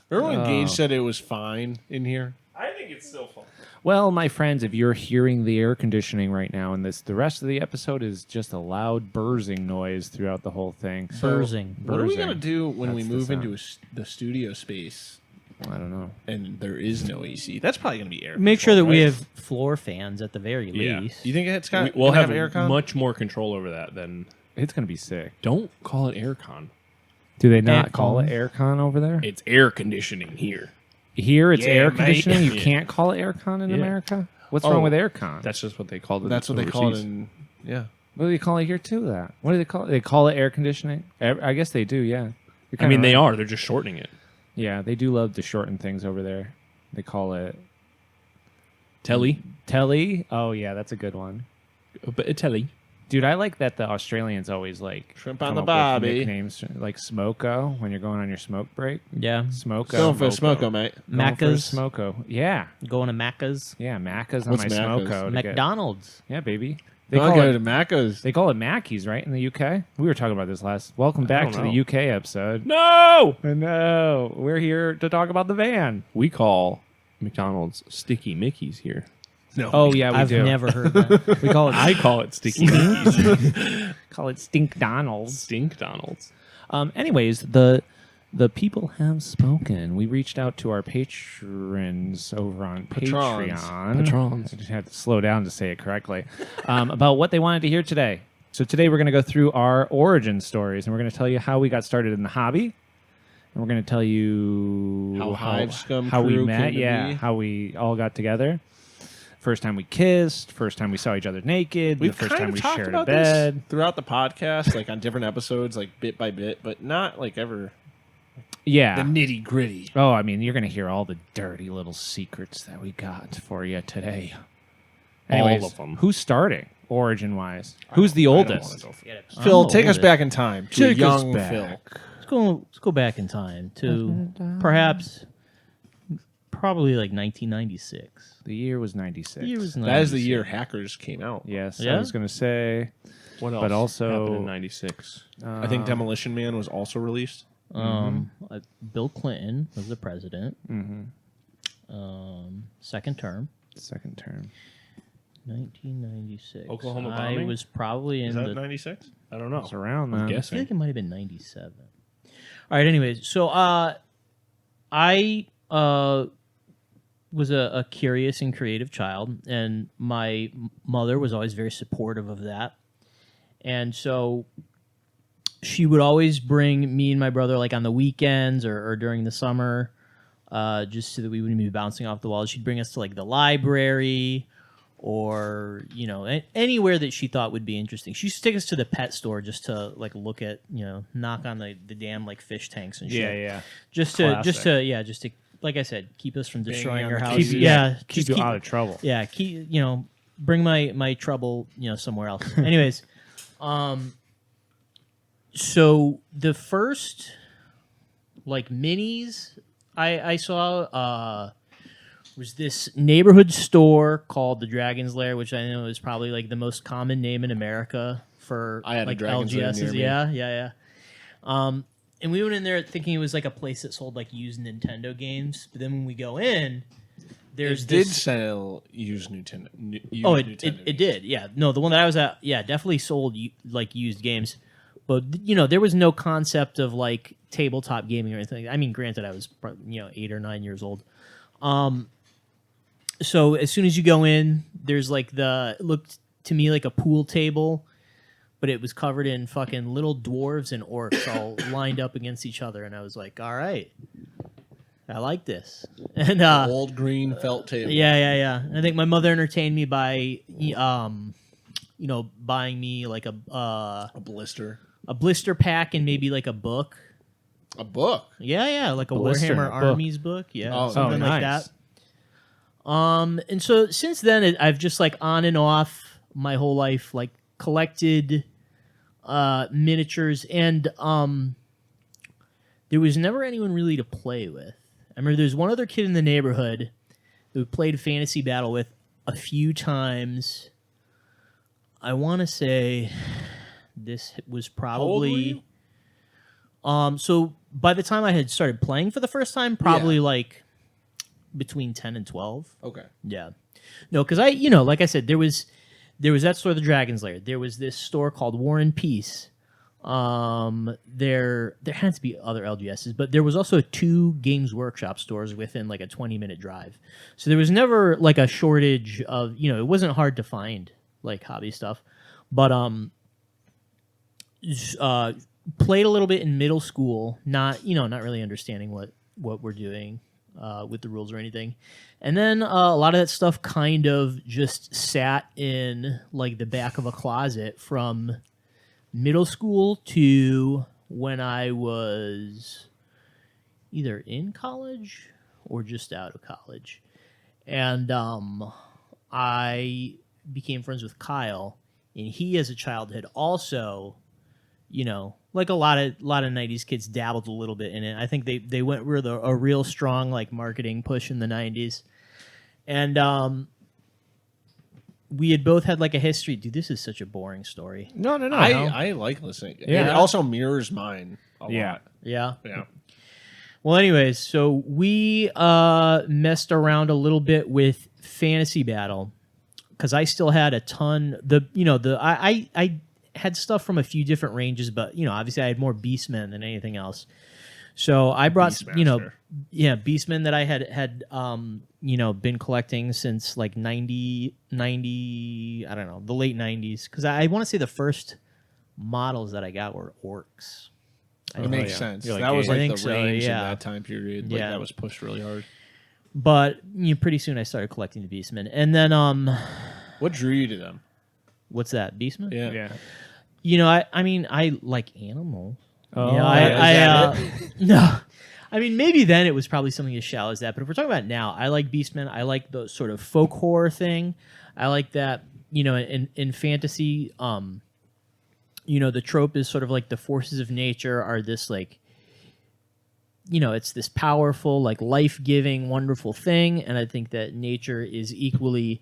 Speaker 2: Remember when Gage said it was fine in here?
Speaker 4: I think it's still fun.
Speaker 1: Well, my friends, if you're hearing the air conditioning right now, and the rest of the episode is just a loud burzing noise throughout the whole thing.
Speaker 3: Burzing.
Speaker 2: What are we
Speaker 1: Burzing.
Speaker 2: gonna do when we
Speaker 1: That's the
Speaker 2: move
Speaker 1: sound.
Speaker 2: into the studio space
Speaker 1: I don't know.
Speaker 2: and there is no AC? That's probably gonna be air.
Speaker 3: Make sure that
Speaker 2: controlled,
Speaker 3: we
Speaker 2: right?
Speaker 3: have floor fans at the very
Speaker 4: Yeah.
Speaker 3: least.
Speaker 2: Do you think it's got?
Speaker 4: We'll
Speaker 2: gonna
Speaker 4: have
Speaker 2: aircon?
Speaker 4: much more control over that than.
Speaker 1: It's going to be sick.
Speaker 4: Don't call it aircon.
Speaker 1: Do they not
Speaker 3: Aircon.
Speaker 1: call it aircon over there?
Speaker 4: It's air conditioning here.
Speaker 1: Here it's
Speaker 2: Yeah,
Speaker 1: air
Speaker 2: mate.
Speaker 1: conditioning. You
Speaker 4: Yeah.
Speaker 1: can't call it aircon in
Speaker 4: Yeah.
Speaker 1: America? What's
Speaker 2: Oh.
Speaker 1: wrong with aircon?
Speaker 4: That's just what they call it.
Speaker 2: That's what they call it
Speaker 4: overseas.
Speaker 2: in. Yeah.
Speaker 1: What do they call it here too? What do they call it? They call it air conditioning? I guess they do, yeah. You're
Speaker 4: I
Speaker 1: kinda
Speaker 4: mean, they
Speaker 1: right.
Speaker 4: are. They're just shortening it.
Speaker 1: Yeah, they do love to shorten things over there. They call it
Speaker 4: Telly.
Speaker 1: telly. Oh, yeah, that's a good one.
Speaker 4: But telly.
Speaker 1: Dude, I like that the Australians always like
Speaker 2: Shrimp
Speaker 1: come
Speaker 2: on the
Speaker 1: up with
Speaker 2: bobby.
Speaker 1: nicknames like Smoko when you're going on your smoke break.
Speaker 3: Yeah.
Speaker 1: Smoko.
Speaker 2: Going for a
Speaker 1: Smoko.
Speaker 2: smoko, mate.
Speaker 1: Going for a
Speaker 3: Macca's.
Speaker 1: Smoko. Yeah.
Speaker 3: Going to Macca's.
Speaker 1: Yeah, Macca's on
Speaker 2: What's
Speaker 1: my
Speaker 2: Macca's?
Speaker 1: Smoko. to get-
Speaker 3: McDonald's.
Speaker 1: Yeah, baby. They
Speaker 2: I'll
Speaker 1: call
Speaker 2: go
Speaker 1: it
Speaker 2: to Macca's.
Speaker 1: They call it Mackey's, right, in the UK? We were talking about this last. Welcome back
Speaker 4: don't
Speaker 1: to
Speaker 4: know.
Speaker 1: the UK episode.
Speaker 4: No!
Speaker 1: No, we're here to talk about the van.
Speaker 4: We call McDonald's Sticky Mickeys here.
Speaker 2: No.
Speaker 1: Oh, yeah, we
Speaker 3: I've
Speaker 1: do.
Speaker 3: never heard that.
Speaker 1: We call it
Speaker 4: I call it Sticky Mickeys.
Speaker 1: call it Stink Donald's.
Speaker 4: Stink Donald's.
Speaker 1: Anyways, the people have spoken. We reached out to our patrons over on
Speaker 2: Patrons.
Speaker 1: Patreon.
Speaker 4: Patrons.
Speaker 1: I just had to slow down to say it correctly. About what they wanted to hear today. So today we're going to go through our origin stories, and we're going to tell you how we got started in the hobby. And we're going to tell you
Speaker 2: How Hive Scum
Speaker 1: how we
Speaker 2: crew
Speaker 1: met,
Speaker 2: came to
Speaker 1: yeah,
Speaker 2: be.
Speaker 1: how we all got together. First time we kissed, first time we saw each other naked,
Speaker 2: We've
Speaker 1: the first
Speaker 2: kind
Speaker 1: time
Speaker 2: of
Speaker 1: we
Speaker 2: talked
Speaker 1: shared a
Speaker 2: about
Speaker 1: bed.
Speaker 2: this throughout the podcast, like on different episodes, like bit by bit, but not like ever
Speaker 1: Yeah.
Speaker 2: the nitty gritty.
Speaker 1: Oh, I mean, you're going to hear all the dirty little secrets that we got for you today. Anyways,
Speaker 4: of them.
Speaker 1: Who's starting, origin-wise? Who's the oldest?
Speaker 2: Phil,
Speaker 3: I'm
Speaker 2: take us
Speaker 3: oldest.
Speaker 2: back in time to
Speaker 1: Take us
Speaker 2: young
Speaker 1: back.
Speaker 2: Phil.
Speaker 3: Let's go back in time to probably like 1996.
Speaker 1: The year was 96.
Speaker 3: The year was
Speaker 2: That is the
Speaker 3: 96.
Speaker 2: year Hackers came out.
Speaker 1: Yes, I
Speaker 3: Yeah?
Speaker 1: was going to say.
Speaker 4: What else
Speaker 1: But also-
Speaker 4: happened in 96?
Speaker 2: I think Demolition Man was also released.
Speaker 3: Bill Clinton was the president.
Speaker 1: Mm-hmm.
Speaker 3: Second term,
Speaker 1: Second term.
Speaker 3: 1996.
Speaker 4: Oklahoma
Speaker 3: I
Speaker 4: bombing?
Speaker 3: was probably in the.
Speaker 2: 96?
Speaker 4: I don't know.
Speaker 1: It's around
Speaker 4: I'm
Speaker 1: then.
Speaker 3: I feel
Speaker 4: guessing.
Speaker 3: like it might have been 97. All right. Anyways, so I was a curious and creative child, and my mother was always very supportive of that, and so she would always bring me and my brother like on the weekends or during the summer, just so that we wouldn't be bouncing off the walls. She'd bring us to like the library or anywhere that she thought would be interesting. She used to take us to the pet store just to like look at knock on the damn like fish tanks and shit.
Speaker 1: Yeah.
Speaker 3: Just to like I said, keep us from destroying
Speaker 2: on
Speaker 3: our
Speaker 2: the
Speaker 3: house.
Speaker 2: keep-
Speaker 1: Keep you out of trouble.
Speaker 3: Yeah, bring my trouble somewhere else. Anyways, so the first like minis I saw was this neighborhood store called the Dragon's Lair, which I know is probably like the most common name in America for
Speaker 2: I had a
Speaker 3: like
Speaker 2: Dragon's Den
Speaker 3: LGSs.
Speaker 2: near me.
Speaker 3: Yeah. And we went in there thinking it was like a place that sold like used Nintendo games. But then when we go in, there's
Speaker 2: It did
Speaker 3: this.
Speaker 2: sell used Nintendo.
Speaker 3: Oh, it did. Yeah. No, the one that I was at, yeah, definitely sold like used games. But there was no concept of like tabletop gaming or anything. I mean, granted, I was 8 or 9 years old. So as soon as you go in, there's like it looked to me like a pool table, but it was covered in fucking little dwarves and orcs all lined up against each other, and I was like, all right, I like this. And
Speaker 2: old green felt table.
Speaker 3: yeah. I think my mother entertained me by buying me like
Speaker 2: A blister.
Speaker 3: a blister pack and maybe like a book.
Speaker 2: A book.
Speaker 3: Yeah, like a
Speaker 1: Blister and
Speaker 3: Warhammer
Speaker 1: a book.
Speaker 3: Armies book. Yeah,
Speaker 2: Oh,
Speaker 3: something like
Speaker 1: nice.
Speaker 3: that. And so since then, I've just like on and off my whole life, like collected miniatures, and there was never anyone really to play with. I remember there's one other kid in the neighborhood who played Fantasy Battle with a few times. I want to say this was probably. So by the time I had started playing for the first time, probably like between 10 and 12.
Speaker 2: Okay.
Speaker 3: Yeah. No, because like I said, there was that store, the Dragon's Lair. There was this store called War and Peace. There had to be other LGSs, but there was also 2 Games Workshop stores within like a 20-minute drive. So there was never like a shortage of, it wasn't hard to find like hobby stuff. But played a little bit in middle school, not really understanding what we're doing with the rules or anything. And then a lot of that stuff kind of just sat in like the back of a closet from middle school to when I was either in college or just out of college. And I became friends with Kyle, and he as a child had also, like a lot of 90s kids dabbled a little bit in it. I think they went with a real strong like marketing push in the 90s. And we had both had like a history. Dude, this is such a boring story.
Speaker 1: No.
Speaker 2: I like listening.
Speaker 1: Yeah.
Speaker 2: It also mirrors mine a lot.
Speaker 1: Yeah.
Speaker 3: Yeah.
Speaker 2: Yeah.
Speaker 3: Well, anyways, so we messed around a little bit with Fantasy Battle because I still had a ton. I had stuff from a few different ranges, but obviously I had more Beastmen than anything else. So I brought
Speaker 2: Beastmaster.
Speaker 3: Beastmen that I had been collecting since like 90 I don't know, the late 90s, because I want to say the first models that I got were orcs.
Speaker 2: It makes
Speaker 1: yeah.
Speaker 2: sense.
Speaker 1: You're like
Speaker 2: That was
Speaker 1: Gage.
Speaker 2: like
Speaker 3: I
Speaker 2: the
Speaker 3: think so,
Speaker 2: range
Speaker 3: yeah.
Speaker 2: in that time period. Like,
Speaker 3: Yeah.
Speaker 2: that was pushed really hard.
Speaker 3: But pretty soon I started collecting the Beastmen, and then
Speaker 2: What drew you to them?
Speaker 3: what's that, Beastmen?
Speaker 2: Yeah.
Speaker 3: I mean, I like animals.
Speaker 1: Oh,
Speaker 3: No. I mean, maybe then it was probably something as shallow as that. But if we're talking about now, I like Beastmen. I like the sort of folk horror thing. I like that, in fantasy, the trope is sort of like the forces of nature are this like, it's this powerful, like life-giving, wonderful thing. And I think that nature is equally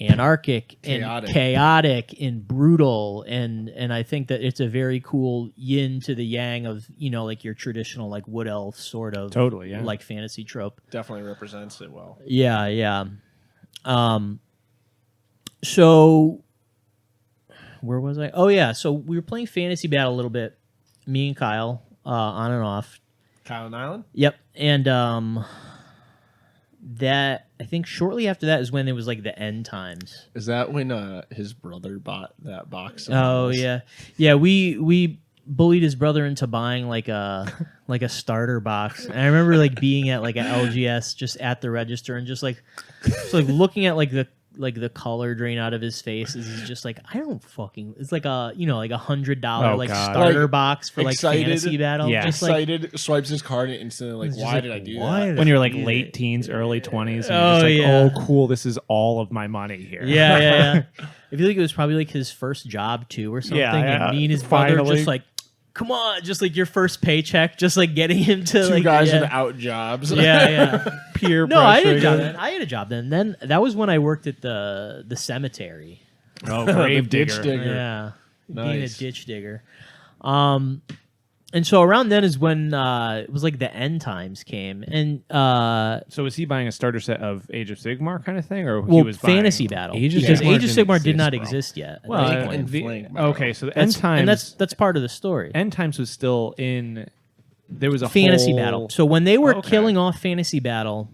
Speaker 3: anarchic and chaotic and brutal, and I think that it's a very cool yin to the yang of like your traditional like wood elf sort of
Speaker 1: Totally, yeah.
Speaker 3: like fantasy trope.
Speaker 2: Definitely represents it well.
Speaker 3: Yeah. So where was I? Oh yeah, so we were playing Fantasy Battle a little bit, me and Kyle, on and off.
Speaker 2: Kyle and Island?
Speaker 3: Yep, and that I think shortly after that is when it was like the end times.
Speaker 2: Is that when his brother bought that box? of
Speaker 3: Oh
Speaker 2: models?
Speaker 3: yeah. We bullied his brother into buying like a starter box. And I remember like being at like an LGS just at the register and just looking at like the color drain out of his face. Is he's just like, I don't fucking. It's like a like $100
Speaker 1: Oh,
Speaker 3: like
Speaker 1: God.
Speaker 3: starter
Speaker 2: Like,
Speaker 3: box for like
Speaker 2: excited.
Speaker 3: Fantasy Battle.
Speaker 1: Yeah.
Speaker 3: Just like,
Speaker 2: Excited, swipes his card and instantly
Speaker 3: It's
Speaker 2: like,
Speaker 3: just
Speaker 2: why
Speaker 3: like,
Speaker 2: did I do
Speaker 3: why
Speaker 2: that?
Speaker 1: When you're like
Speaker 3: Yeah.
Speaker 1: late teens, early 20s, and
Speaker 3: Oh,
Speaker 1: you're just
Speaker 3: yeah.
Speaker 1: like, oh, cool, this is all of my money here.
Speaker 3: yeah. I feel like it was probably like his first job too or something.
Speaker 1: Yeah.
Speaker 3: And me and his brother
Speaker 1: Finally.
Speaker 3: just like, come on, just like your first paycheck, just like getting him to
Speaker 2: Two
Speaker 3: like
Speaker 2: guys
Speaker 3: yeah.
Speaker 2: without jobs.
Speaker 3: Yeah.
Speaker 1: Peer
Speaker 3: No, I had a
Speaker 1: pressure.
Speaker 3: job then. I had a job then. Then that was when I worked at the cemetery.
Speaker 1: Oh, grave
Speaker 2: ditch
Speaker 1: digger.
Speaker 2: digger.
Speaker 3: Yeah. being a ditch digger. And so around then is when it was like the end times came, and
Speaker 1: So was he buying a starter set of Age of Sigmar kind of thing, or he
Speaker 3: well,
Speaker 1: was
Speaker 3: Fantasy
Speaker 1: buying...
Speaker 3: Battle,
Speaker 4: Age of
Speaker 3: because
Speaker 4: Sigmar
Speaker 3: Age of
Speaker 4: didn't
Speaker 3: Sigmar did not
Speaker 4: exist, bro.
Speaker 3: exist yet.
Speaker 1: Well,
Speaker 2: Like
Speaker 1: the-
Speaker 2: Flame Battle.
Speaker 1: okay, so the End
Speaker 3: that's,
Speaker 1: Times,
Speaker 3: and that's part of the story.
Speaker 1: End Times was still in. There was a
Speaker 3: Fantasy
Speaker 1: whole...
Speaker 3: Battle. So when they were
Speaker 1: Okay.
Speaker 3: killing off Fantasy Battle,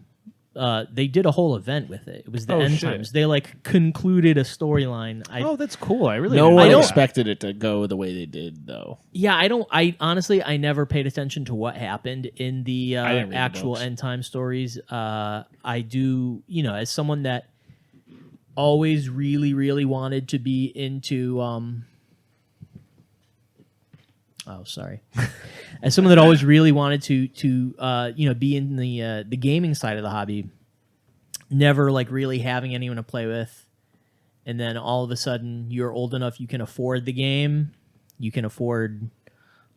Speaker 3: they did a whole event with it. It was the
Speaker 1: Oh,
Speaker 3: End
Speaker 1: shit.
Speaker 3: Times. They like concluded a storyline.
Speaker 1: Oh, that's cool. I really
Speaker 2: No
Speaker 1: didn't
Speaker 2: one
Speaker 1: know that.
Speaker 2: expected it to go the way they did, though.
Speaker 3: Yeah, I honestly I never paid attention to what happened in the
Speaker 2: didn't read the
Speaker 3: actual
Speaker 2: books.
Speaker 3: End Time stories. I do, as someone that always really, really wanted to be into sorry. As someone that always really wanted to be in the gaming side of the hobby, never like really having anyone to play with, and then all of a sudden you're old enough you can afford the game, you can afford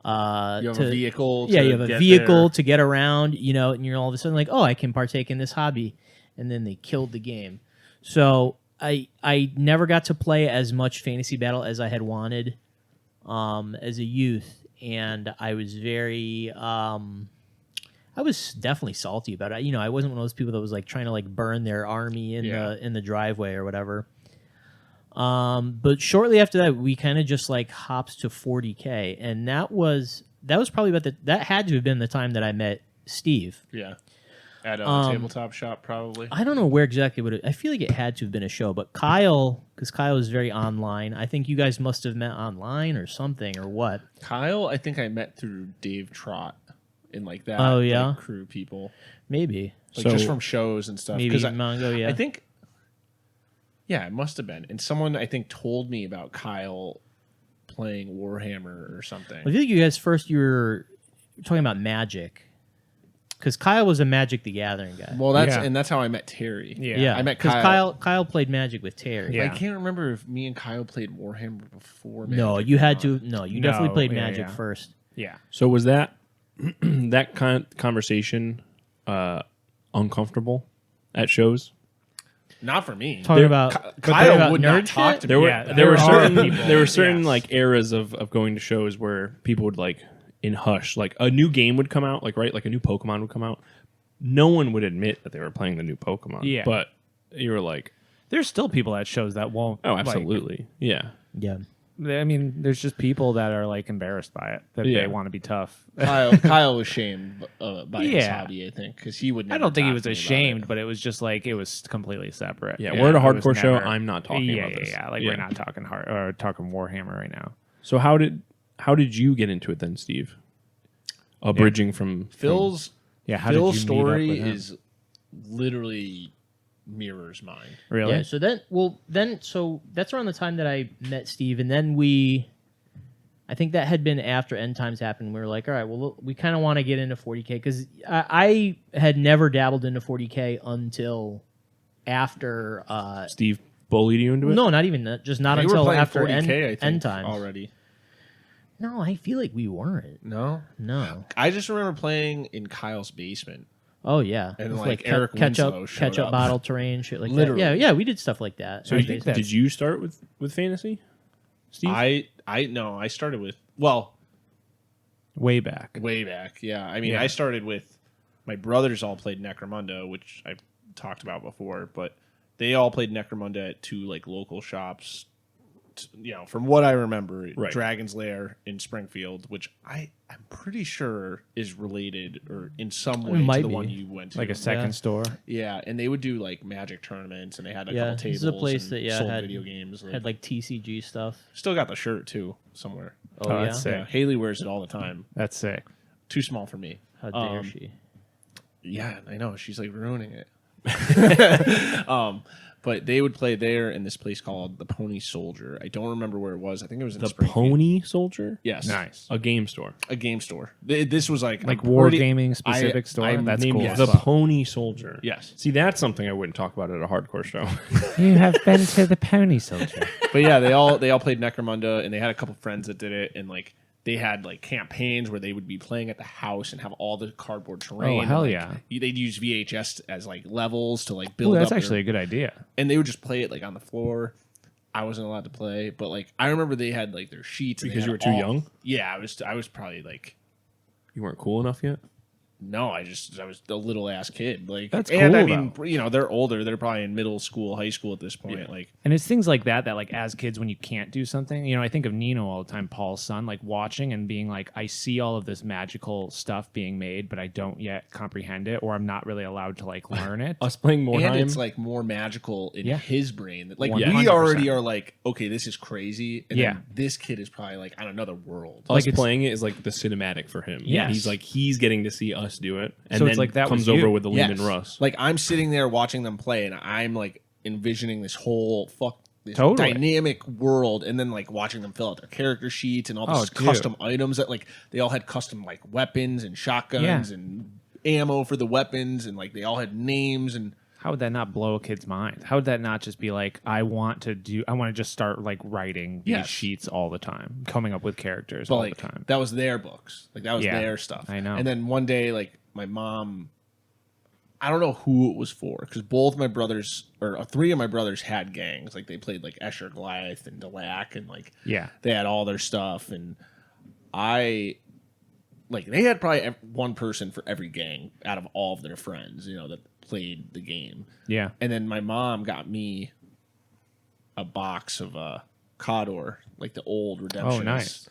Speaker 2: You have
Speaker 3: to-
Speaker 2: a vehicle.
Speaker 3: yeah,
Speaker 2: to
Speaker 3: you have a
Speaker 2: get
Speaker 3: vehicle
Speaker 2: there.
Speaker 3: to get around, and you're all of a sudden like, oh, I can partake in this hobby, and then they killed the game. So I never got to play as much Fantasy Battle as I had wanted as a youth, and I was very I was definitely salty about it. I wasn't one of those people that was like trying to like burn their army in the driveway or whatever. But shortly after that, we kind of just like hopped to 40K, and that was probably about that had to have been the time that I met Steve.
Speaker 2: Yeah. At a tabletop shop, probably.
Speaker 3: I don't know where exactly, but I feel like it had to have been a show. But Kyle, because Kyle is very online, I think you guys must have met online or something or what.
Speaker 2: Kyle, I think I met through Dave Trott and like that.
Speaker 3: Oh, yeah?
Speaker 2: like, crew people,
Speaker 3: Maybe.
Speaker 2: like
Speaker 4: So-
Speaker 2: just from shows and stuff.
Speaker 3: Maybe
Speaker 2: 'Cause
Speaker 3: Mongo, yeah.
Speaker 2: I think, yeah, it must have been. And someone I think told me about Kyle playing Warhammer or something.
Speaker 3: I feel like you guys first you were talking about Magic. Because Kyle was a Magic the Gathering guy.
Speaker 2: Well,
Speaker 1: Yeah.
Speaker 2: that's how I met Terry.
Speaker 1: Yeah.
Speaker 2: I met
Speaker 3: because
Speaker 2: Kyle.
Speaker 3: Kyle played Magic with Terry.
Speaker 1: Yeah.
Speaker 2: I can't remember if me and Kyle played Warhammer before.
Speaker 3: No,
Speaker 2: Magic
Speaker 3: you
Speaker 2: or
Speaker 3: had
Speaker 2: not.
Speaker 3: to. No, you definitely
Speaker 1: No,
Speaker 3: played
Speaker 1: yeah,
Speaker 3: Magic
Speaker 1: yeah.
Speaker 3: first.
Speaker 1: Yeah.
Speaker 4: So was that that conversation uncomfortable at shows?
Speaker 2: Not for me.
Speaker 3: Talking about
Speaker 2: Kyle
Speaker 3: about
Speaker 2: would
Speaker 3: nerd
Speaker 2: not talk
Speaker 3: shit?
Speaker 2: to
Speaker 4: There
Speaker 2: me.
Speaker 4: were
Speaker 1: Yeah,
Speaker 4: there were
Speaker 1: there are
Speaker 4: certain
Speaker 1: people,
Speaker 4: there were certain
Speaker 1: yes.
Speaker 4: like eras of going to shows where people would like in hush, like a new game would come out, like a new Pokemon would come out. No one would admit that they were playing the new Pokemon.
Speaker 1: Yeah.
Speaker 4: But you were like,
Speaker 1: There's still people at shows that won't.
Speaker 4: oh,
Speaker 1: like,
Speaker 4: absolutely, yeah.
Speaker 3: Yeah.
Speaker 1: I mean, there's just people that are like embarrassed by it, that
Speaker 4: Yeah.
Speaker 1: they want to be tough.
Speaker 2: Kyle was shamed by his
Speaker 1: Yeah.
Speaker 2: hobby, I think, because he would.
Speaker 1: I
Speaker 2: Never
Speaker 1: don't think he
Speaker 2: talk
Speaker 1: was
Speaker 2: to me about
Speaker 1: ashamed,
Speaker 2: it.
Speaker 1: but it was just like it was completely separate.
Speaker 4: Yeah,
Speaker 2: Yeah,
Speaker 4: we're at a
Speaker 1: it was
Speaker 4: hardcore show.
Speaker 1: never-
Speaker 4: I'm not talking
Speaker 1: yeah,
Speaker 4: about this.
Speaker 1: Yeah, like we're not talking hard or talking Warhammer right now.
Speaker 4: So how did you get into it then, Steve? Abridging from
Speaker 2: Phil's
Speaker 1: Yeah, how
Speaker 2: Phil's
Speaker 1: did you meet up
Speaker 2: story
Speaker 1: with him?
Speaker 2: is literally mirrors mine.
Speaker 1: Really?
Speaker 3: Yeah. So that's around the time that I met Steve, and then I think that had been after End Times happened. We were like, all right, well, we kind of want to get into 40K because I had never dabbled into 40K until after.
Speaker 4: Steve bullied you into it?
Speaker 3: No, not even that. Just not
Speaker 2: We were
Speaker 3: until
Speaker 2: playing
Speaker 3: after
Speaker 2: 40K, I think,
Speaker 3: End Times.
Speaker 2: already.
Speaker 3: No, I feel like we weren't.
Speaker 2: No,
Speaker 3: No.
Speaker 2: I just remember playing in Kyle's basement.
Speaker 3: Oh yeah,
Speaker 2: And,
Speaker 3: With,
Speaker 2: like, Eric Winslow showed
Speaker 3: ketchup
Speaker 2: up.
Speaker 3: bottle terrain, shit like
Speaker 2: Literally.
Speaker 3: that. Yeah, we did stuff like that.
Speaker 1: So
Speaker 3: in
Speaker 1: you think
Speaker 3: basement.
Speaker 4: Did you start with fantasy, Steve?
Speaker 2: I started with
Speaker 1: Way back.
Speaker 2: way back. Yeah, I mean,
Speaker 1: Yeah.
Speaker 2: I started with my brothers all played Necromunda, which I've talked about before, but they all played Necromunda at two like local shops. From what I remember,
Speaker 4: Right.
Speaker 2: Dragon's Lair in Springfield, which I'm pretty sure is related or in some way
Speaker 3: might
Speaker 2: to the
Speaker 3: be.
Speaker 2: one you went to.
Speaker 1: Like a second
Speaker 3: Yeah.
Speaker 1: store.
Speaker 2: Yeah, and they would do like Magic tournaments, and they had a
Speaker 3: Yeah,
Speaker 2: couple
Speaker 3: this
Speaker 2: tables.
Speaker 3: is a place
Speaker 2: and
Speaker 3: that
Speaker 2: sold
Speaker 3: had
Speaker 2: video games.
Speaker 3: had like TCG stuff.
Speaker 2: Still got the shirt too somewhere.
Speaker 3: Oh,
Speaker 1: Oh,
Speaker 3: yeah,
Speaker 1: that's sick.
Speaker 2: Yeah, Haley wears it all the time.
Speaker 1: That's sick.
Speaker 2: Too small for me.
Speaker 3: how dare she?
Speaker 2: Yeah, I know. She's like ruining it. But they would play there in this place called the Pony Soldier. I don't remember where it was. I think it was in
Speaker 4: the
Speaker 2: Springfield.
Speaker 4: Pony Soldier?
Speaker 2: Yes.
Speaker 1: Nice.
Speaker 4: A game store.
Speaker 2: A game store. This was like
Speaker 1: Like
Speaker 2: I'm
Speaker 1: wargaming specific store.
Speaker 2: I'm
Speaker 1: That's
Speaker 4: Named
Speaker 1: cool.
Speaker 2: yes.
Speaker 4: The Pony Soldier.
Speaker 2: Yes.
Speaker 4: See, that's something I wouldn't talk about at a hardcore show.
Speaker 1: You have been to the Pony Soldier.
Speaker 2: But yeah, they all played Necromunda, and they had a couple friends that did it, and like they had like campaigns where they would be playing at the house and have all the cardboard terrain.
Speaker 1: Oh, hell
Speaker 2: and,
Speaker 1: yeah.
Speaker 2: They'd use VHS as like levels to like
Speaker 1: Ooh,
Speaker 2: build
Speaker 1: that's
Speaker 2: up
Speaker 1: actually a good idea.
Speaker 2: and they would just play it like on the floor. I wasn't allowed to play. But like I remember they had like their sheets and
Speaker 4: Because
Speaker 2: they
Speaker 4: you
Speaker 2: had
Speaker 4: were too young?
Speaker 2: Yeah, I was probably like.
Speaker 4: You weren't cool enough yet?
Speaker 2: No, I was a little ass kid. Like,
Speaker 1: That's
Speaker 2: and I
Speaker 1: cool,
Speaker 2: mean, you know, they're older. They're probably in middle school, high school at this point. Like,
Speaker 1: And it's things like that like as kids when you can't do something, you know, I think of Nino all the time, Paul's son, like watching and being like, I see all of this magical stuff being made, but I don't yet comprehend it, or I'm not really allowed to like learn it.
Speaker 4: Us playing more
Speaker 2: and
Speaker 4: time.
Speaker 2: it's like more magical in
Speaker 1: Yeah.
Speaker 2: his brain. Like,
Speaker 1: 100%.
Speaker 2: we already are like, okay, this is crazy. And
Speaker 1: Yeah.
Speaker 2: then this kid is probably like on another world.
Speaker 4: Us
Speaker 1: it's-
Speaker 4: playing it is like the cinematic for him.
Speaker 1: Yes.
Speaker 4: He's getting to see us do it, and
Speaker 1: So
Speaker 4: then
Speaker 1: it's like that
Speaker 4: comes
Speaker 1: was you.
Speaker 4: over with the Lehman Russ.
Speaker 2: Like, I'm sitting there watching them play, and I'm like envisioning this whole this
Speaker 1: Totally.
Speaker 2: dynamic world, and then like watching them fill out their character sheets and all
Speaker 1: Oh,
Speaker 2: these
Speaker 1: dude.
Speaker 2: custom items that like they all had custom like weapons and shotguns
Speaker 1: Yeah.
Speaker 2: and ammo for the weapons, and like they all had names. And
Speaker 1: How would that not blow a kid's mind? How would that not just be like, I want to just start like writing these
Speaker 2: Yes.
Speaker 1: sheets all the time, coming up with characters
Speaker 2: but
Speaker 1: all
Speaker 2: like
Speaker 1: the time.
Speaker 2: that was their books, like that was
Speaker 1: Yeah,
Speaker 2: their stuff.
Speaker 1: I know.
Speaker 2: And then one day, like my mom, I don't know who it was for, because both my brothers or three of my brothers had gangs. Like they played like Escher Goliath and Delac, and like
Speaker 1: Yeah.
Speaker 2: they had all their stuff. And I like they had probably one person for every gang out of all of their friends, you know, that played the game.
Speaker 1: Yeah.
Speaker 2: And then my mom got me a box of Cawdor, like the old Redemption.
Speaker 1: Oh, nice.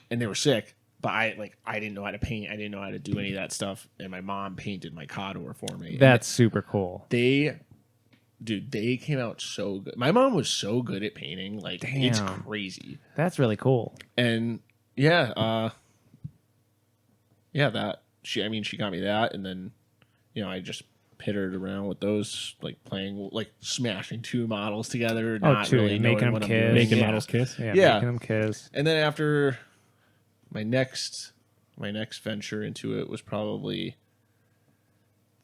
Speaker 2: And they were sick, but I didn't know how to paint. I didn't know how to do any of that stuff. And my mom painted my Cawdor for me.
Speaker 1: That's super cool.
Speaker 2: They came out so good. My mom was so good at painting. Like, it's
Speaker 1: Damn.
Speaker 2: crazy.
Speaker 1: That's really cool.
Speaker 2: And she got me that. And then, you know, I just pittered around with those, like playing, like smashing two models together, not
Speaker 1: too,
Speaker 2: really
Speaker 1: making
Speaker 2: knowing
Speaker 1: them
Speaker 2: what I'm
Speaker 1: kiss.
Speaker 2: doing.
Speaker 4: Making
Speaker 2: Yeah.
Speaker 4: models kiss.
Speaker 1: Yeah.
Speaker 2: Yeah.
Speaker 1: Making them kiss.
Speaker 2: And then after my next venture into it was probably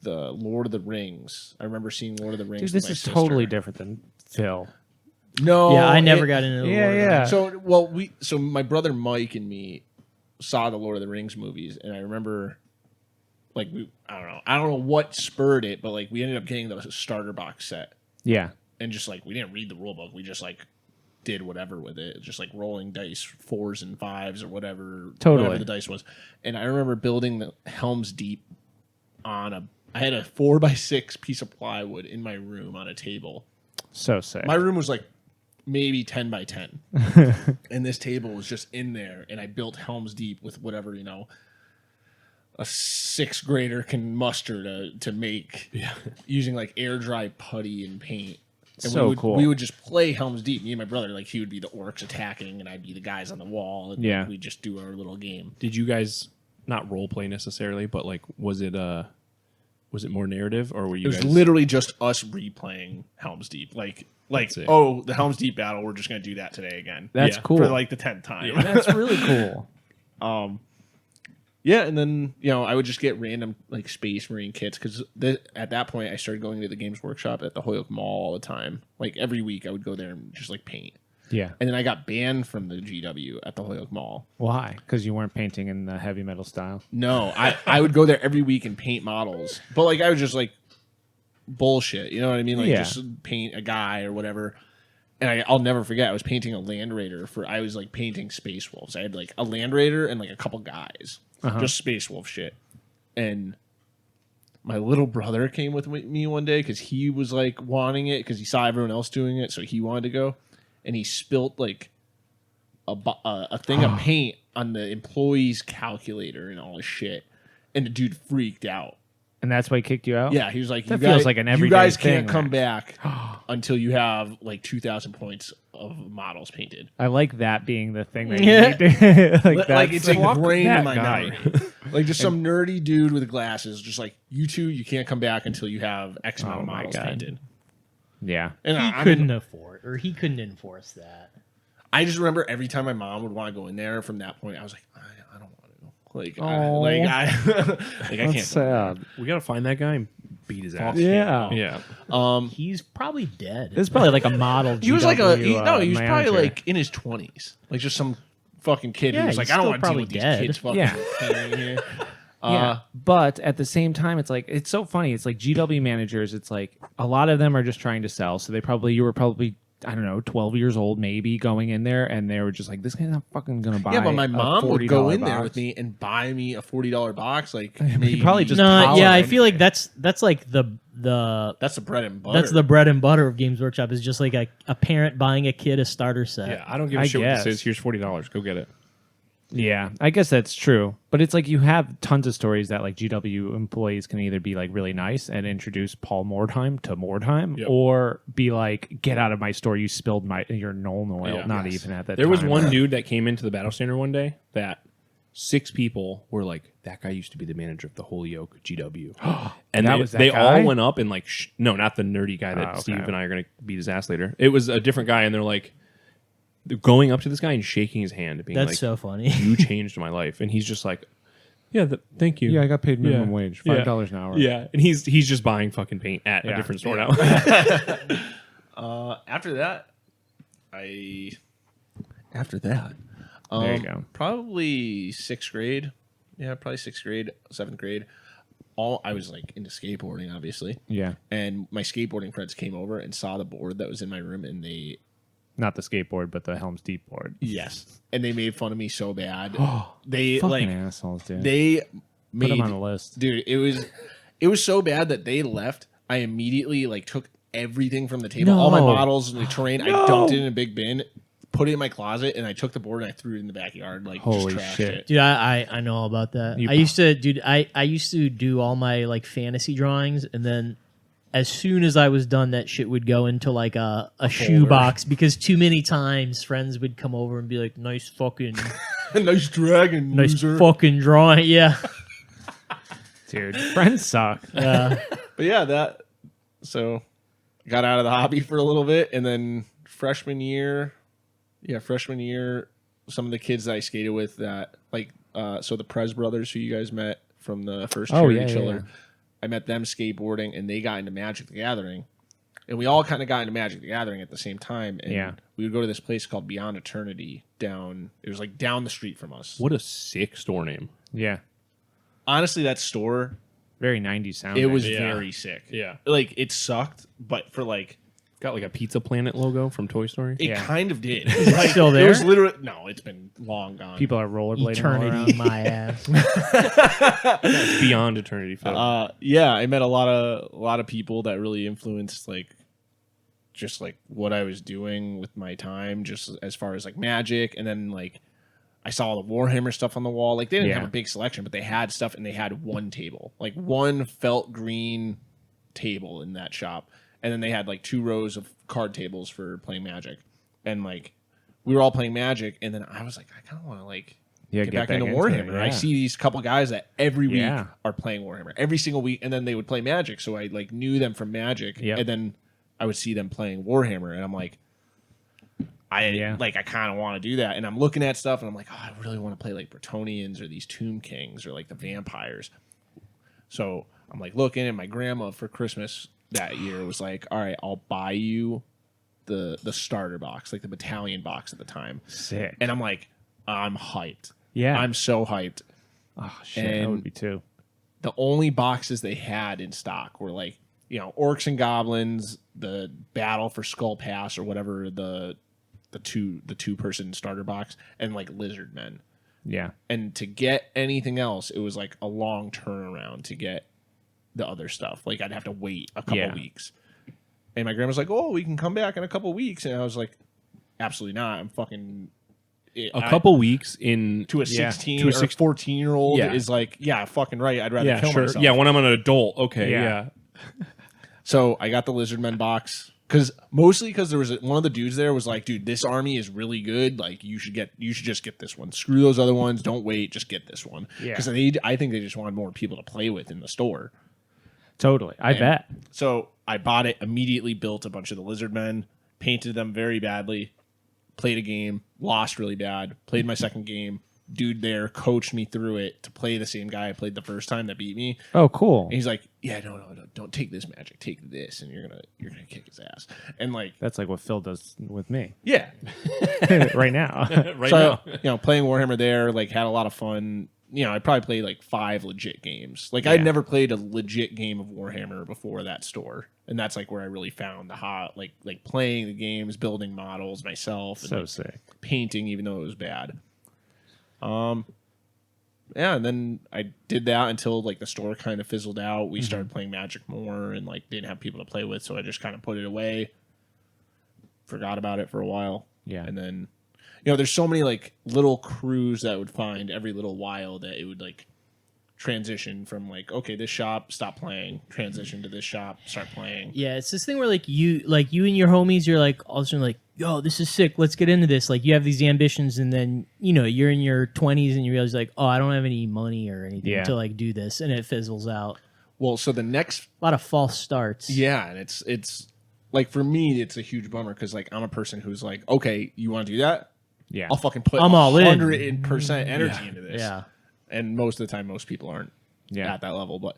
Speaker 2: the Lord of the Rings. I remember seeing Lord of the Rings.
Speaker 1: Dude,
Speaker 2: with
Speaker 1: this
Speaker 2: my
Speaker 1: is
Speaker 2: sister.
Speaker 1: totally different than Phil.
Speaker 2: No,
Speaker 3: Yeah, I never got into the Lord of the Rings.
Speaker 2: So my brother Mike and me saw the Lord of the Rings movies, and I remember, like, I don't know what spurred it, but like we ended up getting the starter box set,
Speaker 1: Yeah.
Speaker 2: and just like we didn't read the rule book, we just like did whatever with it, just like rolling dice 4s and 5s or whatever,
Speaker 1: Totally.
Speaker 2: whatever the dice was. And I remember building the Helm's Deep I had a 4x6 piece of plywood in my room on a table.
Speaker 1: So sick.
Speaker 2: My room was like maybe 10 by 10. And this table was just in there. And I built Helm's Deep with whatever, you know, a 6th grader can muster to make using like air dry putty and paint. And
Speaker 1: So
Speaker 2: we would,
Speaker 1: cool.
Speaker 2: We would just play Helm's Deep. Me and my brother, like he would be the orcs attacking and I'd be the guys on the wall. And
Speaker 1: Yeah.
Speaker 2: we'd just do our little game.
Speaker 4: Did you guys not role play necessarily, but like was it more narrative, or were you
Speaker 2: It was
Speaker 4: guys
Speaker 2: literally just us replaying Helm's Deep. Like
Speaker 4: see.
Speaker 2: oh, the Helm's Deep battle, we're just going to do that today again.
Speaker 1: That's
Speaker 4: Yeah.
Speaker 1: cool.
Speaker 2: For like the 10th time.
Speaker 1: That's really cool.
Speaker 2: Yeah, and then, you know, I would just get random like Space Marine kits because at that point I started going to the Games Workshop at the Holyoke Mall all the time. Like every week I would go there and just like paint.
Speaker 1: Yeah.
Speaker 2: And then I got banned from the GW at the Holyoke Mall.
Speaker 1: Why? Because you weren't painting in the heavy metal style.
Speaker 2: No, I would go there every week and paint models. But like I was just like bullshit, you know what I mean? Like
Speaker 1: Yeah.
Speaker 2: just paint a guy or whatever. And I'll never forget, I was painting a Land Raider I was like painting Space Wolves. I had like a Land Raider and like a couple guys. Just Space Wolf shit. And my little brother came with me one day because he was like wanting it because he saw everyone else doing it, so he wanted to go. And he spilt like a thing of paint on the employee's calculator and all this shit. And the dude freaked out.
Speaker 1: And that's why he kicked you out?
Speaker 2: Yeah, he was like,
Speaker 1: That
Speaker 2: you
Speaker 1: feels
Speaker 2: guys,
Speaker 1: like an
Speaker 2: you
Speaker 1: everyday
Speaker 2: guys
Speaker 1: thing,
Speaker 2: can't come
Speaker 1: man.
Speaker 2: back until you have like 2,000 points of models painted.
Speaker 1: I like that being the thing that
Speaker 3: Yeah.
Speaker 1: you need to
Speaker 2: Like
Speaker 1: that's-
Speaker 2: it's ingrained
Speaker 1: that
Speaker 2: in my
Speaker 1: guy.
Speaker 2: memory. Like just some nerdy dude with glasses, just like, you two, you can't come back until you have X amount
Speaker 1: Oh
Speaker 2: of
Speaker 1: my
Speaker 2: models
Speaker 1: God.
Speaker 2: painted.
Speaker 1: Yeah.
Speaker 2: And
Speaker 3: He
Speaker 2: I
Speaker 3: couldn't afford, or he couldn't enforce that.
Speaker 2: I just remember every time my mom would want to go in there from that point, I was like, I don't want to. Like,
Speaker 1: Aw.
Speaker 2: I can't.
Speaker 1: That's sad.
Speaker 4: we gotta find that guy and beat his ass.
Speaker 1: Yeah.
Speaker 4: Yeah.
Speaker 3: He's probably dead.
Speaker 1: This is probably like a model.
Speaker 2: He was like he was
Speaker 1: manager.
Speaker 2: probably like in his 20s, like just some fucking kid
Speaker 3: Yeah,
Speaker 2: who was like,
Speaker 3: he's
Speaker 2: I don't
Speaker 3: still
Speaker 2: want to deal
Speaker 3: probably
Speaker 2: with these
Speaker 3: dead.
Speaker 2: kids fucking
Speaker 1: Yeah.
Speaker 2: painting here.
Speaker 1: Yeah, but at the same time, it's like it's so funny. It's like GW managers. It's like a lot of them are just trying to sell. So you were probably I don't know, 12 years old maybe, going in there, and they were just like, this guy's not fucking gonna buy.
Speaker 2: Yeah, but my
Speaker 1: a
Speaker 2: mom would
Speaker 1: $40
Speaker 2: go in there
Speaker 1: box.
Speaker 2: with me and buy me a $40 box. Like
Speaker 1: He
Speaker 2: maybe
Speaker 1: probably just
Speaker 3: No, yeah, I
Speaker 1: tolerate
Speaker 3: feel
Speaker 1: it.
Speaker 3: like that's like the
Speaker 2: that's the bread and butter.
Speaker 3: that's the bread and butter of Games Workshop is just like a parent buying a kid a starter set.
Speaker 4: Yeah, I don't give a
Speaker 1: I
Speaker 4: shit what
Speaker 1: guess.
Speaker 4: this is. Here's $40. Go get it.
Speaker 1: Yeah, I guess that's true. But it's like you have tons of stories that like GW employees can either be like really nice and introduce Paul Mordheim to Mordheim,
Speaker 4: Yep.
Speaker 1: or be like, get out of my store, you spilled your Nuln oil.
Speaker 4: Yeah.
Speaker 1: Not
Speaker 2: Yes.
Speaker 1: even at that
Speaker 4: There was
Speaker 1: time.
Speaker 4: one dude that came into the battle standard one day that 6 people were like, that guy used to be the manager of the Holy Oak GW. And
Speaker 1: That
Speaker 4: they,
Speaker 1: was that
Speaker 4: they
Speaker 1: guy?
Speaker 4: all went up and like, no, not the nerdy guy that
Speaker 1: Oh, okay.
Speaker 4: Steve and I are going to beat his ass later. It was a different guy, and they're like, they're going up to this guy and shaking his hand and being
Speaker 3: That's
Speaker 4: like,
Speaker 3: so funny.
Speaker 4: you changed my life. And he's just like, yeah, thank you.
Speaker 1: Yeah, I got paid minimum
Speaker 4: Yeah.
Speaker 1: wage,
Speaker 4: Yeah.
Speaker 1: $5 an hour.
Speaker 4: Yeah, and he's just buying fucking paint at
Speaker 1: Yeah.
Speaker 4: a different store now.
Speaker 2: After that,
Speaker 1: There you go.
Speaker 2: Probably 6th grade. Yeah, probably 6th grade, 7th grade. I was like into skateboarding, obviously.
Speaker 1: Yeah.
Speaker 2: And my skateboarding friends came over and saw the board that was in my room, and they
Speaker 1: Not the skateboard, but the Helm's Deep board.
Speaker 2: and they made fun of me so bad. They
Speaker 1: Fucking
Speaker 2: like
Speaker 1: assholes, dude.
Speaker 2: they
Speaker 1: Put
Speaker 2: made
Speaker 1: them on the list.
Speaker 2: dude. It was so bad that they left. I immediately like took everything from the table, all my
Speaker 1: No.
Speaker 2: models and the terrain. I dumped it in a big bin, put it in my closet, and I took the board and I threw it in the backyard. Like
Speaker 1: Holy
Speaker 2: just trashed
Speaker 1: shit.
Speaker 2: it.
Speaker 3: Dude, I know all about that.
Speaker 1: You-
Speaker 3: I used to, dude. I used to do all my like fantasy drawings, and then as soon as I was done, that shit would go into like a shoe box because too many times friends would come over and be like, "Nice fucking,
Speaker 2: Nice dragon,
Speaker 3: nice
Speaker 2: loser.
Speaker 3: fucking drawing." Yeah,
Speaker 1: Dude, friends suck.
Speaker 2: But yeah, that. So, got out of the hobby for a little bit, and then freshman year, some of the kids that I skated with that so the Prez brothers who you guys met from the first
Speaker 1: Oh,
Speaker 2: charity
Speaker 1: yeah,
Speaker 2: chiller,
Speaker 1: yeah.
Speaker 2: I met them skateboarding, and they got into Magic the Gathering, and we all kind of got into Magic the Gathering at the same time. And
Speaker 1: Yeah.
Speaker 2: we would go to this place called Beyond Eternity it was like down the street from us.
Speaker 4: What a sick store name.
Speaker 1: Yeah.
Speaker 2: Honestly, that store,
Speaker 1: Very 90s sounding.
Speaker 2: it was
Speaker 4: Yeah.
Speaker 2: very sick.
Speaker 4: Yeah.
Speaker 2: Like it sucked, but for like.
Speaker 4: Got like a Pizza Planet logo from Toy Story.
Speaker 2: It
Speaker 1: Yeah.
Speaker 2: kind of did.
Speaker 3: still
Speaker 2: It
Speaker 3: there?
Speaker 2: was literally no. It's been long gone.
Speaker 1: People are rollerblading all
Speaker 3: eternity,
Speaker 1: around.
Speaker 3: my ass.
Speaker 4: It's beyond eternity. Phil.
Speaker 2: Yeah, I met a lot of people that really influenced just like what I was doing with my time, just as far as like Magic, and then like I saw all the Warhammer stuff on the wall. Like they didn't
Speaker 1: Yeah.
Speaker 2: have a big selection, but they had stuff, and they had one table, like one felt green table in that shop, and then they had like 2 rows of card tables for playing Magic, and like we were all playing Magic, and then I was like, I kind of want to like
Speaker 1: Yeah,
Speaker 2: get back into Warhammer.
Speaker 1: it,
Speaker 2: I
Speaker 1: yeah.
Speaker 2: see these couple guys that every week
Speaker 1: Yeah.
Speaker 2: are playing Warhammer every single week, and then they would play Magic. So I like knew them from Magic,
Speaker 1: Yep.
Speaker 2: and then I would see them playing Warhammer, and I'm like, I kind of want to do that. And I'm looking at stuff, and I'm like, oh, I really want to play like Bretonnians or these Tomb Kings or like the vampires. So I'm like looking, and my grandma for Christmas that year was like, all right, I'll buy you the starter box, like the battalion box at the time.
Speaker 1: Sick.
Speaker 2: And I'm like, I'm hyped.
Speaker 1: Yeah.
Speaker 2: I'm so hyped.
Speaker 1: Oh, shit. That
Speaker 2: and-
Speaker 1: would be too.
Speaker 2: The only boxes they had in stock were like, Orcs and Goblins, the Battle for Skull Pass or whatever the 2-person starter box, and like Lizard Men.
Speaker 1: Yeah.
Speaker 2: And to get anything else, it was like a long turnaround to get the other stuff. Like I'd have to wait a couple
Speaker 1: Yeah.
Speaker 2: weeks. And my grandma's like, "Oh, we can come back in a couple weeks," and I was like, "Absolutely not! I'm fucking."
Speaker 4: A couple weeks in
Speaker 2: to a
Speaker 1: Yeah.
Speaker 2: 16
Speaker 4: To a
Speaker 2: or
Speaker 4: 16
Speaker 2: 14-year-old
Speaker 4: Yeah.
Speaker 2: is like, yeah, fucking right. I'd rather
Speaker 4: yeah,
Speaker 2: kill
Speaker 4: sure.
Speaker 2: myself.
Speaker 4: Yeah, when I'm an adult. Okay,
Speaker 1: Yeah.
Speaker 4: yeah.
Speaker 2: So I got the Lizardmen box mostly because there was one of the dudes there was like, dude, this army is really good. Like you should just get this one. Screw those other ones. Don't wait. Just get this one.
Speaker 1: Yeah.
Speaker 2: Because I think they just wanted more people to play with in the store.
Speaker 1: Totally. I bet.
Speaker 2: So I bought it, immediately built a bunch of the Lizardmen, painted them very badly, played a game, lost really bad, played my second game. Dude there coached me through it to play the same guy I played the first time that beat me.
Speaker 1: Oh, cool.
Speaker 2: And he's like, "Yeah, no, don't take this magic, take this, and you're gonna kick his ass." And like,
Speaker 1: That's like what Phil does with me
Speaker 2: yeah,
Speaker 1: right now.
Speaker 4: Right
Speaker 2: so
Speaker 4: now.
Speaker 2: playing Warhammer there, like had a lot of fun. I probably played like 5 legit games. Like
Speaker 1: Yeah.
Speaker 2: I'd never played a legit game of Warhammer before that store, and that's like where I really found the hot like playing the games, building models myself, and
Speaker 1: So
Speaker 2: like,
Speaker 1: sick.
Speaker 2: painting even though it was bad. Yeah, and then I did that until like the store kind of fizzled out. We started playing Magic more and like didn't have people to play with, so I just kind of put it away. Forgot about it for a while.
Speaker 1: Yeah.
Speaker 2: And then there's so many like little crews that would find every little while that it would like transition from like, okay, this shop, stop playing, transition to this shop, start playing.
Speaker 3: Yeah, it's this thing where like you and your homies, you're like all of a sudden like, yo, this is sick. Let's get into this. Like you have these ambitions, and then you're in your 20s and you realize like, oh, I don't have any money or anything to like do this, and it fizzles out.
Speaker 2: Well, so the next
Speaker 3: A lot of false starts.
Speaker 2: Yeah, and it's like for me, it's a huge bummer because like I'm a person who's like, okay, you want to do that?
Speaker 1: Yeah.
Speaker 2: I'll fucking put
Speaker 3: I'm all in.
Speaker 2: 100% energy into this.
Speaker 3: Yeah.
Speaker 2: And most of the time, most people aren't
Speaker 1: Yeah.
Speaker 2: at that level. But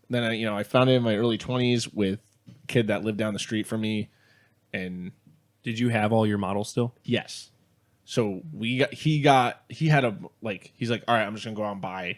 Speaker 2: then I found it in my early 20s with a kid that lived down the street from me, and
Speaker 4: Did you have all your models still?
Speaker 2: yes, so he had a like he's like, all right, I'm just gonna go out and buy a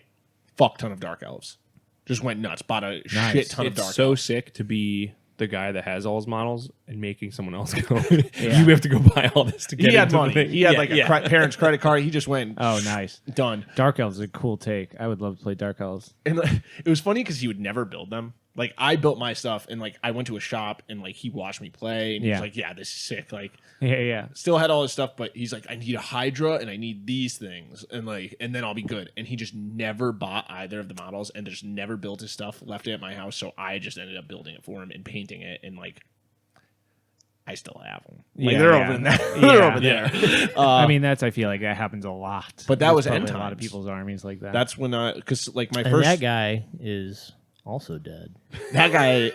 Speaker 2: fuck ton of dark elves. Just went nuts, bought a shit ton of
Speaker 4: It's
Speaker 2: dark
Speaker 4: so
Speaker 2: elves.
Speaker 4: sick to be the guy that has all his models and making someone else go. You have to go buy all this to get
Speaker 2: He had
Speaker 4: into the
Speaker 2: money.
Speaker 4: thing.
Speaker 2: He had
Speaker 4: Yeah,
Speaker 2: like a
Speaker 4: yeah.
Speaker 2: parents' credit card. He just went.
Speaker 1: Oh, nice.
Speaker 2: Done.
Speaker 1: Dark Elves is a cool take. I would love to play Dark Elves.
Speaker 2: And like, it was funny because he would never build them. Like I built my stuff, and like I went to a shop, and like he watched me play, and he
Speaker 1: Yeah.
Speaker 2: was like, "Yeah, this is sick." Like,
Speaker 1: Yeah.
Speaker 2: still had all his stuff, but he's like, "I need a Hydra, and I need these things, and then I'll be good." And he just never bought either of the models, and just never built his stuff. Left it at my house, so I just ended up building it for him and painting it, and like, I still have them. Like
Speaker 1: Yeah,
Speaker 2: they're
Speaker 1: yeah.
Speaker 2: over in there.
Speaker 1: Yeah.
Speaker 2: They're over there.
Speaker 1: I mean, I feel like that happens a lot.
Speaker 2: But that
Speaker 1: There's
Speaker 2: was
Speaker 1: probably
Speaker 2: end
Speaker 1: a lot of
Speaker 2: times.
Speaker 1: people's armies like that.
Speaker 2: That's when because like my
Speaker 3: And
Speaker 2: first
Speaker 3: that guy is also dead.
Speaker 2: that guy.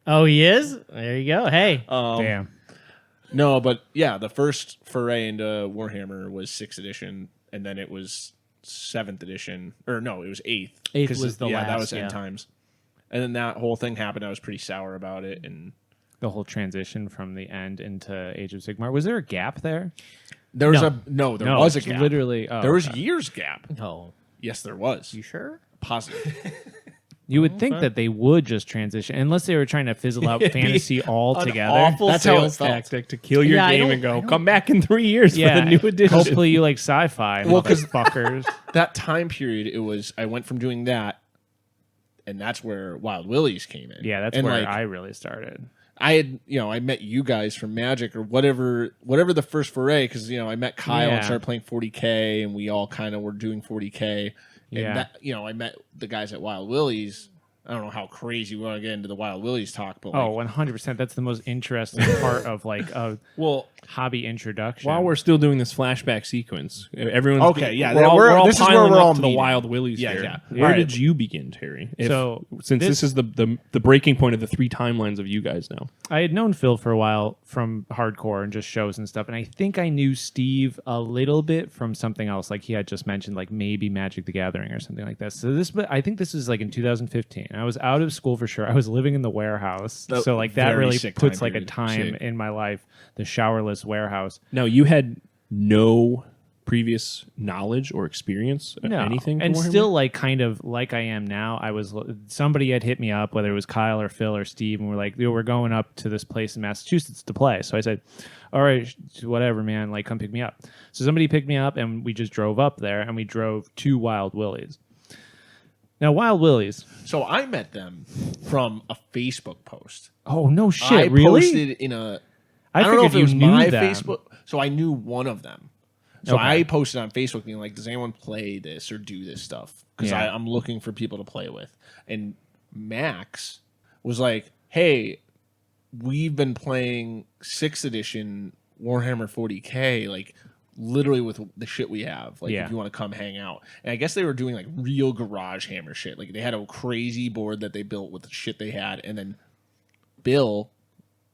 Speaker 3: Oh, he is? There you go. Hey.
Speaker 1: Damn.
Speaker 2: No, but yeah, the first foray into Warhammer was 6th edition, and then it was 7th edition, or no, it was 8th.
Speaker 3: 8th
Speaker 2: 'Cause
Speaker 3: was the
Speaker 2: that
Speaker 3: last,
Speaker 2: was
Speaker 3: yeah.
Speaker 2: end times, and then that whole thing happened. I was pretty sour about it, and
Speaker 1: The whole transition from the end into Age of Sigmar. Was there a gap there?
Speaker 2: there was
Speaker 3: No.
Speaker 2: there was a gap.
Speaker 1: Literally. Oh,
Speaker 2: There was
Speaker 1: okay.
Speaker 2: years gap.
Speaker 3: Oh,
Speaker 2: Yes, there was.
Speaker 3: you sure?
Speaker 2: Positive.
Speaker 1: You would think that they would just transition, unless they were trying to fizzle out fantasy altogether.
Speaker 2: awful
Speaker 4: That's how
Speaker 2: sales
Speaker 4: it's tactic to kill your
Speaker 3: Yeah, I
Speaker 4: game
Speaker 3: don't-
Speaker 4: and go,
Speaker 3: I don't-
Speaker 4: come back in 3 years
Speaker 1: Yeah,
Speaker 4: for the new edition.
Speaker 1: hopefully you like sci-fi.
Speaker 2: Well, 'cause-
Speaker 1: fuckers.
Speaker 2: That time period, I went from doing that, and that's where Wild Willies came in.
Speaker 1: Yeah, that's
Speaker 2: and
Speaker 1: where
Speaker 2: like,
Speaker 1: I really started.
Speaker 2: I had, I met you guys from Magic or whatever the first foray, because I met Kyle
Speaker 1: Yeah.
Speaker 2: and started playing 40K, and we all kind of were doing 40K. And
Speaker 1: Yeah.
Speaker 2: that, I met the guys at Wild Willies. I don't know how crazy we want to get into the Wild Willies talk, but
Speaker 1: Oh,
Speaker 2: like,
Speaker 1: 100%. That's the most interesting part of like a
Speaker 4: Well,
Speaker 1: hobby introduction.
Speaker 4: while we're still doing this flashback sequence, everyone's
Speaker 2: Okay, yeah,
Speaker 4: We're all,
Speaker 2: we're-
Speaker 4: we're all
Speaker 2: this is where
Speaker 4: piling
Speaker 2: we're
Speaker 4: up
Speaker 2: all
Speaker 4: to the
Speaker 2: meeting.
Speaker 4: Wild Willies
Speaker 2: Yeah,
Speaker 4: here.
Speaker 2: yeah.
Speaker 4: Where
Speaker 2: All right.
Speaker 4: did you begin, Terry? Since
Speaker 1: this-
Speaker 4: this is the breaking point of the 3 timelines of you guys now.
Speaker 1: I had known Phil for a while from hardcore and just shows and stuff, and I think I knew Steve a little bit from something else. Like he had just mentioned, like maybe Magic the Gathering or something like that. So I think this is like in 2015. I was out of school for sure. I was living in the warehouse,
Speaker 2: Oh,
Speaker 1: so like that
Speaker 2: very
Speaker 1: really
Speaker 2: sick
Speaker 1: puts
Speaker 2: time
Speaker 1: like a
Speaker 2: period.
Speaker 1: time
Speaker 2: Sick.
Speaker 1: in my life. The showerless warehouse.
Speaker 4: Now, you had no previous knowledge or experience of anything
Speaker 1: and
Speaker 4: from Warhammer?
Speaker 1: still like kind of like I am now. Somebody had hit me up, whether it was Kyle or Phil or Steve, and we're like, we're going up to this place in Massachusetts to play. So I said, all right, whatever, man, like come pick me up. So somebody picked me up, and we just drove up there, and we drove to Wild Willies. Now, Wild Willies.
Speaker 2: so I met them from a Facebook post.
Speaker 1: Oh no shit!
Speaker 2: I
Speaker 1: really?
Speaker 2: posted in a.
Speaker 1: I
Speaker 2: don't know if
Speaker 1: figured
Speaker 2: it was
Speaker 1: you knew
Speaker 2: my
Speaker 1: them.
Speaker 2: Facebook. So I knew one of them. So
Speaker 1: Okay.
Speaker 2: I posted on Facebook being like, does anyone play this or do this stuff? Because
Speaker 1: Yeah.
Speaker 2: I'm looking for people to play with. And Max was like, hey, we've been playing 6th edition Warhammer 40K, like literally with the shit we have. Like
Speaker 1: Yeah.
Speaker 2: if you want to come hang out. And I guess they were doing like real garage hammer shit. Like they had a crazy board that they built with the shit they had. And then Bill,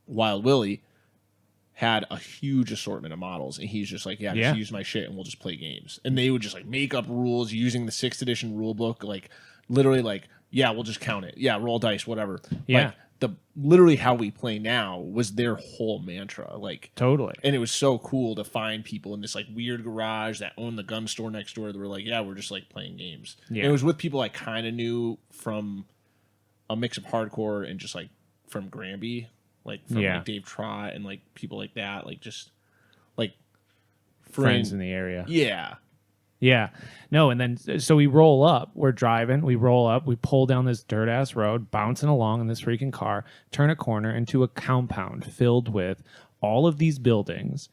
Speaker 2: Wild Willy, had a huge assortment of models, and he's just like, yeah,
Speaker 1: Yeah.
Speaker 2: just use my shit and we'll just play games. And they would just like make up rules using the 6th edition rule book, like literally like, yeah, we'll just count it. Yeah, roll dice, whatever.
Speaker 1: Yeah.
Speaker 2: Like literally how we play now was their whole mantra. Like
Speaker 1: Totally.
Speaker 2: and it was so cool to find people in this like weird garage that owned the gun store next door that were like, yeah, we're just like playing games.
Speaker 1: Yeah.
Speaker 2: And it was with people I kind of knew from a mix of hardcore and just like from Granby, like from
Speaker 1: Yeah.
Speaker 2: like Dave Trott and like people like that, like just like
Speaker 1: Friends in the area.
Speaker 2: Yeah.
Speaker 1: Yeah. No, and then so we roll up. We're driving. We roll up. We pull down this dirt ass road, bouncing along in this freaking car, turn a corner into a compound filled with all of these buildings,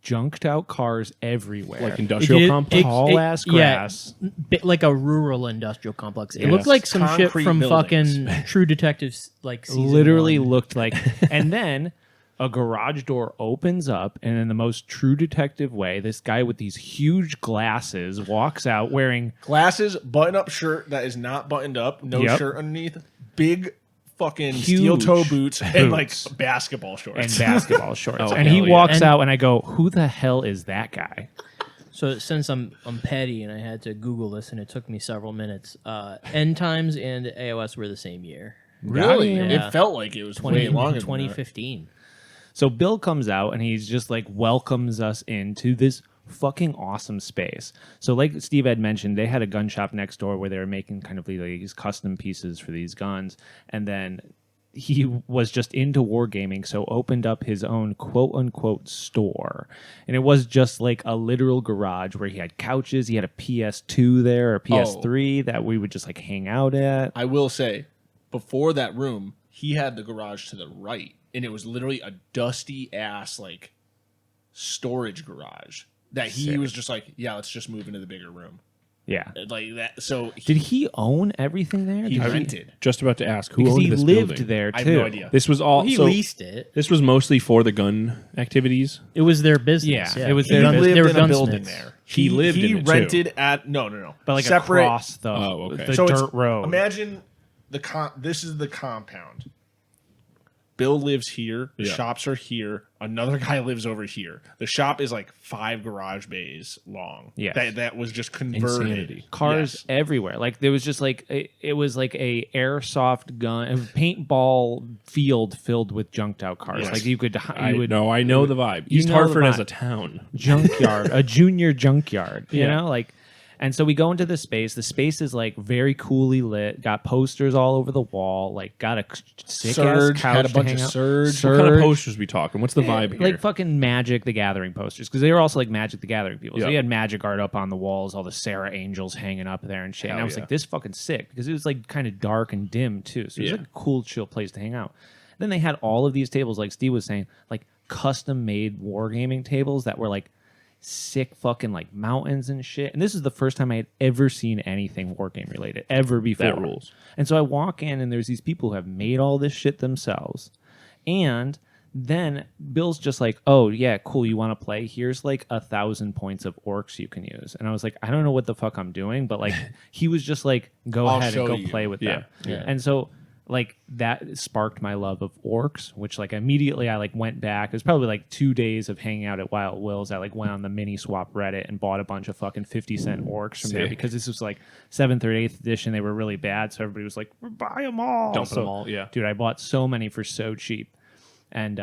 Speaker 1: junked out cars everywhere.
Speaker 4: Like industrial complex.
Speaker 1: Tall ass grass.
Speaker 3: Yeah, like a rural industrial complex. It
Speaker 4: Yes.
Speaker 3: looked like some shit
Speaker 2: Concrete
Speaker 3: from
Speaker 2: buildings.
Speaker 3: fucking True Detectives, like season
Speaker 1: Literally
Speaker 3: 1.
Speaker 1: looked like. And then a garage door opens up, and in the most True Detective way, this guy with these huge glasses walks out wearing
Speaker 2: Glasses, button-up shirt that is not buttoned up, no
Speaker 1: Yep.
Speaker 2: shirt underneath, big fucking
Speaker 1: Huge
Speaker 2: steel toe boots, and like
Speaker 1: boots.
Speaker 2: basketball shorts.
Speaker 1: and basketball shorts.
Speaker 4: Oh,
Speaker 1: and he
Speaker 4: hell yeah.
Speaker 1: walks
Speaker 3: And-
Speaker 1: out, and I go, "Who the hell is that guy?"
Speaker 3: So since I'm petty and I had to Google this and it took me several minutes, End Times and AOS were the same year.
Speaker 2: Really?
Speaker 3: Yeah.
Speaker 2: It felt like it was way longer than that.
Speaker 3: 2015.
Speaker 1: So Bill comes out and he's just like welcomes us into this fucking awesome space. So like Steve had mentioned, they had a gun shop next door where they were making kind of like these custom pieces for these guns. And then he was just into wargaming, so opened up his own quote unquote store. And it was just like a literal garage where he had couches. He had a PS2 there or PS3 that we would just like hang out at.
Speaker 2: I will say, before that room, he had the garage to the right, and it was literally a dusty ass like storage garage that he
Speaker 1: Sick.
Speaker 2: was just like, yeah, let's just move into the bigger room,
Speaker 1: Yeah.
Speaker 2: like that. So
Speaker 1: Did he own everything there?
Speaker 2: he
Speaker 1: Did
Speaker 2: rented.
Speaker 4: Just about to ask who
Speaker 1: Because
Speaker 4: owned
Speaker 1: he
Speaker 4: this
Speaker 1: lived
Speaker 4: building?
Speaker 1: there too.
Speaker 2: I have no idea.
Speaker 4: This was all.
Speaker 3: He
Speaker 4: so
Speaker 3: leased it.
Speaker 4: this was mostly for the gun activities.
Speaker 3: It was their business.
Speaker 1: Yeah, it was
Speaker 2: He
Speaker 1: their
Speaker 2: lived
Speaker 3: they were
Speaker 2: in a building
Speaker 3: gunsmiths.
Speaker 2: there.
Speaker 4: He lived
Speaker 2: He
Speaker 4: in it, too.
Speaker 2: rented at no,
Speaker 1: But like
Speaker 2: separate.
Speaker 1: across the,
Speaker 4: Oh, okay.
Speaker 1: the
Speaker 2: So it's-
Speaker 1: dirt road.
Speaker 2: Imagine this is the compound. Bill lives here. The
Speaker 4: Yeah.
Speaker 2: shops are here. Another guy lives over here. The shop is like 5 garage bays long.
Speaker 1: Yes.
Speaker 2: That was just converted.
Speaker 4: Insanity.
Speaker 1: Cars
Speaker 2: Yes.
Speaker 1: everywhere. Like there was just like it was like a airsoft gun, a paintball field filled with junked out cars.
Speaker 2: Yes.
Speaker 1: Like you could
Speaker 4: I
Speaker 1: would
Speaker 4: know the vibe.
Speaker 1: You
Speaker 4: East
Speaker 1: know the
Speaker 4: Hartford as
Speaker 1: vibe.
Speaker 4: a town.
Speaker 1: junkyard, a junior junkyard. You
Speaker 4: Yeah.
Speaker 1: know, like. And so we go into the space. The space is like very coolly lit. Got posters all over the wall. Like got a sick
Speaker 2: Surge
Speaker 1: ass couch
Speaker 2: had a
Speaker 1: to
Speaker 2: bunch
Speaker 1: hang
Speaker 2: of
Speaker 1: out.
Speaker 2: Surge.
Speaker 4: What kind of posters we talking? What's the vibe here?
Speaker 1: Like fucking Magic the Gathering posters, because they were also like Magic the Gathering people. So
Speaker 4: Yeah.
Speaker 1: you had Magic art up on the walls, all the Sarah Angels hanging up there and shit. And
Speaker 4: Hell
Speaker 1: I was
Speaker 4: yeah.
Speaker 1: like, this fucking sick, because it was like kind of dark and dim too. So it was
Speaker 4: Yeah.
Speaker 1: like a cool, chill place to hang out. Then they had all of these tables, like Steve was saying, like custom made wargaming tables that were like sick fucking like mountains and shit. And this is the first time I had ever seen anything wargame related ever before.
Speaker 4: That rules.
Speaker 1: And so I walk in and there's these people who have made all this shit themselves. And then Bill's just like, oh yeah, cool, you want to play? Here's like 1,000 points of orcs you can use. And I was like, I don't know what the fuck I'm doing, but like he was just like, go
Speaker 2: I'll
Speaker 1: ahead and
Speaker 2: show
Speaker 1: go
Speaker 2: you.
Speaker 1: play with them.
Speaker 4: Yeah.
Speaker 1: And so like that sparked my love of orcs, which like immediately I like went back. It was probably like 2 days of hanging out at Wild Will's. I like went on the mini swap Reddit and bought a bunch of fucking 50-cent orcs from there,
Speaker 4: Sick.
Speaker 1: because this was like 7th or 8th edition. They were really bad, so everybody was like, buy them all.
Speaker 4: Dumping
Speaker 1: So,
Speaker 4: them all, yeah.
Speaker 1: Dude, I bought so many for so cheap, and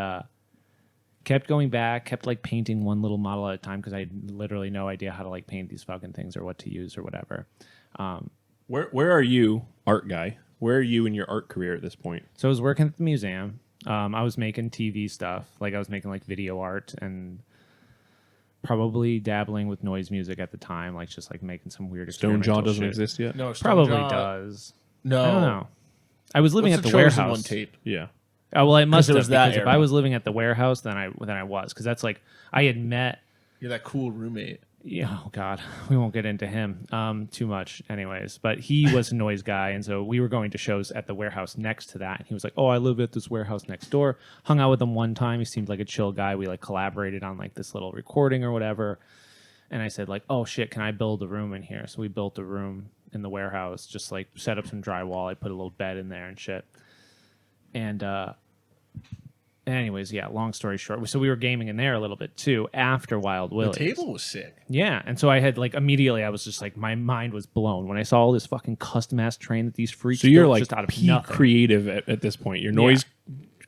Speaker 1: kept going back, kept like painting one little model at a time, because I had literally no idea how to like paint these fucking things or what to use or whatever.
Speaker 4: Where are you, art guy? Where are you in your art career at this point?
Speaker 1: So I was working at the museum. I was making TV stuff. Like I was making like video art and probably dabbling with noise music at the time, like just like making some weird
Speaker 4: Stone Jaw
Speaker 1: experimental
Speaker 4: doesn't
Speaker 1: shit.
Speaker 4: exist yet.
Speaker 2: No, Stone
Speaker 1: Probably
Speaker 2: Jaw-
Speaker 1: does.
Speaker 2: No,
Speaker 1: I don't know. I was living
Speaker 2: What's
Speaker 1: at the
Speaker 2: Chosen
Speaker 1: warehouse.
Speaker 2: One tape?
Speaker 4: Yeah.
Speaker 1: Oh, well, I must
Speaker 2: there
Speaker 1: have,
Speaker 2: was that
Speaker 1: because if
Speaker 2: era.
Speaker 1: I was living at the warehouse, then I was, because that's like I had met.
Speaker 2: You're that cool roommate.
Speaker 1: Yeah, oh God, we won't get into him too much, anyways. But he was a noise guy, and so we were going to shows at the warehouse next to that. And he was like, "Oh, I live at this warehouse next door." Hung out with him one time. He seemed like a chill guy. We like collaborated on like this little recording or whatever. And I said like, "Oh shit, can I build a room in here?" So we built a room in the warehouse, just like set up some drywall. I put a little bed in there and shit. And anyways, yeah, long story short. So we were gaming in there a little bit too after Wild
Speaker 2: The
Speaker 1: Willy's.
Speaker 2: table was sick.
Speaker 1: Yeah. And so I had like immediately I was just like my mind was blown when I saw all this fucking custom ass train that these freaks
Speaker 4: So you're
Speaker 1: built
Speaker 4: like
Speaker 1: just out of
Speaker 4: peak
Speaker 1: nothing.
Speaker 4: creative at this point. Your noise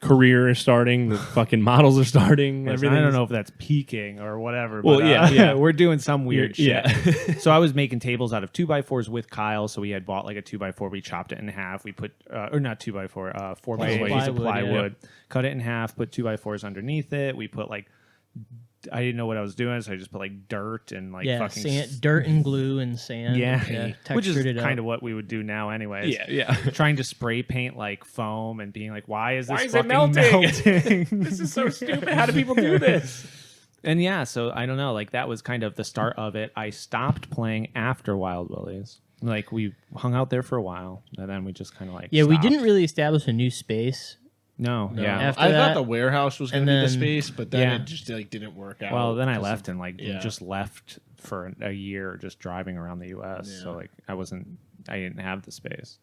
Speaker 4: career is starting. The fucking models are starting.
Speaker 1: Listen,
Speaker 4: Everything.
Speaker 1: I don't know if that's peaking or whatever.
Speaker 4: Well,
Speaker 1: but,
Speaker 4: yeah.
Speaker 1: we're doing some weird shit.
Speaker 4: Yeah.
Speaker 1: So I was making tables out of 2x4s with Kyle. So we had bought like a 2x4. We chopped it in half. We put, or not 2x4, 4x8 piece of plywood. Cut it in half. Put 2x4s underneath it. We put like, I didn't know what I was doing, so I just put like dirt and like fucking
Speaker 3: sand, dirt and glue and sand.
Speaker 1: which is
Speaker 3: textured it
Speaker 1: kind
Speaker 3: up.
Speaker 1: of what we would do now, anyways.
Speaker 4: Yeah.
Speaker 1: Trying to spray paint like foam and being like, why is this
Speaker 4: is it
Speaker 1: fucking
Speaker 4: melting?
Speaker 1: melting?
Speaker 4: This is so stupid. How do people do this?
Speaker 1: And yeah, so I don't know. Like that was kind of the start of it. I stopped playing after Wild Willy's. Like we hung out there for a while, and then we just kind of like
Speaker 3: we
Speaker 1: stopped.
Speaker 3: didn't really establish a new space.
Speaker 1: No, yeah.
Speaker 3: After
Speaker 2: I
Speaker 3: that-
Speaker 2: thought the warehouse was going
Speaker 3: and
Speaker 2: to be the
Speaker 3: then-
Speaker 2: space, but then
Speaker 1: Yeah.
Speaker 2: it just like didn't work out.
Speaker 1: Well, then I
Speaker 2: 'cause
Speaker 1: left
Speaker 2: of-
Speaker 1: and like
Speaker 2: yeah.
Speaker 1: just left for a year, just driving around the U.S. So
Speaker 2: Yeah.
Speaker 1: like I didn't have the space.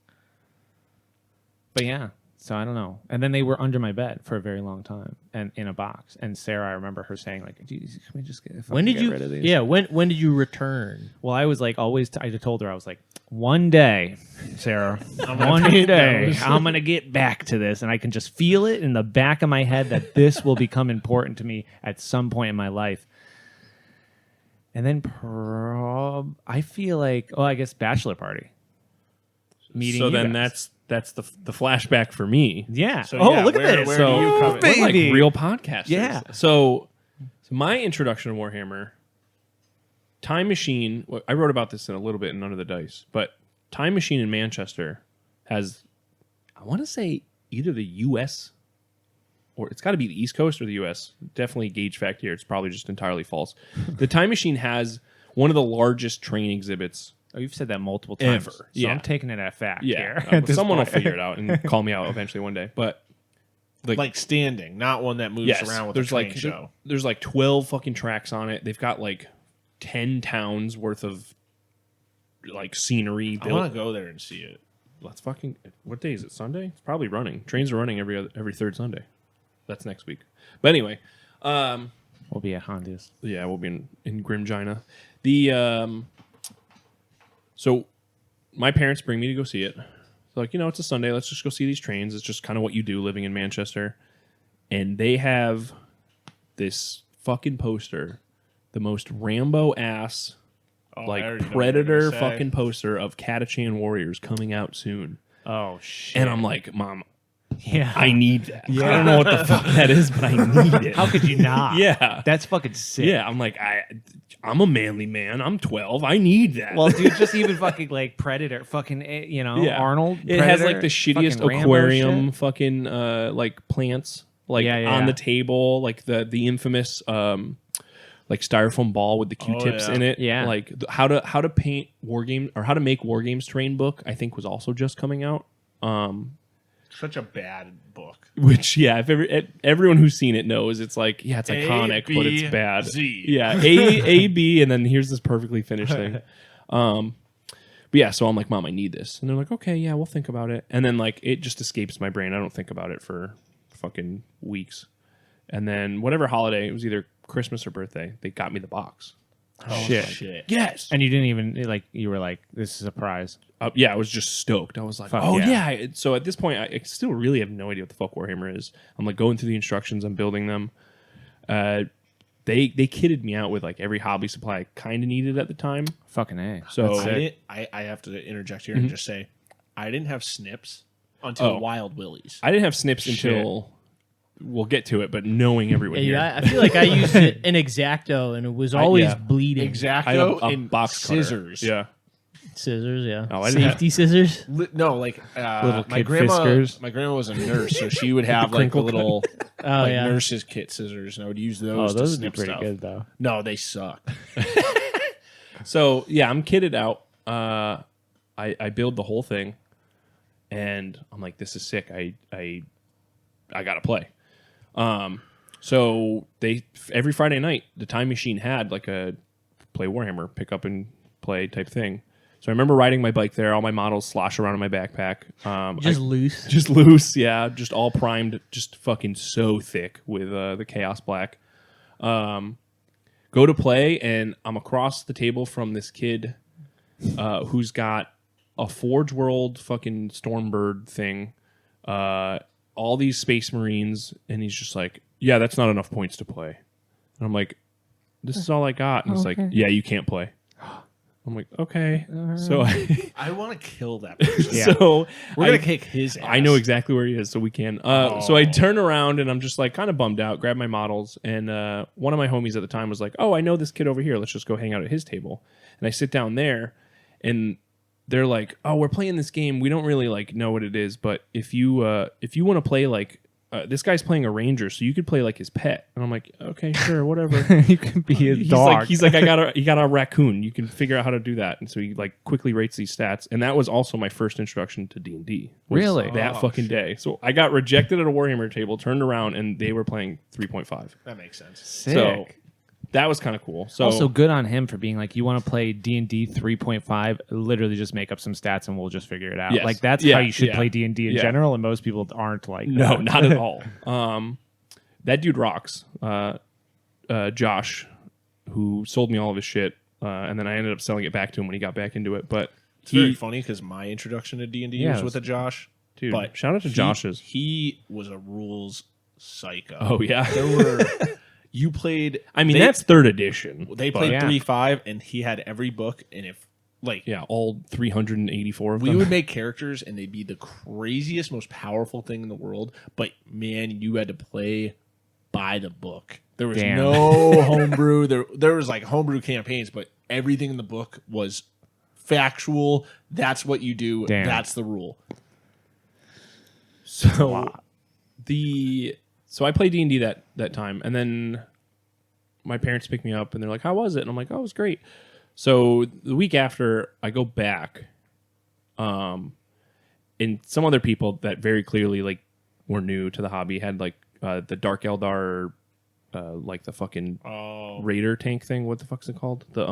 Speaker 1: But yeah, so I don't know. And then they were under my bed for a very long time and in a box. And Sarah, I remember her saying like, "Geez, can we just
Speaker 3: When did
Speaker 1: get
Speaker 3: you?
Speaker 1: rid of these?"
Speaker 3: Yeah, when did you return?
Speaker 1: Well, I was like always. I told her I was like, one day, Sarah, one
Speaker 2: paint
Speaker 1: day,
Speaker 2: those.
Speaker 1: I'm gonna get back to this, and I can just feel it in the back of my head that this will become important to me at some point in my life. And then I feel like, I guess bachelor party. Meeting.
Speaker 4: So
Speaker 1: you
Speaker 4: then
Speaker 1: guys.
Speaker 4: that's the flashback for me.
Speaker 1: Yeah.
Speaker 2: So,
Speaker 1: oh,
Speaker 2: yeah,
Speaker 1: look
Speaker 2: where-
Speaker 1: at this.
Speaker 2: where
Speaker 4: So
Speaker 2: do you come in?
Speaker 4: we're like
Speaker 1: baby.
Speaker 4: real podcasters.
Speaker 1: Yeah.
Speaker 4: So my introduction to Warhammer, Time Machine. I wrote about this in a little bit in Under the Dice, but Time Machine in Manchester has, I want to say, either the U.S. or it's got to be the East Coast or the U.S. Definitely Gage fact here. It's probably just entirely false. The Time Machine has one of the largest train exhibits.
Speaker 1: Oh, you've said that multiple times.
Speaker 4: Ever.
Speaker 1: So
Speaker 4: Yeah.
Speaker 1: I'm taking it at fact
Speaker 4: Yeah,
Speaker 1: here. at this
Speaker 4: someone will
Speaker 1: point.
Speaker 4: figure it out and call me out eventually one day. But
Speaker 2: like standing, not one that moves
Speaker 4: yes,
Speaker 2: around with
Speaker 4: there's
Speaker 2: a train
Speaker 4: like
Speaker 2: show.
Speaker 4: there's like 12 fucking tracks on it. They've got like 10 towns worth of like scenery
Speaker 2: I
Speaker 4: built.
Speaker 2: want to go there and see it.
Speaker 4: Let's fucking. What day is it? Sunday? It's probably running. Trains are running every third Sunday. That's next week. But anyway,
Speaker 1: We'll be at Honda's.
Speaker 4: yeah, we'll be in Grimgina. The so my parents bring me to go see it. They're like, it's a Sunday. Let's just go see these trains. It's just kind of what you do living in Manchester. And they have this fucking poster, the most Rambo ass,
Speaker 2: Oh, I
Speaker 4: like
Speaker 2: already know what you're
Speaker 4: Predator
Speaker 2: gonna say.
Speaker 4: fucking poster of Catachan Warriors coming out soon.
Speaker 1: Oh shit!
Speaker 4: And I'm like, Mom,
Speaker 1: yeah.
Speaker 4: I need that. I don't know what the fuck that is, but I need it.
Speaker 1: How could you not?
Speaker 4: Yeah.
Speaker 1: That's fucking sick.
Speaker 4: Yeah, I'm like, I'm a manly man. I'm 12. I need that.
Speaker 1: Well, dude, just even fucking like Predator, fucking
Speaker 4: Yeah.
Speaker 1: Arnold.
Speaker 4: It has
Speaker 1: Predator,
Speaker 4: like the shittiest
Speaker 1: fucking Rambo
Speaker 4: aquarium
Speaker 1: shit.
Speaker 4: fucking like plants like
Speaker 1: Yeah, yeah,
Speaker 4: on
Speaker 1: yeah.
Speaker 4: the table, like the infamous like styrofoam ball with the Q-tips
Speaker 2: yeah.
Speaker 4: in it.
Speaker 1: Yeah.
Speaker 4: Like how to paint war game or how to make war games terrain book, I think was also just coming out.
Speaker 2: Such a bad book.
Speaker 4: Which if everyone who's seen it knows it's like it's
Speaker 2: A,
Speaker 4: iconic, but it's
Speaker 2: B,
Speaker 4: bad.
Speaker 2: Z.
Speaker 4: Yeah, A B, and then here's this perfectly finished thing. But yeah, so I'm like, Mom, I need this, and they're like, okay, yeah, we'll think about it. And then like it just escapes my brain. I don't think about it for fucking weeks. And then whatever holiday, it was either Christmas or birthday, they got me the box.
Speaker 2: Oh,
Speaker 1: Shit.
Speaker 4: Yes.
Speaker 1: And you didn't even like. You were like, "This is a prize."
Speaker 4: Yeah, I was just stoked. I was like,
Speaker 1: Fuck
Speaker 4: oh
Speaker 1: yeah.
Speaker 4: yeah. So at this point, I still really have no idea what the fuck Warhammer is. I'm like going through the instructions. I'm building them. They kitted me out with like every hobby supply I kind of needed at the time.
Speaker 1: Fucking A.
Speaker 4: So
Speaker 2: I have to interject here and just say, I didn't have snips until
Speaker 4: Oh.
Speaker 2: Wild Willy's.
Speaker 4: I didn't have snips until we'll get to it, but knowing everyone here.
Speaker 3: Yeah, I feel like I used an X-Acto and it was always
Speaker 4: yeah.
Speaker 3: bleeding.
Speaker 2: Exacto
Speaker 4: I had a
Speaker 2: and
Speaker 4: box cutter.
Speaker 2: scissors.
Speaker 4: Yeah.
Speaker 3: Scissors, yeah.
Speaker 4: Oh, I didn't
Speaker 3: Safety scissors.
Speaker 2: No, like
Speaker 1: Little
Speaker 2: my
Speaker 1: kid
Speaker 2: grandma.
Speaker 1: fiskers.
Speaker 2: My grandma was a nurse, so she would have like the
Speaker 4: crinkle
Speaker 2: little
Speaker 3: Oh
Speaker 2: like
Speaker 3: yeah.
Speaker 2: nurse's kit scissors, and I would use
Speaker 1: Oh,
Speaker 2: those.
Speaker 1: those
Speaker 2: to
Speaker 1: would be
Speaker 2: snip
Speaker 1: pretty
Speaker 2: stuff.
Speaker 1: good though.
Speaker 2: No, they suck.
Speaker 4: So yeah, I'm kitted out. I build the whole thing, and I'm like, this is sick. I gotta play. So they every Friday night, the Time Machine had like a play Warhammer, pick up and play type thing. So I remember riding my bike there. All my models slosh around in my backpack.
Speaker 3: Loose.
Speaker 4: Just loose, yeah. Just all primed, just fucking so thick with the Chaos Black. Go to play, and I'm across the table from this kid who's got a Forge World fucking Stormbird thing, all these Space Marines, and he's just like, yeah, that's not enough points to play. And I'm like, this is all I got. And it's like, yeah, you can't play. I'm like, okay. So
Speaker 2: I want to kill that person.
Speaker 4: So
Speaker 2: we're going to kick his ass.
Speaker 4: I know exactly where he is, so we can. So I turn around, and I'm just like kind of bummed out, grab my models, and one of my homies at the time was like, oh, I know this kid over here. Let's just go hang out at his table. And I sit down there, and they're like, oh, we're playing this game. We don't really like know what it is, but if you want to play like, this guy's playing a ranger, so you could play like his pet. And I'm like, okay, sure, whatever.
Speaker 1: You can be a dog.
Speaker 4: He's like, you got a raccoon. You can figure out how to do that. And so he like quickly rates these stats. And that was also my first introduction to D&D.
Speaker 1: Really?
Speaker 4: That fucking day. So I got rejected at a Warhammer table, turned around, and they were playing 3.5.
Speaker 2: That makes sense.
Speaker 1: Sick.
Speaker 4: So that was kind of cool. So
Speaker 1: Also good on him for being like, you want to play D&D 3.5, literally just make up some stats and we'll just figure it out.
Speaker 4: Yes.
Speaker 1: Like that's
Speaker 4: Yeah,
Speaker 1: how you should
Speaker 4: yeah.
Speaker 1: play D&D in
Speaker 4: Yeah.
Speaker 1: general, and most people aren't like
Speaker 4: no,
Speaker 1: that.
Speaker 4: not at all. That dude rocks. Josh, who sold me all of his shit, and then I ended up selling it back to him when he got back into it. But
Speaker 2: It's very funny because my introduction to D&D was with a Josh.
Speaker 4: Dude,
Speaker 2: But
Speaker 4: shout out to Josh's.
Speaker 2: He was a rules psycho.
Speaker 4: Oh, yeah.
Speaker 2: There were... You played...
Speaker 4: I mean, that's third edition.
Speaker 2: They
Speaker 4: but-
Speaker 2: played
Speaker 1: yeah.
Speaker 2: 3.5, and he had every book, and if... Like,
Speaker 4: Yeah, all 384 of
Speaker 2: we
Speaker 4: them.
Speaker 2: would make characters, and they'd be the craziest, most powerful thing in the world, but, man, you had to play by the book. There was
Speaker 1: Damn.
Speaker 2: no homebrew. There was, like, homebrew campaigns, but everything in the book was factual. That's what you do.
Speaker 1: Damn.
Speaker 2: That's the rule.
Speaker 4: So I played D&D that time, and then my parents picked me up, and they're like, "How was it?" And I'm like, "Oh, it was great." So the week after, I go back, and some other people that very clearly like were new to the hobby had like the Dark Eldar, like the fucking Raider tank thing. What the fuck's it called? The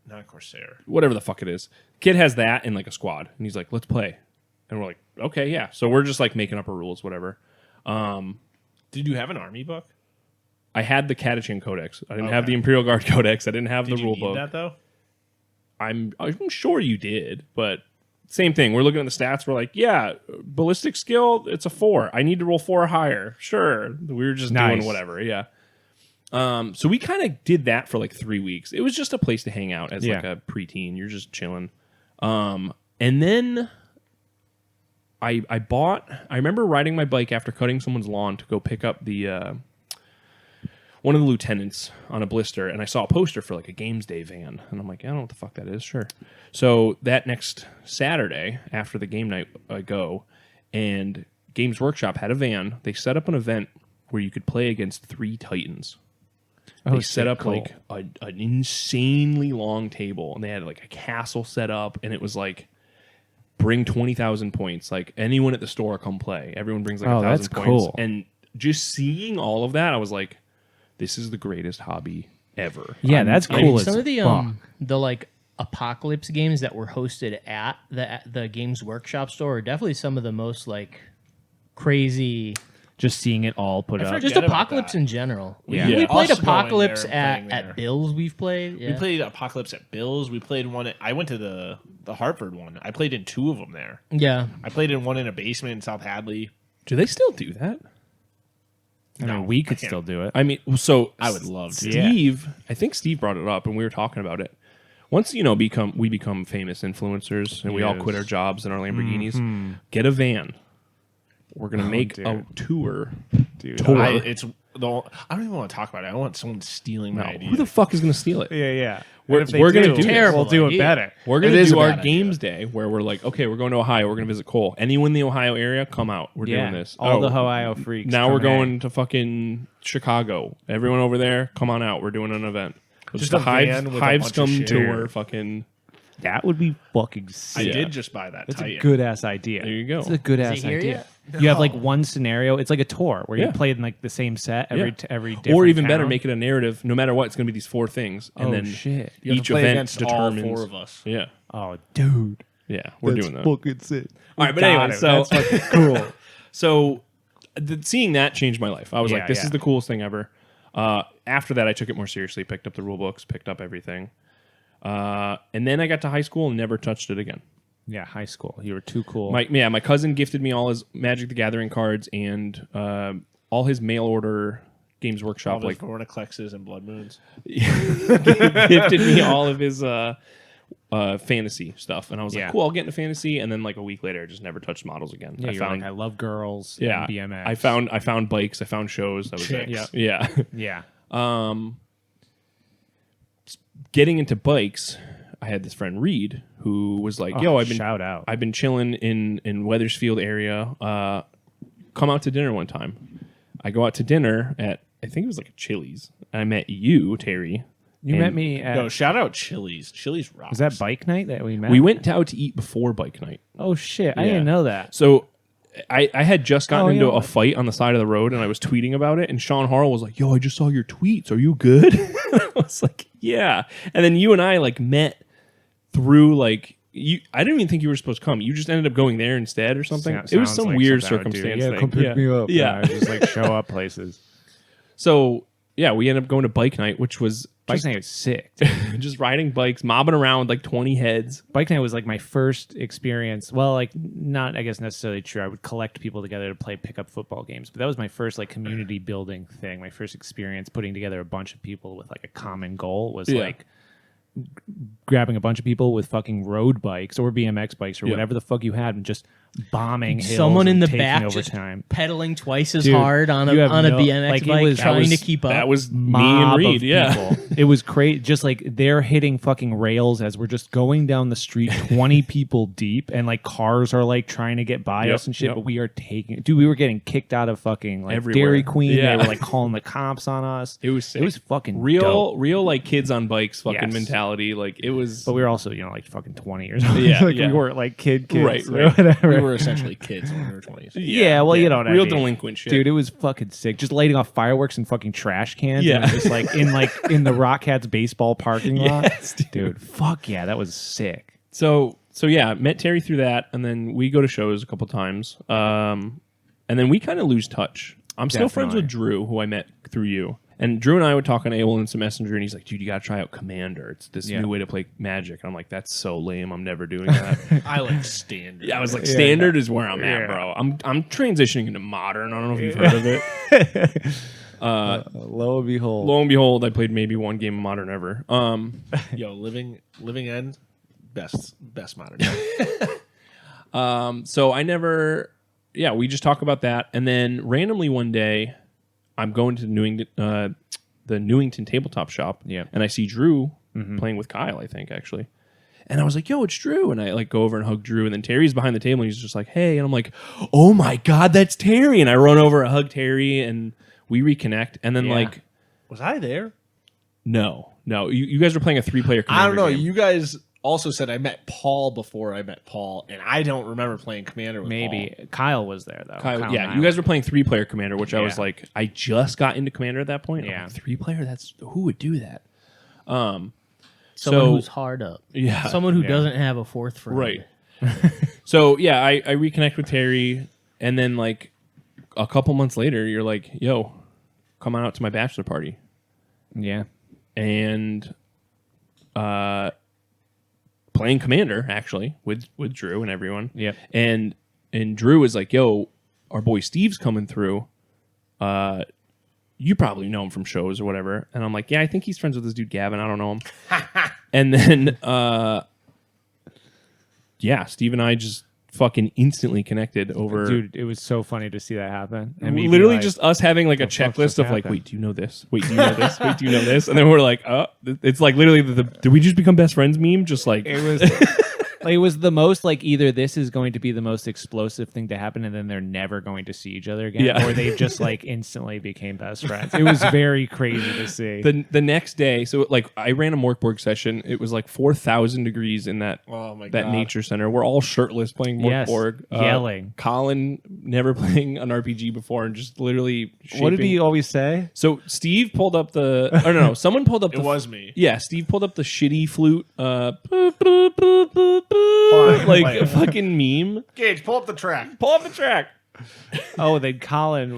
Speaker 2: Not Corsair.
Speaker 4: whatever the fuck it is. Kid has that in like a squad, and he's like, "Let's play," and we're like, "Okay, yeah." So we're just like making up our rules, whatever.
Speaker 2: Did you have an army book?
Speaker 4: I had the Catachan Codex. I didn't have the Imperial Guard Codex. I didn't have
Speaker 2: Did
Speaker 4: the
Speaker 2: you
Speaker 4: rule
Speaker 2: need
Speaker 4: book.
Speaker 2: that, though?
Speaker 4: I'm sure you did, but same thing. We're looking at the stats. We're like, yeah, ballistic skill, it's a 4. I need to roll 4 or higher. Sure. We were just doing whatever. Yeah. So we kind of did that for like 3 weeks. It was just a place to hang out as like a preteen. You're just chilling. And then I remember riding my bike after cutting someone's lawn to go pick up the one of the lieutenants on a blister, and I saw a poster for like a Games Day van, and I'm like, I don't know what the fuck that is. Sure. So that next Saturday after the game night, I go, and Games Workshop had a van. They set up an event where you could play against 3 Titans. They set up like an insanely long table, and they had like a castle set up, and it was like, bring 20,000 points. Like anyone at the store come play. Everyone brings like 1,000
Speaker 1: that's
Speaker 4: points.
Speaker 1: cool.
Speaker 4: And just seeing all of that, I was like, this is the greatest hobby ever.
Speaker 1: Yeah, that's cool as
Speaker 3: Some of the
Speaker 1: fuck.
Speaker 3: the like apocalypse games that were hosted at the Games Workshop store are definitely some of the most like crazy.
Speaker 1: Just seeing it all put up.
Speaker 3: Just
Speaker 2: Forget about
Speaker 3: apocalypse
Speaker 2: that.
Speaker 3: in general.
Speaker 1: Yeah.
Speaker 3: We played
Speaker 2: Us going
Speaker 3: apocalypse
Speaker 2: there and playing
Speaker 3: at
Speaker 2: there.
Speaker 3: Bill's. We've played. Yeah.
Speaker 2: We played Apocalypse at Bill's. We played one. I went to the Hartford one. I played in 2 of them there.
Speaker 3: Yeah.
Speaker 2: I played in one in a basement in South Hadley.
Speaker 4: Do they still do that?
Speaker 1: I mean, we could still do it.
Speaker 4: I mean, so
Speaker 2: I would love to.
Speaker 4: Steve, I think Steve brought it up, and we were talking about it. Once we become famous influencers, and we all quit our jobs in our Lamborghinis, get a van. We're gonna make a tour.
Speaker 1: Dude.
Speaker 2: I don't even want to talk about it. I don't want someone stealing my idea.
Speaker 4: Who the fuck is gonna steal it?
Speaker 1: Yeah.
Speaker 4: We're-
Speaker 1: And if they
Speaker 4: we're gonna
Speaker 1: do,
Speaker 4: do this.
Speaker 1: we'll do it
Speaker 3: idea.
Speaker 1: better.
Speaker 4: We're
Speaker 2: It
Speaker 4: gonna
Speaker 2: is
Speaker 4: do
Speaker 2: a
Speaker 4: our
Speaker 2: bad idea.
Speaker 4: games day where we're like, okay, we're going to Ohio. We're gonna visit Cole. Anyone in the Ohio area, come out. We're doing this.
Speaker 1: All the Ohio freaks.
Speaker 4: Now we're
Speaker 1: come in.
Speaker 4: going to fucking Chicago. Everyone over there, come on out. We're doing an event.
Speaker 2: Just
Speaker 4: a
Speaker 2: a
Speaker 4: Hive
Speaker 2: van with a
Speaker 4: Hive
Speaker 2: bunch of
Speaker 4: Scum
Speaker 2: shit.
Speaker 4: tour. Fucking
Speaker 1: That would be fucking
Speaker 2: I
Speaker 1: sick.
Speaker 2: did just buy that
Speaker 1: That's a
Speaker 2: Titan.
Speaker 1: good ass idea.
Speaker 4: there you go.
Speaker 1: It's a good
Speaker 3: Is
Speaker 1: ass
Speaker 3: he here
Speaker 1: idea.
Speaker 3: yet?
Speaker 1: You have like one scenario. It's like a tour where you
Speaker 4: Yeah.
Speaker 1: play in like the same set every every different
Speaker 4: Or even better,
Speaker 1: town.
Speaker 4: make it a narrative. No matter what, it's going to be these 4 things, and
Speaker 1: Oh,
Speaker 4: then
Speaker 1: shit.
Speaker 2: You have
Speaker 4: each
Speaker 2: to play
Speaker 4: event
Speaker 2: against
Speaker 4: determines.
Speaker 2: all 4 of us.
Speaker 4: Yeah,
Speaker 1: Oh, dude.
Speaker 4: yeah, we're doing that.
Speaker 1: Fucking sick.
Speaker 4: All right, but
Speaker 1: Got
Speaker 4: anyway,
Speaker 1: it.
Speaker 4: so
Speaker 1: That's fucking cool.
Speaker 4: so seeing that changed my life. I was
Speaker 1: Yeah,
Speaker 4: like, this
Speaker 1: yeah.
Speaker 4: is the coolest thing ever. After that, I took it more seriously, picked up the rule books, picked up everything. And then I got to high school and never touched it again.
Speaker 1: Yeah, high school. You were too cool.
Speaker 4: My cousin gifted me all his Magic the Gathering cards and all his mail order Games Workshop,
Speaker 2: Like Vornaclexes and Blood Moons.
Speaker 4: gifted me all of his fantasy stuff, and I was
Speaker 1: Yeah.
Speaker 4: like, cool, I'll get into fantasy. And then like a week later, I just never touched models again.
Speaker 1: Yeah,
Speaker 4: I
Speaker 1: you were
Speaker 4: found
Speaker 1: like, I love girls.
Speaker 4: yeah,
Speaker 1: and BMX.
Speaker 4: I found bikes, I found shows. That was it.
Speaker 2: Chicks.
Speaker 4: Yeah.
Speaker 1: Yeah.
Speaker 4: Getting into bikes, I had this friend Reed who was like, "Yo,
Speaker 1: shout out.
Speaker 4: I've been chilling in Weathersfield area. Come out to dinner one time." I go out to dinner at, I think it was like a Chili's. I met you, Terry.
Speaker 1: You
Speaker 4: and
Speaker 1: met me at.
Speaker 2: Yo, shout out Chili's. Chili's rocks.
Speaker 1: Was that bike night that we met?
Speaker 4: We went out to eat before bike night.
Speaker 1: Oh shit! I
Speaker 4: Yeah.
Speaker 1: didn't know that.
Speaker 4: So I had just gotten
Speaker 1: Oh,
Speaker 4: into
Speaker 1: yeah.
Speaker 4: a fight on the side of the road, and I was tweeting about it. And Sean Harrell was like, "Yo, I just saw your tweets. Are you good?" I was like, "Yeah." And then you and I like met through like you. I didn't even think you were supposed to come. You just ended up going there instead or something.
Speaker 1: Sounds
Speaker 4: it was some
Speaker 1: like
Speaker 4: weird
Speaker 1: something I would do.
Speaker 4: circumstance.
Speaker 1: Yeah,
Speaker 4: thing.
Speaker 1: come pick me up.
Speaker 4: Yeah.
Speaker 1: Just like show up places.
Speaker 4: So yeah, we ended up going to bike night, which was
Speaker 1: Bike night was sick.
Speaker 4: just riding bikes, mobbing around with like 20 heads.
Speaker 1: Bike night was like my first experience. Well, like not, I guess necessarily true. I would collect people together to play pickup football games, but that was my first like community building thing. My first experience putting together a bunch of people with like a common goal was
Speaker 4: Yeah.
Speaker 1: like grabbing a bunch of people with fucking road bikes or BMX bikes or
Speaker 4: Yeah.
Speaker 1: whatever the fuck you had and just bombing hills
Speaker 3: Someone in
Speaker 1: and
Speaker 3: the
Speaker 1: taking
Speaker 3: back
Speaker 1: over
Speaker 3: just
Speaker 1: time.
Speaker 3: pedaling twice as
Speaker 1: Dude,
Speaker 3: hard on
Speaker 1: you
Speaker 3: a
Speaker 1: have no-
Speaker 3: BMX
Speaker 1: like, it
Speaker 3: bike,
Speaker 1: was-
Speaker 3: trying
Speaker 4: that
Speaker 3: to keep up.
Speaker 4: That was me and
Speaker 1: Mob
Speaker 4: Reed.
Speaker 1: of
Speaker 4: Yeah.
Speaker 1: people. It was great. Just like they're hitting fucking rails as we're just going down the street, 20 people deep, and like cars are like trying to get by
Speaker 4: Yep,
Speaker 1: us and shit.
Speaker 4: yep.
Speaker 1: But we are taking, dude. We were getting kicked out of fucking like
Speaker 4: Everywhere.
Speaker 1: Dairy Queen.
Speaker 4: Yeah.
Speaker 1: They were like calling the cops on us.
Speaker 4: It was sick.
Speaker 1: It was fucking
Speaker 4: real
Speaker 1: dope.
Speaker 4: like kids on bikes fucking
Speaker 1: Yes.
Speaker 4: mentality. Like it was.
Speaker 1: But we were also, like fucking 20 years old.
Speaker 4: Yeah,
Speaker 1: like
Speaker 4: yeah.
Speaker 1: we weren't like kids
Speaker 4: Right,
Speaker 1: or
Speaker 4: right.
Speaker 1: whatever.
Speaker 2: We were essentially kids when we were 20s.
Speaker 1: Yeah, well, you know what I
Speaker 4: real
Speaker 1: mean.
Speaker 4: delinquent shit.
Speaker 1: Dude, it was fucking sick. Just lighting off fireworks and fucking trash cans.
Speaker 4: Yeah.
Speaker 1: And just like in the Rock Cats baseball parking lot.
Speaker 4: Yes,
Speaker 1: Dude, fuck yeah, that was sick.
Speaker 4: So yeah, met Terry through that, and then we go to shows a couple times, and then we kind of lose touch. I'm still friends with Drew, who I met through you. And Drew and I would talk on AOL Instant Messenger, and he's like, "Dude, you gotta try out Commander. It's this
Speaker 1: Yeah.
Speaker 4: new way to play Magic." And I'm like, "That's so lame. I'm never doing that."
Speaker 2: I like standard.
Speaker 4: Yeah, I was like, "Standard is where I'm at,
Speaker 1: Yeah.
Speaker 4: bro. I'm transitioning into Modern. I don't know if you've heard of it."
Speaker 1: Lo and behold.
Speaker 4: Lo and behold, I played maybe one game of Modern ever.
Speaker 2: Yo, living end, best modern.
Speaker 4: So I never, yeah, we just talk about that, and then randomly one day, I'm going to the Newington tabletop shop,
Speaker 1: Yeah.
Speaker 4: and I see Drew playing with Kyle, I think actually, and I was like, "Yo, it's Drew," and I like go over and hug Drew, and then Terry's behind the table, and he's just like, "Hey," and I'm like, "Oh my god, that's Terry!" And I run over, I hug Terry, and we reconnect, and then
Speaker 1: Yeah.
Speaker 4: like,
Speaker 2: Was I there?
Speaker 4: no, you guys were playing a 3-player.
Speaker 2: I don't know.
Speaker 4: Commander game.
Speaker 2: You guys also said I met Paul before I met Paul, and I don't remember playing Commander with
Speaker 1: Maybe Kyle was there though.
Speaker 4: Kyle,
Speaker 1: Kyle
Speaker 4: yeah,
Speaker 1: and
Speaker 4: you
Speaker 1: I
Speaker 4: guys were playing 3-player Commander, which I was
Speaker 1: Yeah.
Speaker 4: like, I just got into Commander at that point.
Speaker 1: Yeah.
Speaker 4: 3-player. That's who would do that.
Speaker 3: Someone
Speaker 4: so-
Speaker 3: who's hard up.
Speaker 4: Yeah,
Speaker 3: Someone who
Speaker 1: Yeah.
Speaker 3: doesn't have a fourth friend.
Speaker 4: right. So yeah, I reconnect with Terry, and then like a couple months later, you're like, "Yo, come on out to my bachelor party,"
Speaker 1: Yeah.
Speaker 4: and playing Commander actually with Drew and everyone.
Speaker 1: Yep.
Speaker 4: And Drew was like, "Yo, our boy Steve's coming through. You probably know him from shows or whatever." And I'm like, "Yeah, I think he's friends with this dude Gavin. I don't know him." And then yeah, Steve and I just fucking instantly connected over
Speaker 1: Dude, it was so funny to see that happen. And me be
Speaker 4: literally
Speaker 1: like,
Speaker 4: just us having like a
Speaker 1: "What the fuck
Speaker 4: checklist
Speaker 1: just
Speaker 4: of like,
Speaker 1: happened?"
Speaker 4: "Wait, do you know this? Wait, do you know this? Wait, do you know this?" And then we're like, it's like literally the did we just become best friends meme? Just like
Speaker 1: it was It was the most like either this is going to be the most explosive thing to happen and then they're never going to see each other again, or they just like instantly became best friends. It was very crazy to see.
Speaker 4: The next day, so like I ran a Morkborg session. It was like 4,000 degrees in that nature center. We're all shirtless playing Morkborg,
Speaker 1: yelling.
Speaker 4: Colin never playing an RPG before and just literally shaping.
Speaker 1: What did he always say?
Speaker 4: So Steve pulled up the no, someone pulled up
Speaker 2: It was me.
Speaker 4: Yeah, Steve pulled up the shitty flute
Speaker 2: Play
Speaker 4: a
Speaker 2: it.
Speaker 4: fucking meme.
Speaker 2: Gage, pull up the track.
Speaker 4: Pull up the track.
Speaker 1: Oh, then Colin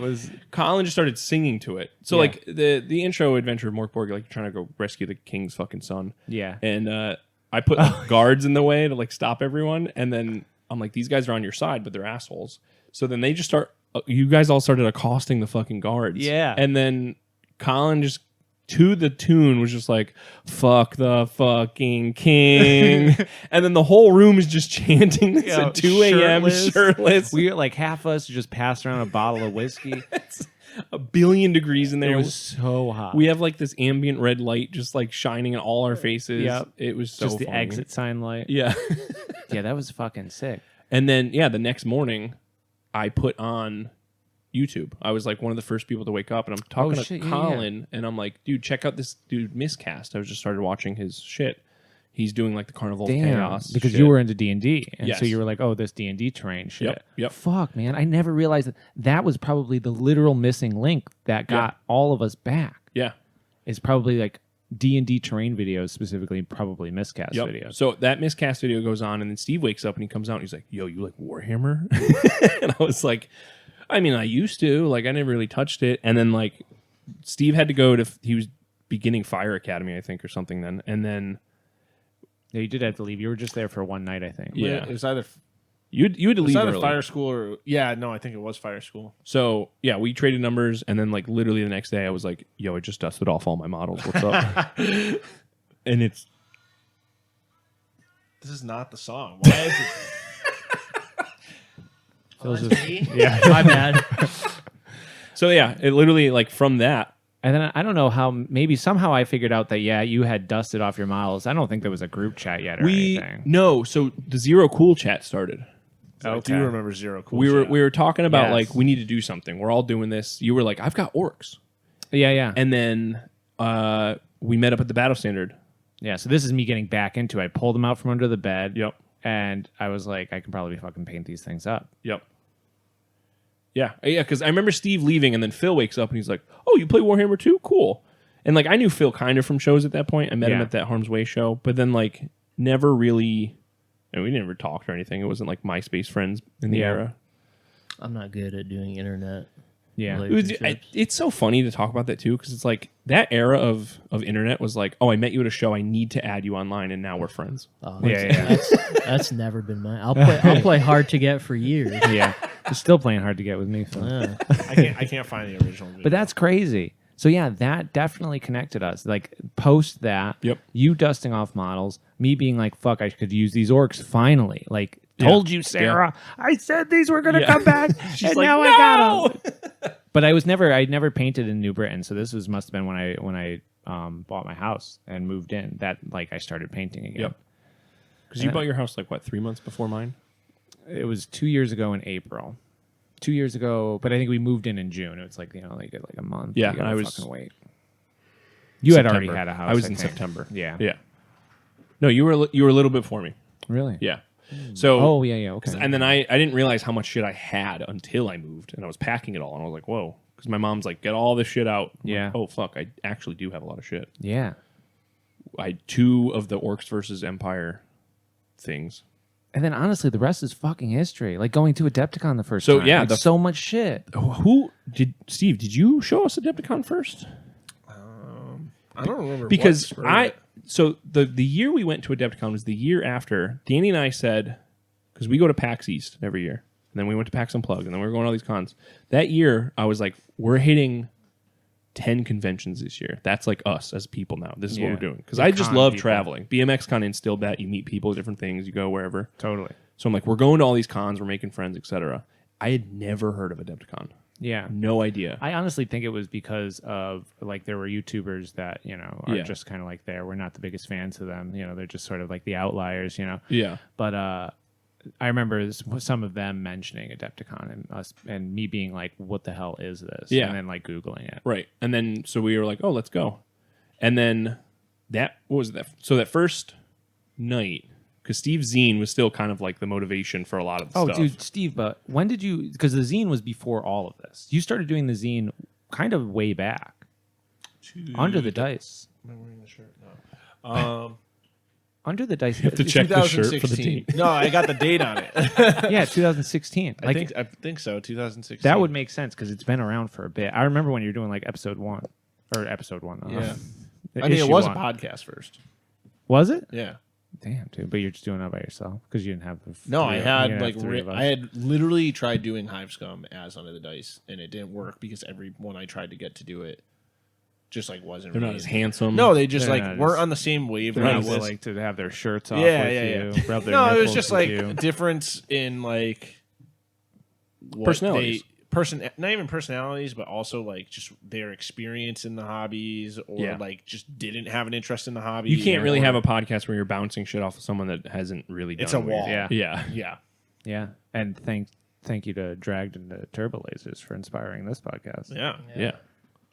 Speaker 4: just started singing to it. So like the intro adventure of Morkborg, like you're trying to go rescue the king's fucking son.
Speaker 1: Yeah.
Speaker 4: And I put guards in the way to like stop everyone, and then I'm like, these guys are on your side, but they're assholes. So then they just start. You guys all started accosting the fucking guards.
Speaker 1: Yeah.
Speaker 4: And then Colin just to the tune was just like, fuck the fucking king. And then the whole room is just chanting this at 2 a.m. shirtless.
Speaker 1: We like half of us just passed around a bottle of whiskey.
Speaker 4: It's 1 billion degrees in there.
Speaker 1: It was so hot.
Speaker 4: We have like this ambient red light just like shining in all our faces.
Speaker 1: Yep.
Speaker 4: It was so
Speaker 1: just the
Speaker 4: funny.
Speaker 1: exit sign light.
Speaker 4: Yeah.
Speaker 1: Yeah, that was fucking sick.
Speaker 4: And then, the next morning, I put on YouTube. I was like one of the first people to wake up, and I'm talking to Colin, and I'm like, dude, check out this dude Miscast. I was just started watching his shit. He's doing like the Carnival of Chaos.
Speaker 1: Because
Speaker 4: shit.
Speaker 1: you were into D&D. And
Speaker 4: Yes.
Speaker 1: so you were like, oh, this D&D terrain shit.
Speaker 4: Yep.
Speaker 1: Fuck, man. I never realized that was probably the literal missing link that got all of us back.
Speaker 4: Yeah.
Speaker 1: It's probably like D&D terrain videos, specifically probably Miscast videos.
Speaker 4: So that Miscast video goes on, and then Steve wakes up and he comes out and he's like, yo, you like Warhammer? And I was like, I mean, I used to. Like, I never really touched it. And then, like, Steve had to go to... He was beginning Fire Academy, I think, or something then. And then...
Speaker 1: Yeah, you did have to leave. You were just there for one night, I think.
Speaker 4: Yeah.
Speaker 2: It was either
Speaker 4: You had to
Speaker 2: it was
Speaker 4: leave
Speaker 2: either
Speaker 4: early.
Speaker 2: fire school or I think it was fire school.
Speaker 4: So, yeah, we traded numbers, and then, like, literally the next day, I was like, yo, I just dusted off all my models. What's up? And it's...
Speaker 2: This is not the song. Why is it?
Speaker 1: Yeah.
Speaker 3: My bad.
Speaker 4: So, yeah, it literally, like, from that...
Speaker 1: And then I don't know how, maybe somehow I figured out that, you had dusted off your models. I don't think there was a group chat yet or anything.
Speaker 4: No, so the Zero Cool chat started.
Speaker 2: I do remember Zero Cool.
Speaker 4: We were talking about,
Speaker 1: Yes.
Speaker 4: like, we need to do something. We're all doing this. You were like, I've got orcs.
Speaker 1: Yeah.
Speaker 4: And then we met up at the Battle Standard.
Speaker 1: Yeah, so this is me getting back into it. I pulled them out from under the bed.
Speaker 4: Yep.
Speaker 1: And I was like, I can probably fucking paint these things up.
Speaker 4: Yep. Yeah, because I remember Steve leaving, and then Phil wakes up, and he's like, oh, you play Warhammer 2? Cool. And, like, I knew Phil kind of from shows at that point. I met him at that Harm's Way show, but then, like, never really... we never talked or anything. It wasn't, like, MySpace friends in the era.
Speaker 3: I'm not good at doing internet.
Speaker 1: Yeah.
Speaker 4: It's so funny to talk about that, too, because it's like, that era of internet was like, oh, I met you at a show, I need to add you online, and now we're friends.
Speaker 3: Oh,
Speaker 1: Yeah.
Speaker 3: That's never been mine. I'll play hard to get for years.
Speaker 1: Yeah. You're still playing hard to get with me, Phil.
Speaker 3: Yeah.
Speaker 2: I can't find the original video.
Speaker 1: But that's crazy. So yeah, that definitely connected us. Like post that,
Speaker 4: Yep.
Speaker 1: you dusting off models, me being like, fuck, I could use these orcs finally. Like, told you, Sarah. I said these were gonna come back, and
Speaker 4: like,
Speaker 1: now I got them. But I'd never painted in New Britain, so this must have been when I bought my house and moved in. That like I started painting again.
Speaker 4: Yep. Because you bought your house, like, what, 3 months before mine?
Speaker 1: It was 2 years ago in April. 2 years ago, but I think we moved in June. It was like, they get like a month.
Speaker 4: Yeah,
Speaker 1: You gotta
Speaker 4: I was-
Speaker 1: fucking wait. You had
Speaker 4: September.
Speaker 1: already had a house.
Speaker 4: I was in
Speaker 1: think.
Speaker 4: September.
Speaker 1: Yeah.
Speaker 4: Yeah. No, you were a little bit before me.
Speaker 1: Really?
Speaker 4: Yeah. So...
Speaker 1: Oh, yeah. Okay.
Speaker 4: And then I didn't realize how much shit I had until I moved, and I was packing it all, and I was like, whoa. Because my mom's like, get all this shit out. I'm
Speaker 1: Yeah.
Speaker 4: like, oh, fuck, I actually do have a lot of shit.
Speaker 1: Yeah.
Speaker 4: I had 2 of the Orcs versus Empire things.
Speaker 1: And then honestly, the rest is fucking history. Like going to Adepticon the first
Speaker 4: So,
Speaker 1: time.
Speaker 4: yeah,
Speaker 1: Like,
Speaker 4: the-
Speaker 1: so much shit.
Speaker 4: Steve, did you show us Adepticon first?
Speaker 2: I don't remember
Speaker 4: Because
Speaker 2: what
Speaker 4: so the year we went to Adepticon was the year after Danny and I said, because we go to PAX East every year, and then we went to PAX Unplugged, and then we were going to all these cons. That year, I was like, we're hitting 10 conventions this year. That's like us as people now. This is what
Speaker 1: Yeah.
Speaker 4: we're doing. Because
Speaker 1: You're
Speaker 4: I just
Speaker 1: con
Speaker 4: love
Speaker 1: people.
Speaker 4: traveling. BMX Con instilled that. You meet people, different things, you go wherever.
Speaker 1: Totally.
Speaker 4: So I'm like, we're going to all these cons, we're making friends, etc. I had never heard of Adepticon.
Speaker 1: Yeah.
Speaker 4: No idea.
Speaker 1: I honestly think it was because of like there were YouTubers that, you know, are
Speaker 4: Yeah.
Speaker 1: just kind of like there. We're not the biggest fans of them. You know, they're just sort of like the outliers, you know.
Speaker 4: Yeah.
Speaker 1: But I remember some of them mentioning Adepticon and us and me being like, what the hell is this?
Speaker 4: Yeah.
Speaker 1: And then like Googling it.
Speaker 4: Right. And then so we were like, oh, let's go. And then what was that? So that first night, because Steve's zine was still kind of like the motivation for a lot of the stuff.
Speaker 1: Dude, Steve, but when did you, because the zine was before all of this. You started doing the zine kind of way back. Under the Dice.
Speaker 2: Am I wearing the shirt? No.
Speaker 1: Under the Dice.
Speaker 4: You have to check the shirt for the team.
Speaker 2: No, I got the date on it.
Speaker 1: Yeah, 2016.
Speaker 2: I think so. 2016.
Speaker 1: That would make sense because it's been around for a bit. I remember when you were doing like episode 1. Or episode 1.
Speaker 2: Yeah.
Speaker 1: The
Speaker 2: I mean, it
Speaker 1: issue
Speaker 2: was
Speaker 1: one.
Speaker 2: a podcast first.
Speaker 1: Was it?
Speaker 2: Yeah.
Speaker 1: Damn, dude. But you're just doing that by yourself because you didn't have the.
Speaker 2: No, I
Speaker 1: you
Speaker 2: had
Speaker 1: didn't
Speaker 2: like
Speaker 1: have three of us.
Speaker 2: I had literally tried doing Hive Scum as Under the Dice, and it didn't work because everyone I tried to get to do it just like wasn't.
Speaker 4: They're
Speaker 2: really
Speaker 4: not as handsome.
Speaker 2: No, they just
Speaker 1: They're
Speaker 2: like
Speaker 1: not
Speaker 2: weren't
Speaker 1: as-
Speaker 2: on the same
Speaker 1: They're not
Speaker 2: wavelength.
Speaker 1: willing to have their shirts off
Speaker 2: Yeah,
Speaker 1: with
Speaker 2: yeah,
Speaker 1: you. Rub their
Speaker 2: No, it was
Speaker 1: nipples
Speaker 2: just
Speaker 1: with
Speaker 2: like
Speaker 1: you.
Speaker 2: a difference in like what
Speaker 4: Personalities.
Speaker 2: not even personalities, but also like just their experience in the hobbies, or
Speaker 4: Yeah.
Speaker 2: like just didn't have an interest in the hobby.
Speaker 4: You can't really
Speaker 2: or-
Speaker 4: have a podcast where you're bouncing shit off of someone that hasn't really done
Speaker 2: It's a
Speaker 4: what you're-
Speaker 2: wall.
Speaker 1: Yeah.
Speaker 4: Yeah.
Speaker 2: Yeah.
Speaker 1: Yeah, and thank you to Dragged into Turbo Lasers for inspiring this podcast.
Speaker 2: Yeah.
Speaker 4: Yeah.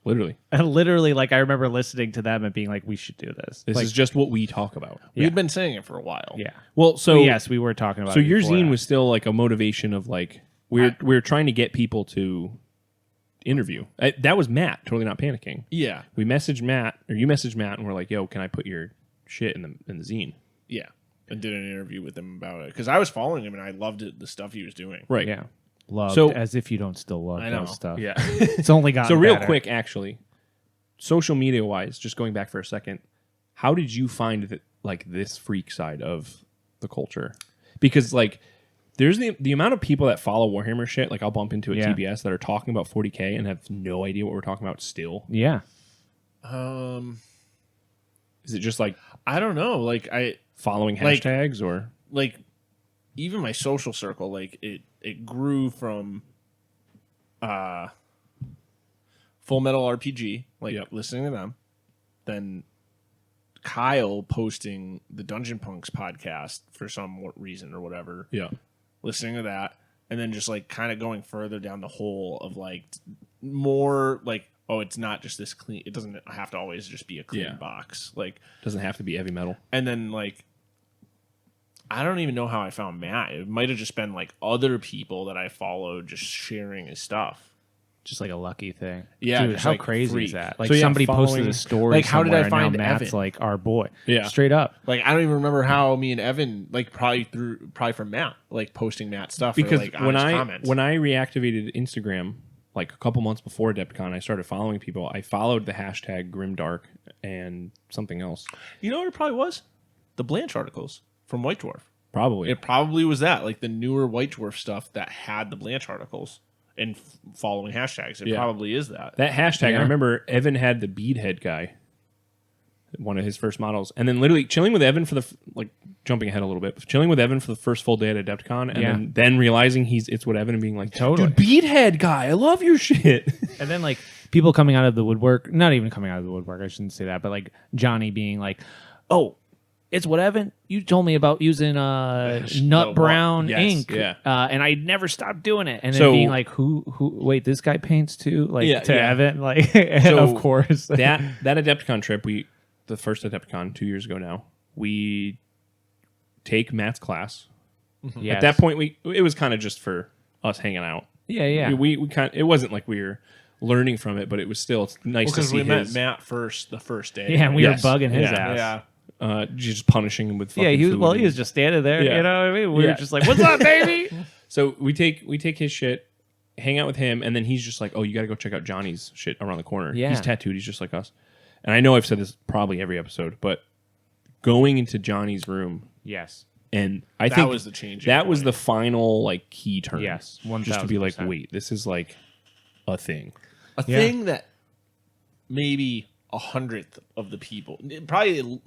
Speaker 4: Literally.
Speaker 1: And literally, like I remember listening to them and being like, "We should do this."
Speaker 4: This
Speaker 1: like,
Speaker 4: is just what we talk about.
Speaker 2: We've been saying it for a while.
Speaker 1: yeah.
Speaker 4: Well,
Speaker 1: So
Speaker 4: so
Speaker 1: yes, we were talking about.
Speaker 4: so
Speaker 1: it
Speaker 4: your
Speaker 1: before
Speaker 4: zine
Speaker 1: that.
Speaker 4: was still like a motivation of like we're trying to get people to interview. That was Matt, totally not panicking.
Speaker 2: Yeah.
Speaker 4: We messaged Matt, or you messaged Matt, and we're like, "Yo, can I put your shit in the zine?"
Speaker 2: Yeah. And did an interview with him about it because I was following him and I loved the stuff he was doing.
Speaker 4: Right.
Speaker 1: Yeah. Loved,
Speaker 4: So-
Speaker 1: as if you don't still love
Speaker 2: I know.
Speaker 1: those stuff.
Speaker 4: Yeah.
Speaker 1: It's only gotten
Speaker 4: So real
Speaker 1: better.
Speaker 4: quick, actually, social media wise, just going back for a second, how did you find that like this freak side of the culture? Because like there's the amount of people that follow Warhammer shit, like I'll bump into at
Speaker 1: Yeah.
Speaker 4: TBS that are talking about 40K and have no idea what we're talking about still.
Speaker 1: Yeah.
Speaker 4: Is it just like
Speaker 2: I don't know. Like
Speaker 4: following
Speaker 2: Like-
Speaker 4: hashtags or
Speaker 2: like even my social circle, like it grew from Full Metal RPG, like
Speaker 4: Yep.
Speaker 2: listening to them, then Kyle posting the Dungeon Punks podcast for some reason or whatever,
Speaker 4: yeah.
Speaker 2: listening to that, and then just like kind of going further down the hole of like more like, oh, it's not just this clean, it doesn't have to always just be a clean
Speaker 4: Yeah.
Speaker 2: box, like,
Speaker 4: Doesn't have to be heavy metal.
Speaker 2: and then like I don't even know how I found Matt. It might have just been like other people that I followed just sharing his stuff.
Speaker 1: Just like a lucky thing.
Speaker 2: Yeah,
Speaker 1: Dude,
Speaker 2: just
Speaker 1: how
Speaker 2: like
Speaker 1: crazy
Speaker 2: freak.
Speaker 1: is that? Like
Speaker 4: So, yeah,
Speaker 1: somebody posted
Speaker 4: following-
Speaker 1: a story.
Speaker 2: Like, how did I
Speaker 1: somewhere, and
Speaker 2: find
Speaker 1: now Matt's
Speaker 2: Evan?
Speaker 1: like our boy.
Speaker 4: Yeah.
Speaker 1: Straight up.
Speaker 2: Like I don't even remember how me and Evan like probably from Matt, like posting Matt stuff
Speaker 4: Because
Speaker 2: or, like, on
Speaker 4: when
Speaker 2: his
Speaker 4: I
Speaker 2: comments.
Speaker 4: when I reactivated Instagram like a couple months before Adepticon, I started following people. I followed the hashtag Grimdark and something else.
Speaker 2: you know what it probably was? The Blanche articles from White Dwarf.
Speaker 4: Probably.
Speaker 2: It probably was that, like the newer White Dwarf stuff that had the Blanche articles and following hashtags. It
Speaker 4: Yeah.
Speaker 2: probably is that.
Speaker 4: That hashtag,
Speaker 1: Yeah.
Speaker 4: I remember Evan had the beadhead guy, one of his first models, and then literally chilling with Evan for the like jumping ahead a little bit, chilling with Evan for the first full day at Adepticon, and
Speaker 1: Yeah.
Speaker 4: then realizing it's what Evan and being like,
Speaker 1: Totally.
Speaker 4: dude, beadhead guy, I love your shit.
Speaker 1: And then like people coming out of the woodwork, not even coming out of the woodwork, I shouldn't say that, but like Johnny being like, "Oh, it's what Evan, you told me about using nut brown
Speaker 4: Yes,
Speaker 1: ink,
Speaker 4: yeah.
Speaker 1: and I never stopped doing it." And then
Speaker 4: So-
Speaker 1: being like, "Who? Wait, this guy paints too?" Like
Speaker 4: Yeah,
Speaker 1: to
Speaker 4: yeah.
Speaker 1: Evan, like
Speaker 4: So
Speaker 1: of course.
Speaker 4: that Adepticon trip, the first Adepticon 2 years ago now, we take Matt's class.
Speaker 1: Yes.
Speaker 4: At that point, it was kind of just for us hanging out.
Speaker 1: yeah.
Speaker 4: We kind it wasn't like we were learning from it, but it was still it's nice to
Speaker 2: Because
Speaker 4: see
Speaker 2: we met
Speaker 4: his.
Speaker 2: Matt first the first day.
Speaker 1: Yeah, and we
Speaker 4: Yes.
Speaker 1: were bugging his
Speaker 4: Yeah.
Speaker 1: ass.
Speaker 2: Yeah.
Speaker 4: Just punishing him with
Speaker 1: Yeah,
Speaker 4: fucking
Speaker 1: he was
Speaker 4: food
Speaker 1: well. He
Speaker 4: and-
Speaker 1: was just standing there.
Speaker 4: Yeah.
Speaker 1: You know what I mean? We
Speaker 4: Yeah.
Speaker 1: were just like, "What's up, baby?"
Speaker 4: So we take his shit, hang out with him, and then he's just like, "Oh, you got to go check out Johnny's shit around the corner.
Speaker 1: Yeah.
Speaker 4: He's tattooed. He's just like us." And I know I've said this probably every episode, but going into Johnny's room,
Speaker 1: Yes.
Speaker 4: and I
Speaker 2: That
Speaker 4: think
Speaker 2: was the changing
Speaker 4: That was
Speaker 2: point.
Speaker 4: the final like key turn.
Speaker 1: Yes,
Speaker 4: just to be like,
Speaker 1: 1000%.
Speaker 4: wait, this is like a thing.
Speaker 2: A
Speaker 1: Yeah.
Speaker 2: thing that maybe 100th of the people, probably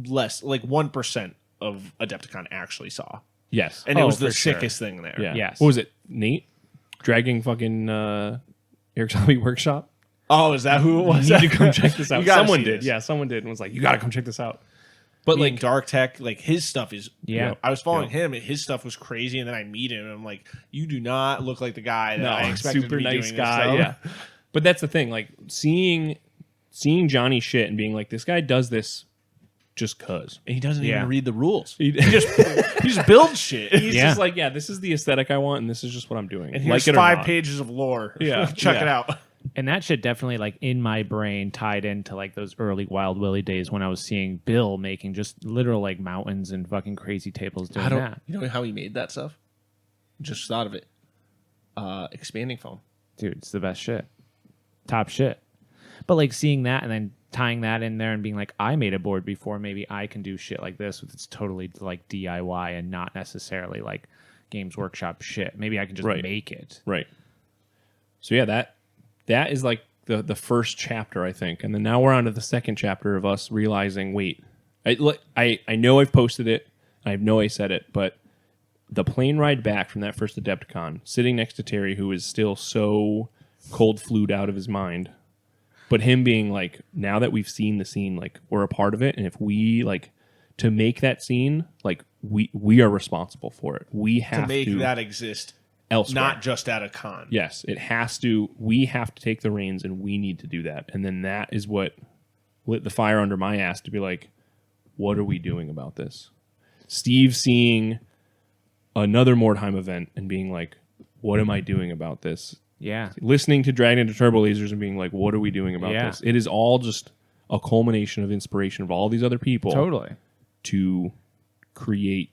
Speaker 2: less, like 1% of Adepticon actually saw.
Speaker 4: Yes.
Speaker 2: And it
Speaker 1: Oh,
Speaker 2: was the
Speaker 1: for sure.
Speaker 2: sickest thing there.
Speaker 4: yeah.
Speaker 1: yes.
Speaker 4: What was it? Nate dragging fucking Eric's Hobby Workshop.
Speaker 2: Oh, is that who it was?
Speaker 4: You need to come check this out.
Speaker 2: You gotta
Speaker 4: Someone
Speaker 2: see
Speaker 4: did.
Speaker 2: this.
Speaker 4: Yeah, someone did, and was like, "You got to come check this out."
Speaker 2: But like Dark Tech, like his stuff is.
Speaker 1: Yeah.
Speaker 2: I was following him, and his stuff was crazy. And then I meet him, and I'm like, "You do not look like the guy that I expected
Speaker 4: super
Speaker 2: to be
Speaker 4: nice
Speaker 2: doing
Speaker 4: guy.
Speaker 2: This stuff.
Speaker 4: Yeah, but that's the thing. Like seeing Johnny shit and being like, this guy does this just cause.
Speaker 2: And he doesn't
Speaker 1: Yeah.
Speaker 2: even read the rules.
Speaker 4: He
Speaker 2: He just builds shit.
Speaker 4: He's
Speaker 1: Yeah.
Speaker 4: just like, yeah, this is the aesthetic I want, and this is just what I'm doing.
Speaker 2: And
Speaker 4: like
Speaker 2: here's
Speaker 4: it or
Speaker 2: 5
Speaker 4: not.
Speaker 2: pages of lore.
Speaker 4: Yeah.
Speaker 2: Check
Speaker 4: Yeah.
Speaker 2: it out.
Speaker 1: And that shit definitely like in my brain tied into like those early Wild Willy days when I was seeing Bill making just literal like mountains and fucking crazy tables doing that.
Speaker 2: You know how he made that stuff? Just thought of it. Expanding foam.
Speaker 1: Dude, it's the best shit. Top shit. But like seeing that and then tying that in there and being like, I made a board before, maybe I can do shit like this with it's totally like DIY and not necessarily like Games Workshop shit. Maybe I can just
Speaker 4: Right.
Speaker 1: make it.
Speaker 4: Right. So yeah, that is like the first chapter, I think, and then now we're on to the second chapter of us realizing, wait, I know I've posted it, I know I said it, but the plane ride back from that first Adepticon, sitting next to Terry, who is still so cold flued out of his mind, but him being like, now that we've seen the scene, like we're a part of it, and if we like to make that scene, like we are responsible for it. We have
Speaker 2: To make that exist.
Speaker 4: elsewhere.
Speaker 2: Not just at a con.
Speaker 4: Yes, it has to. We have to take the reins, and we need to do that. And then that is what lit the fire under my ass to be like, what are we doing about this? Steve seeing another Mordheim event and being like, what am I doing about this?
Speaker 1: Yeah.
Speaker 4: Listening to Dragon into Turbo Lasers and being like, what are we doing about
Speaker 1: Yeah.
Speaker 4: this? It is all just a culmination of inspiration of all these other people
Speaker 1: Totally.
Speaker 4: to create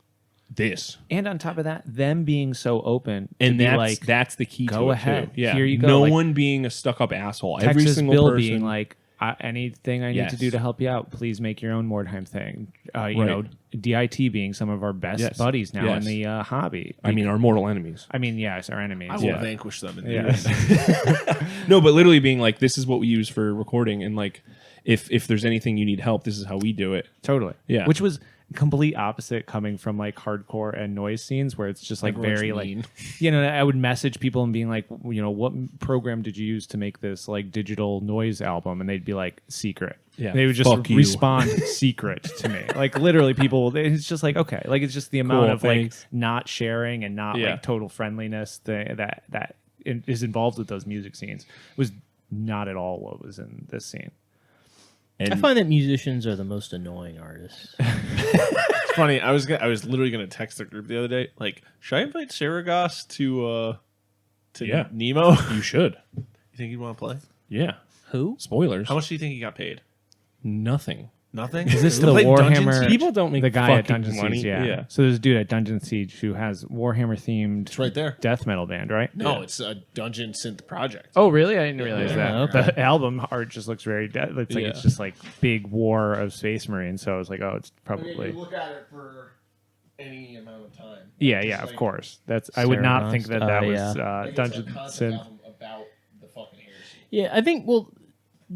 Speaker 4: this.
Speaker 1: And on top of that, them being so open to
Speaker 4: And
Speaker 1: be
Speaker 4: that's
Speaker 1: like,
Speaker 4: that's the key
Speaker 1: go
Speaker 4: to it
Speaker 1: ahead.
Speaker 4: too. Yeah.
Speaker 1: Here you go.
Speaker 4: No
Speaker 1: Like,
Speaker 4: one being a stuck-up asshole. Every
Speaker 1: Texas
Speaker 4: single
Speaker 1: Bill
Speaker 4: person
Speaker 1: being like, anything I need to
Speaker 4: Yes.
Speaker 1: do to help you out, please make your own Mordheim thing. You
Speaker 4: Right.
Speaker 1: know, DIT being some of our best
Speaker 4: Yes.
Speaker 1: buddies now
Speaker 4: Yes.
Speaker 1: in the hobby.
Speaker 4: I mean, our mortal enemies.
Speaker 1: Yes, our enemies.
Speaker 2: I will
Speaker 4: Yeah.
Speaker 2: vanquish them. In the
Speaker 1: Yeah.
Speaker 2: end.
Speaker 4: No, but literally being like, this is what we use for recording, and like, if there's anything you need help, this is how we do it.
Speaker 1: Totally.
Speaker 4: Yeah.
Speaker 1: Which was complete opposite coming from like hardcore and noise scenes where it's just like
Speaker 2: Everyone's
Speaker 1: very
Speaker 2: mean.
Speaker 1: like, you know, I would message people and being like, you know, what program did you use to make this like digital noise album? And they'd be like, secret.
Speaker 4: Yeah.
Speaker 1: They would just
Speaker 4: Fuck you.
Speaker 1: respond secret to me. Like literally people, it's just like, okay, like it's just the amount
Speaker 4: Cool,
Speaker 1: of
Speaker 4: thanks.
Speaker 1: like not sharing and not
Speaker 4: Yeah.
Speaker 1: like total friendliness that is involved with those music scenes was not at all what was in this scene.
Speaker 4: And
Speaker 3: I find that musicians are the most annoying artists.
Speaker 2: It's funny. I was literally gonna text the group the other day. Like, should I invite Saragos to
Speaker 4: Yeah.
Speaker 2: Nemo?
Speaker 4: you should.
Speaker 2: You think he'd want to play?
Speaker 4: Yeah.
Speaker 3: Who?
Speaker 4: Spoilers.
Speaker 2: How much do you think he got paid?
Speaker 4: Nothing.
Speaker 2: Nothing.
Speaker 1: Is this
Speaker 2: To
Speaker 1: the
Speaker 2: play Dungeon
Speaker 1: Warhammer?
Speaker 2: Siege?
Speaker 4: People don't make
Speaker 1: the guy at
Speaker 4: fucking
Speaker 1: Dungeon
Speaker 4: money.
Speaker 1: Siege, yeah. So there's a dude at Dungeon Siege who has Warhammer themed
Speaker 2: It's right there.
Speaker 1: death metal band, right?
Speaker 2: No, it's a Dungeon Synth project.
Speaker 1: Oh, really? I didn't realize
Speaker 3: Yeah,
Speaker 1: that.
Speaker 3: okay.
Speaker 1: The album art just looks very. It's like it's
Speaker 2: Yeah.
Speaker 1: just like big war of Space Marines. So I was like, oh, it's probably.
Speaker 2: look at it for any amount of time.
Speaker 1: Yeah, yeah, of course. That's. I would not think that
Speaker 3: Sarah
Speaker 1: was
Speaker 3: Nost.
Speaker 1: Dungeon Synth.
Speaker 2: about the fucking heresy.
Speaker 3: Yeah, I think, well,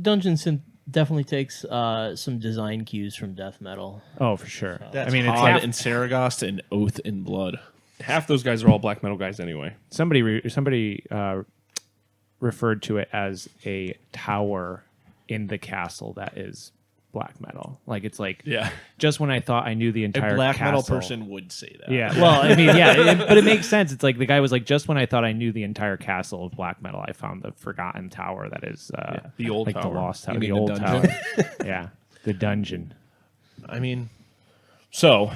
Speaker 3: Dungeon Synth definitely takes some design cues from death metal.
Speaker 1: Oh, for sure.
Speaker 2: That's
Speaker 1: I mean, it's
Speaker 2: Hod
Speaker 1: half,
Speaker 2: and Saragos and Oath and Blood.
Speaker 4: Half those guys are all black metal guys anyway.
Speaker 1: somebody referred to it as a tower in the castle that is black metal. Like it's like
Speaker 4: Yeah.
Speaker 1: just when I thought I knew the
Speaker 2: A
Speaker 1: entire
Speaker 2: black metal
Speaker 1: castle-
Speaker 2: person would say that.
Speaker 1: Yeah, well, I mean, yeah, but it makes sense. It's like the guy was like, just when I thought I knew the entire castle of black metal, I found the forgotten tower that is
Speaker 4: the old
Speaker 1: like
Speaker 4: tower.
Speaker 1: the lost tower,
Speaker 2: You
Speaker 1: the
Speaker 2: mean
Speaker 1: old
Speaker 2: the
Speaker 1: tower.
Speaker 2: dungeon?
Speaker 1: Yeah, the dungeon.
Speaker 2: I mean,
Speaker 4: So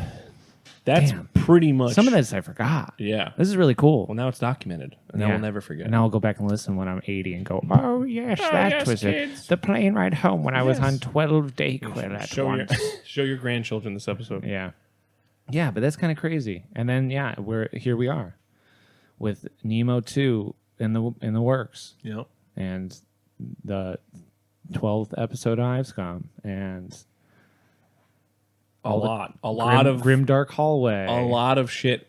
Speaker 4: that's
Speaker 1: Damn.
Speaker 4: pretty much
Speaker 1: Some of this I forgot.
Speaker 4: Yeah.
Speaker 1: This is really cool.
Speaker 4: Well, now it's documented, and now
Speaker 1: Yeah.
Speaker 4: we'll never forget.
Speaker 1: And now I'll go back and listen when I'm 80 and go, oh, yes, that
Speaker 4: yes,
Speaker 1: was
Speaker 4: kids.
Speaker 1: it. The plane ride home when I was
Speaker 4: Yes.
Speaker 1: on 12 Dayquil at
Speaker 4: show your
Speaker 1: once.
Speaker 4: show your grandchildren this episode.
Speaker 1: Yeah. Yeah, but that's kind of crazy. And then yeah, here we are with Nemo 2 in the works.
Speaker 2: you know,
Speaker 1: And the 12th episode of Hivescom and
Speaker 4: A lot of
Speaker 1: Grimdark Hallway.
Speaker 4: a lot of shit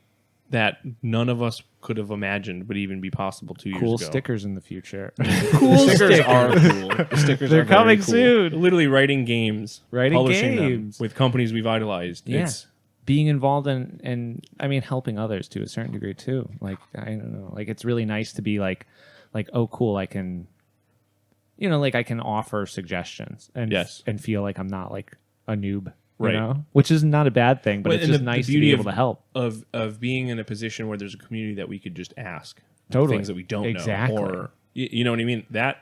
Speaker 4: that none of us could have imagined would even be possible 2 years
Speaker 1: cool
Speaker 4: ago.
Speaker 1: stickers in the future.
Speaker 2: cool stickers are cool. The stickers
Speaker 1: They're
Speaker 2: are very
Speaker 1: coming
Speaker 2: cool.
Speaker 1: soon.
Speaker 4: Literally writing games,
Speaker 1: Writing
Speaker 4: publishing
Speaker 1: games.
Speaker 4: them with companies we've idolized.
Speaker 1: Yeah.
Speaker 4: It's
Speaker 1: Being involved in I mean helping others to a certain degree too. Like I don't know. Like it's really nice to be like oh cool, I can like I can offer suggestions and
Speaker 4: Yes.
Speaker 1: and feel like I'm not like a noob,
Speaker 4: Right.
Speaker 1: Which is not a bad thing, but
Speaker 4: Well,
Speaker 1: it's
Speaker 4: and
Speaker 1: just
Speaker 4: the
Speaker 1: nice to
Speaker 4: beauty
Speaker 1: be able to help.
Speaker 4: of being in a position where there's a community that we could just ask
Speaker 1: Totally.
Speaker 4: things that we don't
Speaker 1: Exactly.
Speaker 4: know, or you know what I mean. That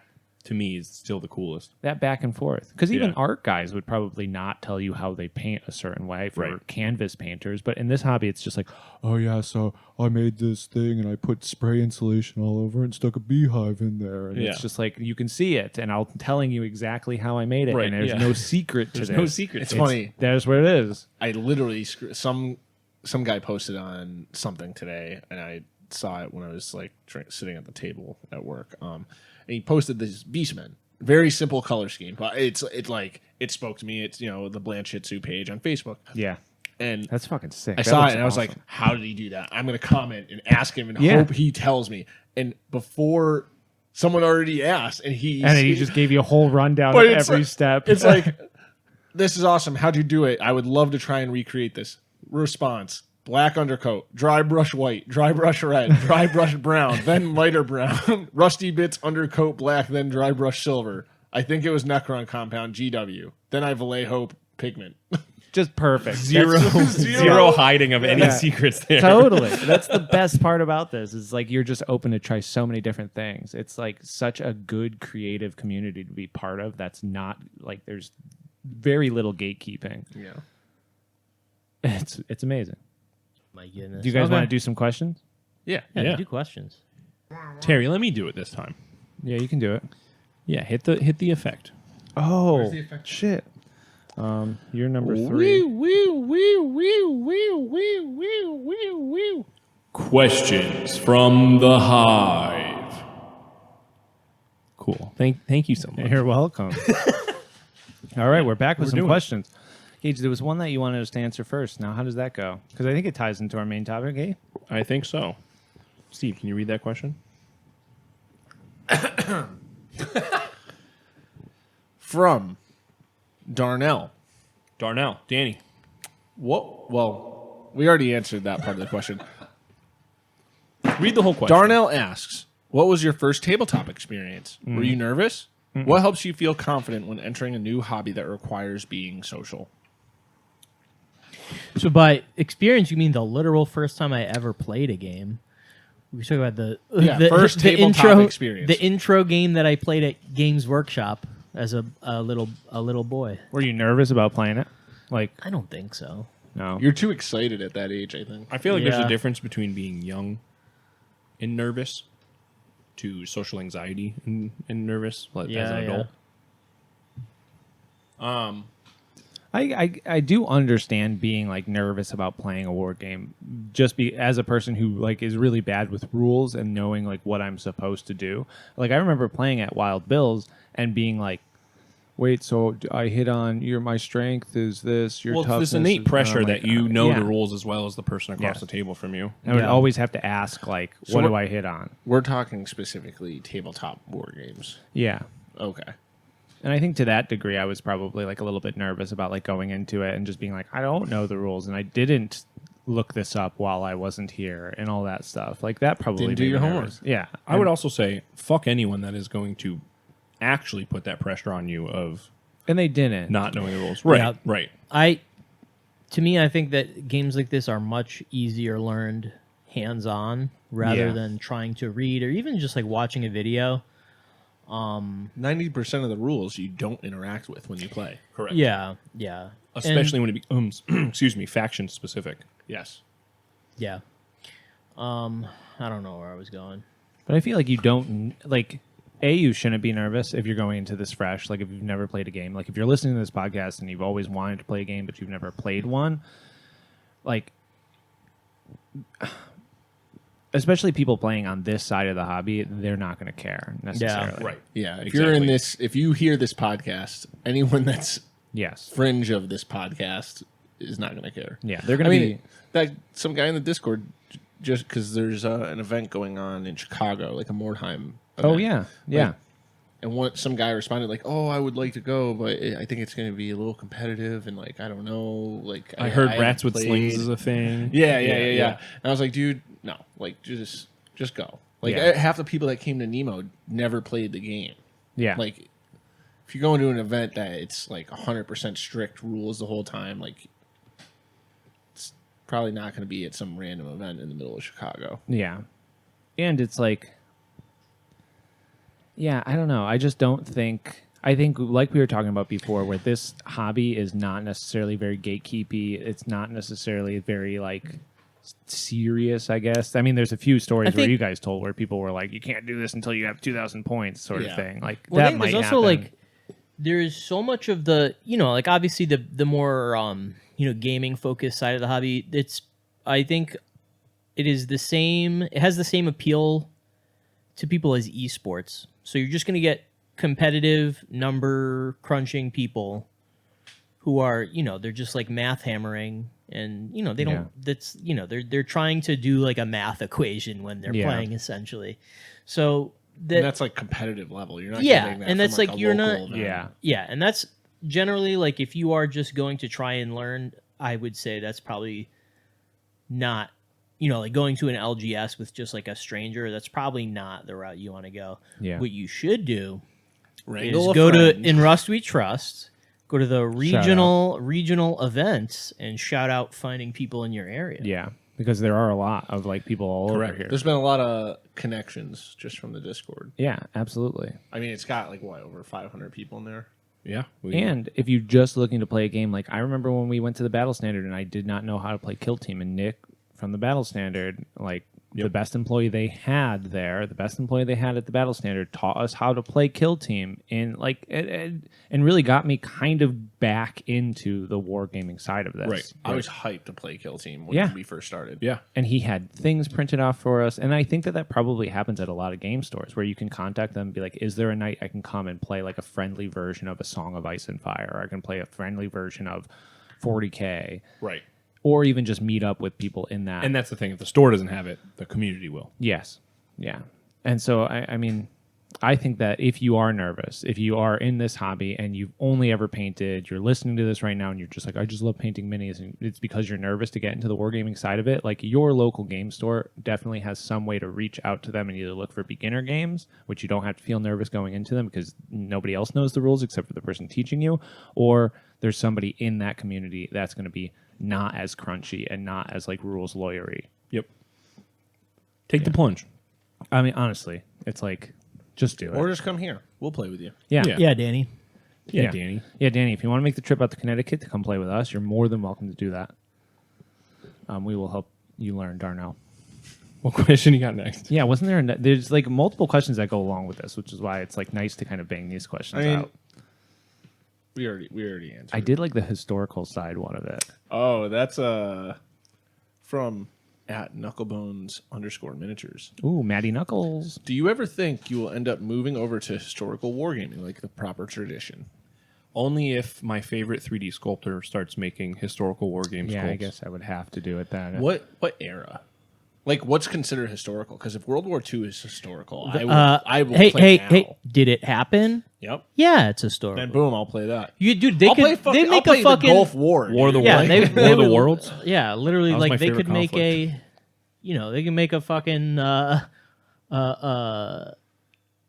Speaker 4: to me is still the coolest.
Speaker 1: That back and forth, because even
Speaker 4: Yeah.
Speaker 1: art guys would probably not tell you how they paint a certain way for
Speaker 4: Right.
Speaker 1: canvas painters, but in this hobby it's just like, oh yeah, so I made this thing and I put spray insulation all over and stuck a beehive in there, and
Speaker 4: Yeah.
Speaker 1: it's just like you can see it and I'm telling you exactly how I made it,
Speaker 4: Right,
Speaker 1: and there's
Speaker 4: yeah.
Speaker 1: no secret to
Speaker 4: There's
Speaker 1: this.
Speaker 4: no secret.
Speaker 2: It's
Speaker 4: to
Speaker 2: funny.
Speaker 1: There's what it is.
Speaker 2: I literally some guy posted on something today, and I saw it when I was like sitting at the table at work. And he posted this Beastmen, very simple color scheme, but it's like it spoke to me. It's the Blanchitsu page on Facebook,
Speaker 1: Yeah,
Speaker 2: and
Speaker 1: that's fucking sick.
Speaker 2: I
Speaker 1: That
Speaker 2: saw
Speaker 1: looks
Speaker 2: it and I was like,
Speaker 1: awesome.
Speaker 2: how did he do that? I'm gonna comment and ask him and
Speaker 1: Yeah.
Speaker 2: hope he tells me. And before someone already asked, and
Speaker 1: he just gave you a whole rundown
Speaker 2: But
Speaker 1: of
Speaker 2: it's
Speaker 1: every
Speaker 2: like-
Speaker 1: step.
Speaker 2: It's like, this is awesome. How'd you do it? I would love to try and recreate this. Response: black undercoat, dry brush white, dry brush red, dry brush brown, then lighter brown, rusty bits undercoat black, then dry brush silver. I think it was Necron compound GW. Then I Vallejo pigment.
Speaker 1: just perfect.
Speaker 4: Zero,
Speaker 1: That's-
Speaker 4: zero hiding of any
Speaker 1: Yeah.
Speaker 4: secrets there.
Speaker 1: Totally. That's the best part about this. Is like you're just open to try so many different things. It's like such a good creative community to be part of. That's not like there's very little gatekeeping.
Speaker 2: Yeah.
Speaker 1: It's amazing.
Speaker 3: My goodness.
Speaker 1: Do you guys
Speaker 3: Okay.
Speaker 1: want to do some questions?
Speaker 2: Yeah.
Speaker 3: Yeah, do questions.
Speaker 4: Terry, let me do it this time.
Speaker 1: Yeah, you can do it.
Speaker 4: Yeah, hit the effect.
Speaker 1: Oh shit. You're number 3.
Speaker 4: Questions from the Hive. Cool. Thank you so much.
Speaker 1: You're welcome. All right, we're back with some
Speaker 4: doing it.
Speaker 1: questions. Gage, there was one that you wanted us to answer first. Now, how does that go? Because I think it ties into our main topic, eh?
Speaker 4: I think so. Steve, can you read that question?
Speaker 2: From Darnell.
Speaker 4: Darnell, Danny.
Speaker 2: What? Well, we already answered that part of the question.
Speaker 4: Read the whole question.
Speaker 2: Darnell asks, what was your first tabletop experience? Were you nervous? What helps you feel confident when entering a new hobby that requires being social?
Speaker 3: So by experience, you mean the literal first time I ever played a game? We talk about the
Speaker 2: first
Speaker 3: the
Speaker 2: tabletop
Speaker 3: intro
Speaker 2: experience.
Speaker 3: The intro game that I played at Games Workshop as a little boy.
Speaker 1: Were you nervous about playing it? Like,
Speaker 3: I don't think so.
Speaker 1: no.
Speaker 2: You're too excited at that age, I think.
Speaker 4: I feel like there's
Speaker 3: Yeah.
Speaker 4: a difference between being young and nervous to social anxiety and nervous as
Speaker 3: Yeah,
Speaker 4: an adult.
Speaker 1: I do understand being like nervous about playing a war game, just as a person who like is really bad with rules and knowing like what I'm supposed to do. Like I remember playing at Wild Bills and being like, wait, so I hit on my strength is this, your
Speaker 4: Well,
Speaker 1: toughness.
Speaker 4: there's innate
Speaker 1: is-"
Speaker 4: pressure
Speaker 1: I'm
Speaker 4: that
Speaker 1: like,
Speaker 4: you know
Speaker 1: yeah.
Speaker 4: the rules as well as the person across
Speaker 1: Yeah.
Speaker 4: the table from you.
Speaker 1: I would
Speaker 3: Yeah.
Speaker 1: always have to ask like,
Speaker 2: So
Speaker 1: what do
Speaker 2: what-
Speaker 1: I hit on?
Speaker 2: We're talking specifically tabletop war games.
Speaker 1: Yeah.
Speaker 2: Okay.
Speaker 1: And I think to that degree, I was probably like a little bit nervous about like going into it and just being like, I don't know the rules, and I didn't look this up while I wasn't here and all that stuff. Like that probably
Speaker 2: Didn't do
Speaker 1: made
Speaker 2: your
Speaker 1: me
Speaker 2: homework.
Speaker 1: nervous. Yeah,
Speaker 4: I would also say, fuck anyone that is going to actually put that pressure on you of
Speaker 1: and they didn't.
Speaker 4: not knowing the rules. Right,
Speaker 3: Yeah.
Speaker 4: right.
Speaker 3: To me, I think that games like this are much easier learned hands-on rather
Speaker 1: Yeah.
Speaker 3: than trying to read or even just like watching a video.
Speaker 2: 90% of the rules you don't interact with when you play.
Speaker 4: Correct.
Speaker 3: Yeah.
Speaker 4: Especially when it becomes, excuse me, faction specific.
Speaker 2: Yes.
Speaker 3: Yeah. I don't know where I was going.
Speaker 1: But I feel like you don't like. You shouldn't be nervous if you're going into this fresh. Like if you've never played a game. Like if you're listening to this podcast and you've always wanted to play a game but you've never played one. Like, especially people playing on this side of the hobby, they're not going to care necessarily.
Speaker 4: Right.
Speaker 2: Yeah. If you're in
Speaker 4: Exactly.
Speaker 2: this, if you hear this podcast, anyone that's
Speaker 1: Yes.
Speaker 2: fringe of this podcast is not going to care.
Speaker 1: Yeah, they're going
Speaker 2: I
Speaker 1: to
Speaker 2: mean,
Speaker 1: be.
Speaker 2: that some guy in the Discord, just because there's an event going on in Chicago, like a Mordheim.
Speaker 1: Oh
Speaker 2: event.
Speaker 1: yeah.
Speaker 2: Like, and some guy responded like, "Oh, I would like to go, but I think it's going to be a little competitive, and like I don't know, like
Speaker 4: I heard
Speaker 2: haven't
Speaker 4: rats with
Speaker 2: played."
Speaker 4: slings is a thing.
Speaker 2: Yeah. And I was like, dude, no, like just go. Like
Speaker 1: Yeah.
Speaker 2: half the people that came to Nemo never played the game.
Speaker 1: Yeah.
Speaker 2: Like, if you're going to an event that it's like 100% strict rules the whole time, like, it's probably not going to be at some random event in the middle of Chicago.
Speaker 1: Yeah. And it's like, yeah, I don't know. I just don't think, I think like we were talking about before, where this hobby is not necessarily very gatekeepy. It's not necessarily very like serious, I guess. I mean, there's a few stories where you guys told where people were like, you can't do this until you have 2,000 points sort of thing. Like
Speaker 3: well,
Speaker 1: that might
Speaker 3: there's
Speaker 1: happen.
Speaker 3: also like, there's so much of the, like obviously the more, gaming focused side of the hobby, I think it is the same, it has the same appeal to people as esports. So you're just going to get competitive number crunching people who are, they're just like math hammering and, they don't, that's, they're trying to do like a math equation when they're playing essentially. So
Speaker 2: and that's like competitive level. You're not
Speaker 3: yeah,
Speaker 2: getting that
Speaker 3: and that's
Speaker 2: from
Speaker 3: like
Speaker 2: a
Speaker 3: you're
Speaker 2: local
Speaker 3: not
Speaker 2: event.
Speaker 3: yeah, and that's generally like if you are just going to try and learn, I would say that's probably not like going to an LGS with just like a stranger. That's probably not the route you want to go.
Speaker 1: Yeah.
Speaker 3: What you should do
Speaker 2: Wrangle
Speaker 3: is
Speaker 2: a
Speaker 3: go
Speaker 2: friend.
Speaker 3: to In Rust We Trust. Go to the regional events and shout out finding people in your area.
Speaker 1: Yeah, because there are a lot of like people all over here.
Speaker 2: There's been a lot of connections just from the Discord.
Speaker 1: Yeah, absolutely.
Speaker 2: I mean, it's got like over 500 people in there.
Speaker 4: Yeah.
Speaker 1: And if you're just looking to play a game, like I remember when we went to the Battle Standard and I did not know how to play Kill Team, and Nick from the Battle Standard, like the best employee they had there, the best employee they had at the Battle Standard, taught us how to play Kill Team, and like and really got me kind of back into the wargaming side of this.
Speaker 2: Right. I was hyped to play Kill Team when we first started.
Speaker 4: Yeah.
Speaker 1: And he had things printed off for us, and I think that probably happens at a lot of game stores where you can contact them and be like, is there a night I can come and play like a friendly version of A Song of Ice and Fire, or I can play a friendly version of 40K,
Speaker 2: Right.
Speaker 1: or even just meet up with people in that.
Speaker 4: And that's the thing. If the store doesn't have it, the community will.
Speaker 1: Yes. Yeah. And so, I mean, I think that if you are nervous, if you are in this hobby and you've only ever painted, you're listening to this right now and you're just like, I just love painting minis, and it's because you're nervous to get into the wargaming side of it, like your local game store definitely has some way to reach out to them and either look for beginner games, which you don't have to feel nervous going into them because nobody else knows the rules except for the person teaching you, or there's somebody in that community that's going to be not as crunchy and not as like rules lawyery.
Speaker 4: Yep. Take the plunge.
Speaker 1: I mean, honestly, it's like, just do it.
Speaker 2: Or just come here. We'll play with you.
Speaker 1: Yeah.
Speaker 3: Yeah, Danny.
Speaker 4: Yeah, Danny.
Speaker 1: Yeah, Danny, if you want to make the trip out to Connecticut to come play with us, you're more than welcome to do that. We will help you learn Darnell.
Speaker 4: What question you got next?
Speaker 1: Yeah, wasn't there? There's like multiple questions that go along with this, which is why it's like nice to kind of bang these questions out.
Speaker 2: We already answered.
Speaker 1: I did like the historical side one of it.
Speaker 2: Oh, that's from at knucklebones_miniatures.
Speaker 1: Ooh, Matty Knuckles.
Speaker 2: Do you ever think you will end up moving over to historical wargaming like the proper tradition?
Speaker 4: Only if my favorite 3D sculptor starts making historical war game
Speaker 1: Yeah,
Speaker 4: sculpts.
Speaker 1: I guess I would have to do it then.
Speaker 2: What era? Like, what's considered historical? Because if World War II is historical, I will play now.
Speaker 3: Did it happen?
Speaker 2: Yep.
Speaker 3: Yeah, it's historical.
Speaker 2: Then boom, I'll play that.
Speaker 3: You dude, they
Speaker 2: I'll
Speaker 3: could
Speaker 2: play
Speaker 3: they make
Speaker 2: I'll
Speaker 3: a
Speaker 2: play
Speaker 3: fucking
Speaker 2: the Gulf War.
Speaker 4: War of the
Speaker 2: dude.
Speaker 3: yeah,
Speaker 4: Worlds.
Speaker 3: they,
Speaker 4: War of the
Speaker 3: would-
Speaker 4: Worlds?
Speaker 3: Yeah, literally,
Speaker 4: That was my
Speaker 3: like they
Speaker 4: favorite
Speaker 3: could make
Speaker 4: conflict.
Speaker 3: they can make a fucking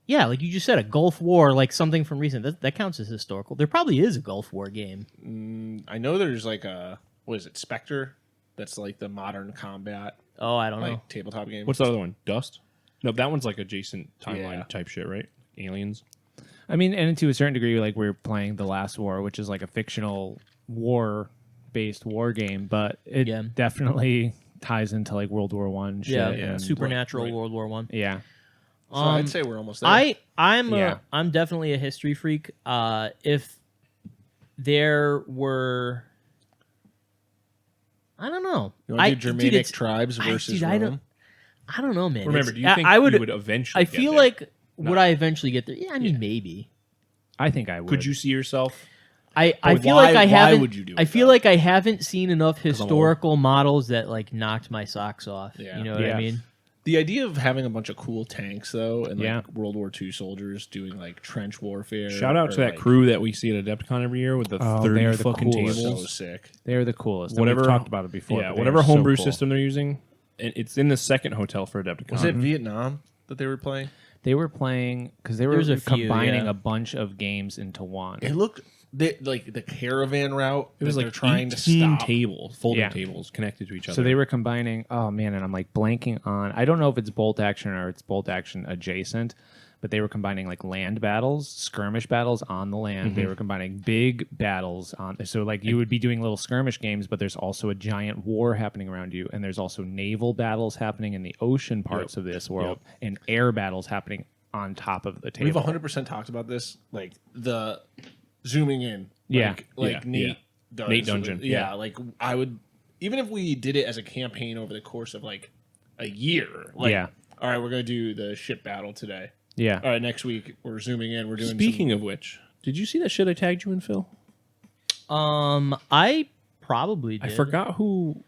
Speaker 3: yeah, like you just said, a Gulf War, like something from recent. That counts as historical. There probably is a Gulf War game.
Speaker 2: I know there's like a what is it, Spectre? That's like the modern combat
Speaker 3: Oh, I don't know.
Speaker 2: like tabletop game.
Speaker 4: What's the other one? Dust? No, that one's like adjacent timeline
Speaker 2: Yeah.
Speaker 4: type shit, right? Aliens.
Speaker 1: I mean, and to a certain degree, like we're playing The Last War, which is like a fictional war-based war game, but it
Speaker 3: Yeah.
Speaker 1: definitely ties into like World War One. Shit
Speaker 3: Yeah,
Speaker 1: and-
Speaker 3: supernatural
Speaker 2: right.
Speaker 3: World War One.
Speaker 1: Yeah.
Speaker 2: So I'd say we're almost there.
Speaker 3: I'm definitely a history freak. If there were, I don't know.
Speaker 2: You want to do Germanic tribes versus Rome?
Speaker 3: I don't know, man.
Speaker 4: Remember,
Speaker 3: It's-
Speaker 4: do you think
Speaker 3: I would?
Speaker 4: you would eventually
Speaker 3: I
Speaker 4: get
Speaker 3: feel
Speaker 4: there?
Speaker 3: like would I eventually get there? Yeah, I mean maybe.
Speaker 1: I think I would.
Speaker 4: Could you see yourself?
Speaker 3: I
Speaker 2: But
Speaker 3: feel
Speaker 2: why-
Speaker 3: like I
Speaker 2: why
Speaker 3: haven't.
Speaker 2: would you do it,
Speaker 3: I feel
Speaker 2: though?
Speaker 3: like I haven't seen enough
Speaker 2: I'm old.
Speaker 3: historical models that like knocked my socks off.
Speaker 2: Yeah.
Speaker 3: You know what
Speaker 1: Yeah.
Speaker 3: I mean?
Speaker 2: The idea of having a bunch of cool tanks, though, and like
Speaker 1: Yeah.
Speaker 2: World War II soldiers doing like trench warfare.
Speaker 4: Shout out
Speaker 2: or,
Speaker 4: to that
Speaker 2: like,
Speaker 4: crew that we see at Adepticon every year with the
Speaker 1: Oh,
Speaker 4: 30
Speaker 1: they're the
Speaker 4: fucking
Speaker 1: coolest.
Speaker 2: So
Speaker 4: tables.
Speaker 2: sick.
Speaker 1: They're the coolest.
Speaker 4: Whatever
Speaker 1: We've talked about it before.
Speaker 4: Yeah,
Speaker 1: but they
Speaker 4: whatever
Speaker 1: are so
Speaker 4: homebrew
Speaker 1: cool.
Speaker 4: system they're using, and it's in the second hotel for Adepticon.
Speaker 2: Was it Vietnam that they were playing?
Speaker 1: They were playing because they were
Speaker 3: There's a few,
Speaker 1: combining
Speaker 3: yeah.
Speaker 1: a bunch of games into one.
Speaker 2: It looked like the caravan route.
Speaker 4: It was
Speaker 2: that
Speaker 4: like
Speaker 2: they're trying to
Speaker 4: 18
Speaker 2: stop.
Speaker 4: tables, folding
Speaker 1: Yeah.
Speaker 4: tables connected to each other.
Speaker 1: So they were combining. Oh man, and I'm like blanking on. I don't know if it's bolt action or it's bolt action adjacent, but they were combining like land battles, skirmish battles on the land. They were combining big battles on. So like you would be doing little skirmish games, but there's also a giant war happening around you, and there's also naval battles happening in the ocean parts of this world, and air battles happening on top of the table.
Speaker 2: We've 100% talked about this, like the zooming in.
Speaker 1: Yeah.
Speaker 2: Like
Speaker 4: Yeah,
Speaker 2: Nate
Speaker 4: yeah.
Speaker 2: does.
Speaker 4: Nate Dungeon.
Speaker 2: Yeah, like I would, even if we did it as a campaign over the course of like a year. Like,
Speaker 1: Yeah.
Speaker 2: all right, we're gonna do the ship battle today.
Speaker 1: Yeah.
Speaker 2: All right, next week we're zooming in. We're doing.
Speaker 4: Speaking of which, did you see that shit I tagged you in, Phil?
Speaker 3: I probably did.
Speaker 4: I forgot who.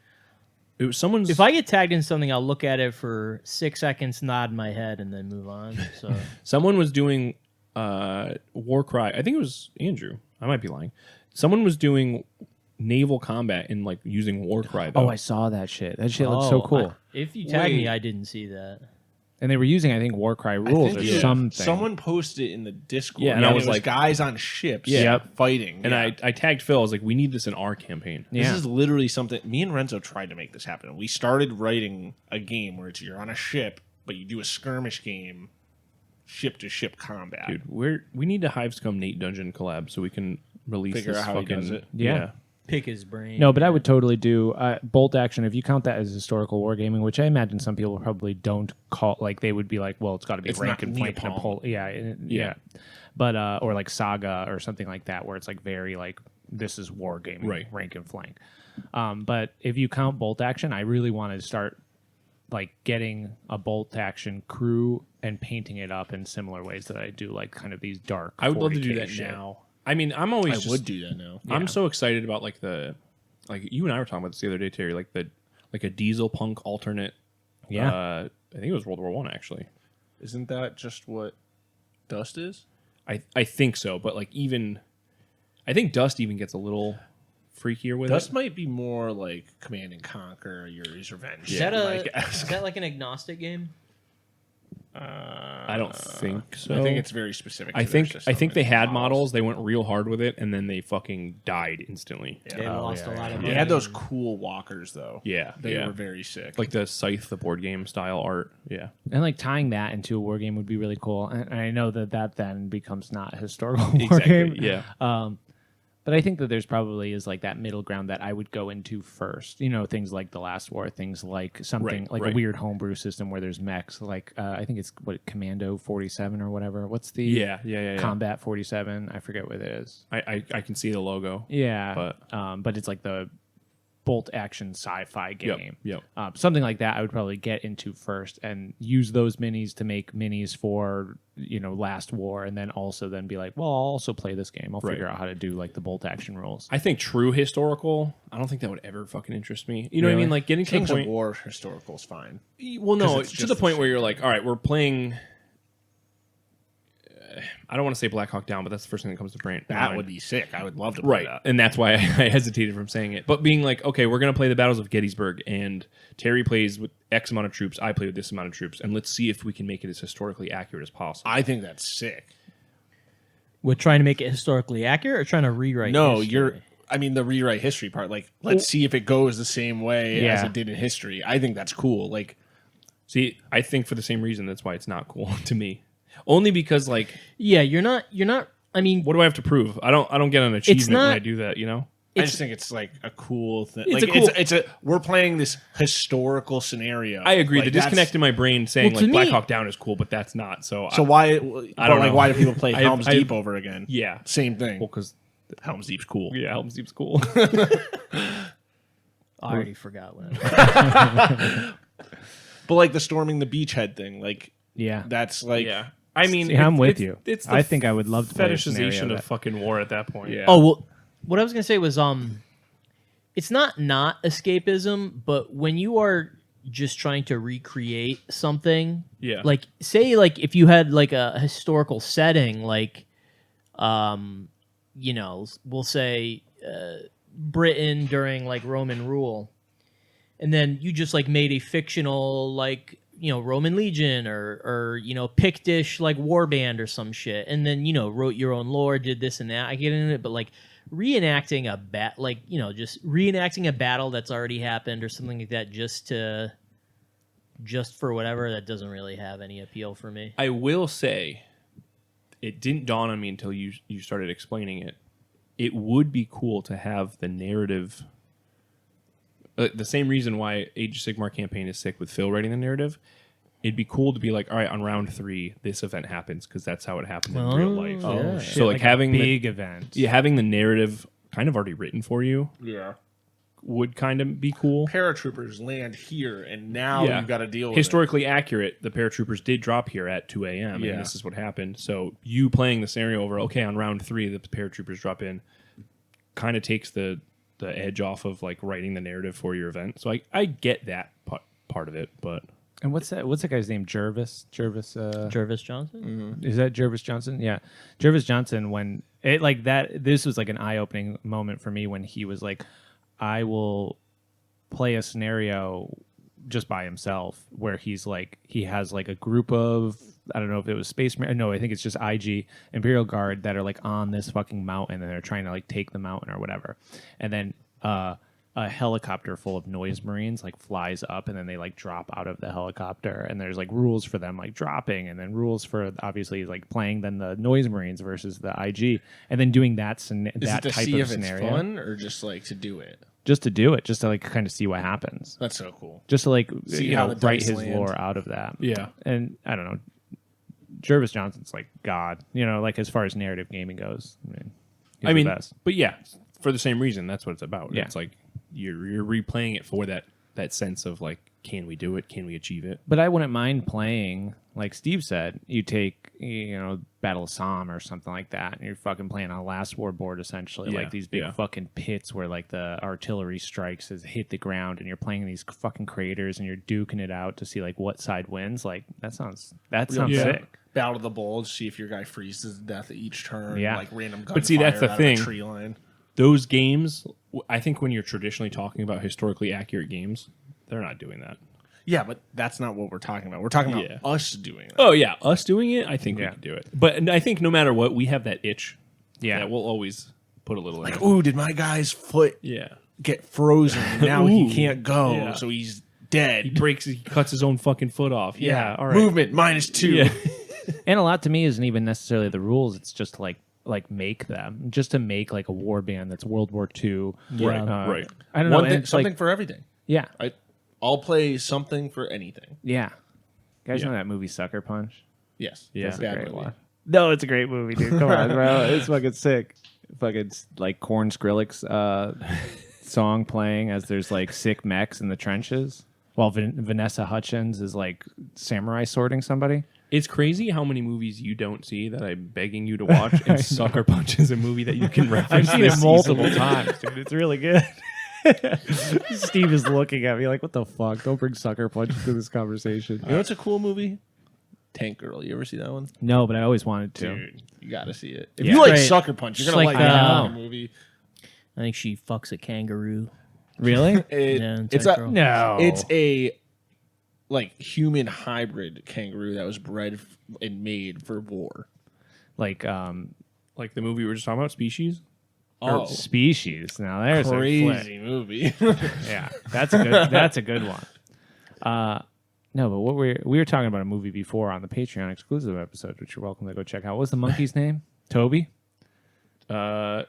Speaker 4: It was someone's.
Speaker 3: If I get tagged in something, I'll look at it for 6 seconds, nod my head, and then move on. So
Speaker 4: Someone was doing Warcry. I think it was Andrew. I might be lying. Someone was doing naval combat and like using Warcry. Though.
Speaker 1: Oh, I saw that shit. That shit looked so cool.
Speaker 3: If you tag me,
Speaker 2: Wait.
Speaker 3: I didn't see that.
Speaker 1: And they were using, I think, Warcry
Speaker 2: I
Speaker 1: rules
Speaker 2: think
Speaker 1: or
Speaker 2: yeah.
Speaker 1: something.
Speaker 2: Someone posted it in the Discord.
Speaker 4: Yeah, and I
Speaker 2: it
Speaker 4: was like-
Speaker 2: guys on ships,
Speaker 4: Yeah.
Speaker 2: fighting.
Speaker 4: and
Speaker 2: yeah.
Speaker 4: I tagged Phil. I was like, we need this in our campaign.
Speaker 2: This
Speaker 1: Yeah.
Speaker 2: is literally something. Me and Renzo tried to make this happen. We started writing a game where you're on a ship, but you do a skirmish game, ship to ship combat.
Speaker 4: Dude, we need to Hive Scum Nate Dungeon collab so we can release
Speaker 2: Figure
Speaker 4: this
Speaker 2: out how he
Speaker 4: fucking.
Speaker 2: does it.
Speaker 1: Yeah.
Speaker 3: Pick his brain.
Speaker 1: No, but I would totally do bolt action if you count that as historical wargaming, which I imagine some people probably don't call. Like they would be like, well, it's got to be
Speaker 2: It's
Speaker 1: rank
Speaker 2: not
Speaker 1: and flank and
Speaker 2: Neopalm.
Speaker 1: pull. Yeah. But or like saga or something like that, where it's like very like this is wargaming,
Speaker 4: Right.
Speaker 1: rank and flank. But if you count bolt action, I really want to start like getting a bolt action crew and painting it up in similar ways that I do like kind of these dark.
Speaker 4: I would love to do
Speaker 1: 40K
Speaker 4: that
Speaker 1: shit.
Speaker 4: now. I mean, I'm always.
Speaker 2: I
Speaker 4: just-
Speaker 2: would do that now.
Speaker 4: I'm so excited about like you and I were talking about this the other day, Terry. Like a diesel punk alternate.
Speaker 1: Yeah.
Speaker 4: I think it was World War One actually.
Speaker 2: Isn't that just what Dust is?
Speaker 4: I think so, but like I think Dust even gets a little freakier with
Speaker 2: Dust
Speaker 4: it.
Speaker 2: might be more like Command and Conquer, Yuri's Revenge.
Speaker 3: Is that
Speaker 2: like,
Speaker 3: is that like an agnostic game?
Speaker 4: I don't think so.
Speaker 2: I think it's very specific. To
Speaker 4: I
Speaker 2: their
Speaker 4: think
Speaker 2: system
Speaker 4: they
Speaker 2: and
Speaker 4: had models. They went real hard with it, and then they fucking died instantly.
Speaker 2: Yeah.
Speaker 3: They lost a lot of
Speaker 2: They
Speaker 3: money.
Speaker 2: had those cool walkers though.
Speaker 4: Yeah,
Speaker 2: They
Speaker 4: yeah.
Speaker 2: were very sick.
Speaker 4: Like the Scythe, the board game style art. Yeah,
Speaker 1: And like tying that into a war game would be really cool. And I know that then becomes not a historical war
Speaker 4: exactly.
Speaker 1: game.
Speaker 4: Yeah,
Speaker 1: But I think that there's probably is like that middle ground that I would go into first. You know, things like The Last War, things like something
Speaker 4: Right,
Speaker 1: like
Speaker 4: right.
Speaker 1: a weird homebrew system where there's mechs. Like I think it's Commando 47 or whatever. What's the
Speaker 4: yeah.
Speaker 1: Combat 47? I forget what it is.
Speaker 4: I can see the logo.
Speaker 1: Yeah, but it's like the bolt action sci-fi game.
Speaker 4: Yep.
Speaker 1: Something like that I would probably get into first and use those minis to make minis for, Last War, and then be like, well, I'll also play this game. I'll figure out how to do like the bolt action rules.
Speaker 4: I think true historical. I don't think that would ever fucking interest me. You know what I
Speaker 1: Really?
Speaker 4: mean? Like getting to
Speaker 2: Kings
Speaker 4: the
Speaker 2: of
Speaker 4: point.
Speaker 2: War historical is fine.
Speaker 4: Well, no,
Speaker 2: 'Cause it's
Speaker 4: to
Speaker 2: just
Speaker 4: the
Speaker 2: the
Speaker 4: point where
Speaker 2: shit.
Speaker 4: you're like, all right, we're playing. I don't want to say Black Hawk Down, but that's the first thing that comes to brain.
Speaker 2: That
Speaker 4: mind.
Speaker 2: would be sick. I would love to play
Speaker 4: Right,
Speaker 2: that.
Speaker 4: and that's why I hesitated from saying it. But being like, okay, we're going to play the battles of Gettysburg, and Terry plays with X amount of troops, I play with this amount of troops, and let's see if we can make it as historically accurate as possible.
Speaker 2: I think that's sick.
Speaker 3: We're trying to make it historically accurate or trying to rewrite
Speaker 2: No,
Speaker 3: history?
Speaker 2: the rewrite history part. Like, let's see if it goes the same way as
Speaker 1: Yeah.
Speaker 2: it did in history. I think that's cool. Like,
Speaker 4: See, I think for the same reason, that's why it's not cool to me. Only because, like,
Speaker 3: Yeah, you're not I mean,
Speaker 4: what do I have to prove? I don't get an achievement when
Speaker 3: not-
Speaker 4: I do that. You know?
Speaker 2: I just think it's like a cool thing.
Speaker 4: It's
Speaker 2: Like,
Speaker 4: a cool-
Speaker 2: it's a we're playing this historical scenario.
Speaker 4: I agree.
Speaker 2: Like,
Speaker 4: The disconnect
Speaker 2: that's-
Speaker 4: in my brain saying
Speaker 3: Well, to
Speaker 4: like Black
Speaker 3: me-
Speaker 4: Hawk Down is cool, but that's not. So
Speaker 2: why?
Speaker 4: don't
Speaker 2: Like,
Speaker 4: know.
Speaker 2: why do people play
Speaker 4: I-
Speaker 2: Helm's
Speaker 4: I-
Speaker 2: Deep over again?
Speaker 4: yeah,
Speaker 2: Same thing.
Speaker 4: well, because
Speaker 2: Helm's Deep's cool.
Speaker 4: yeah, Helm's Deep's cool.
Speaker 3: I already forgot what I
Speaker 2: But like the storming the beachhead thing, like
Speaker 1: Yeah.
Speaker 2: that's like
Speaker 4: yeah, I mean,
Speaker 1: See, I'm with
Speaker 4: it's-
Speaker 1: you.
Speaker 4: It's
Speaker 1: I think I would love to play a scenario
Speaker 4: fetishization
Speaker 1: that-
Speaker 4: of fucking war at that point.
Speaker 2: Yeah.
Speaker 3: Oh, well, what I was going to say was it's not escapism, but when you are just trying to recreate something,
Speaker 4: Yeah.
Speaker 3: like say like if you had like a historical setting like we'll say Britain during like Roman rule, and then you just like made a fictional like Roman Legion or Pictish like warband or some shit, and then wrote your own lore, did this and that. I get into it, but like reenacting just reenacting a battle that's already happened or something like that, just for whatever, that doesn't really have any appeal for me.
Speaker 4: I will say, it didn't dawn on me until you started explaining it. It would be cool to have the narrative. The same reason why Age of Sigmar campaign is sick with Phil writing the narrative. It'd be cool to be like, all right, on round 3, this event happens because that's how it happened in real life.
Speaker 3: yeah.
Speaker 4: So like
Speaker 1: a
Speaker 4: having
Speaker 1: big event.
Speaker 4: having the narrative kind of already written for you
Speaker 2: Yeah.
Speaker 4: would kind of be cool.
Speaker 2: Paratroopers land here, and now
Speaker 4: Yeah.
Speaker 2: you got to deal with
Speaker 4: Historically accurate, the paratroopers did drop here at 2 a.m.
Speaker 2: Yeah.
Speaker 4: and this is what happened. So you playing the scenario over, okay, on round 3, the paratroopers drop in, kind of takes the edge off of like writing the narrative for your event. So I get that part of it, but
Speaker 1: And what's that guy's name? Jervis Johnson? Is that Jervis Johnson? Yeah. Jervis Johnson, when it like that, this was like an eye-opening moment for me when he was like, I will play a scenario just by himself where he's like, he has like a group of, I don't know if it was Space Marine. No, I think it's just IG Imperial Guard that are like on this fucking mountain and they're trying to like take the mountain or whatever. And then a helicopter full of noise marines like flies up and then they like drop out of the helicopter, and there's like rules for them like dropping, and then rules for obviously like playing then the noise marines versus the IG, and then doing that
Speaker 2: Is
Speaker 1: that
Speaker 2: it to
Speaker 1: type
Speaker 2: see
Speaker 1: of
Speaker 2: if
Speaker 1: scenario
Speaker 2: it's fun or just like to do it?
Speaker 1: just to do it, just to like kind of see what happens,
Speaker 2: That's so cool.
Speaker 1: just to like
Speaker 2: See how the
Speaker 1: write
Speaker 2: dice
Speaker 1: his
Speaker 2: land.
Speaker 1: lore out of that.
Speaker 4: Yeah.
Speaker 1: And I don't know, Jervis Johnson's like God, like as far as narrative gaming goes. He's the best.
Speaker 4: but yeah, for the same reason, that's what it's about.
Speaker 1: Yeah.
Speaker 4: It's like you're replaying it for that sense of like, can we do it? Can we achieve it?
Speaker 1: But I wouldn't mind playing, like Steve said, you take, Battle of Somme or something like that, and you're fucking playing on a last war board, essentially,
Speaker 4: Yeah,
Speaker 1: like these big
Speaker 4: yeah.
Speaker 1: fucking pits where like the artillery strikes has hit the ground, and you're playing in these fucking craters, and you're duking it out to see like what side wins. Like that sounds
Speaker 2: Yeah.
Speaker 1: sick.
Speaker 2: Battle of the Bulge, see if your guy freezes to death at each turn.
Speaker 1: Yeah.
Speaker 2: Like random gunfire
Speaker 4: But see, that's the
Speaker 2: out of
Speaker 4: thing.
Speaker 2: a tree line.
Speaker 4: Those games, I think when you're traditionally talking about historically accurate games, they're not doing that.
Speaker 2: Yeah, but that's not what we're talking about. We're talking about
Speaker 4: Yeah.
Speaker 2: us doing it.
Speaker 4: Oh yeah, us doing it, I think we
Speaker 1: Yeah.
Speaker 4: can do it. But I think no matter what, we have that itch.
Speaker 1: Yeah.
Speaker 4: that we'll always put a little
Speaker 2: Like,
Speaker 4: in.
Speaker 2: ooh, did my guy's foot
Speaker 4: Yeah,
Speaker 2: get frozen? And now he
Speaker 4: Ooh.
Speaker 2: can't go,
Speaker 4: Yeah.
Speaker 2: so he's
Speaker 4: he
Speaker 2: dead.
Speaker 4: he cuts his own fucking foot off. Yeah, all right.
Speaker 2: Movement -2.
Speaker 4: Yeah.
Speaker 1: And a lot to me isn't even necessarily the rules. It's just to like make them, just to make like a war band that's World War II.
Speaker 4: Right, right.
Speaker 1: I don't know.
Speaker 2: One
Speaker 1: and
Speaker 2: thing,
Speaker 1: it's
Speaker 2: something
Speaker 1: like,
Speaker 2: for everything.
Speaker 1: yeah,
Speaker 2: I'll play something for anything.
Speaker 1: yeah. You guys
Speaker 4: Yeah.
Speaker 1: know that movie Sucker Punch?
Speaker 2: Yes.
Speaker 4: Yeah.
Speaker 2: It's a bad movie.
Speaker 1: No, it's a great movie, dude. Come on, bro. It's fucking sick. Fucking like Korn Skrillex song playing as there's like sick mechs in the trenches while Vanessa Hudgens is like samurai sorting somebody.
Speaker 4: It's crazy how many movies you don't see that I'm begging you to watch, and Sucker Punch is a movie that you can reference.
Speaker 1: I've seen it
Speaker 4: this
Speaker 1: multiple
Speaker 4: season.
Speaker 1: times, dude. It's really good. Steve is looking at me like, what the fuck? Don't bring Sucker Punch into this conversation.
Speaker 2: You know what's a cool movie? Tank Girl. You ever see that one?
Speaker 1: No, but I always wanted to.
Speaker 2: Dude, you gotta see it. If
Speaker 1: Yeah.
Speaker 2: you like
Speaker 3: Right.
Speaker 2: Sucker Punch, you're
Speaker 3: Just
Speaker 2: gonna
Speaker 3: like,
Speaker 2: like that
Speaker 1: uh,
Speaker 2: movie.
Speaker 3: I think she fucks a kangaroo.
Speaker 1: Really?
Speaker 3: Yeah,
Speaker 2: It's
Speaker 3: Tank
Speaker 2: a
Speaker 3: Girl.
Speaker 1: No.
Speaker 2: It's a like human hybrid kangaroo that was bred and made for war.
Speaker 1: like
Speaker 4: Like the movie we were just talking about, Species.
Speaker 2: Oh,
Speaker 1: Species. Now there's a flick.
Speaker 2: crazy movie.
Speaker 1: Yeah, that's a good. That's a good one. No, but what we were talking about a movie before on the Patreon exclusive episode, which you're welcome to go check out. What was the monkey's name? Toby?
Speaker 4: No,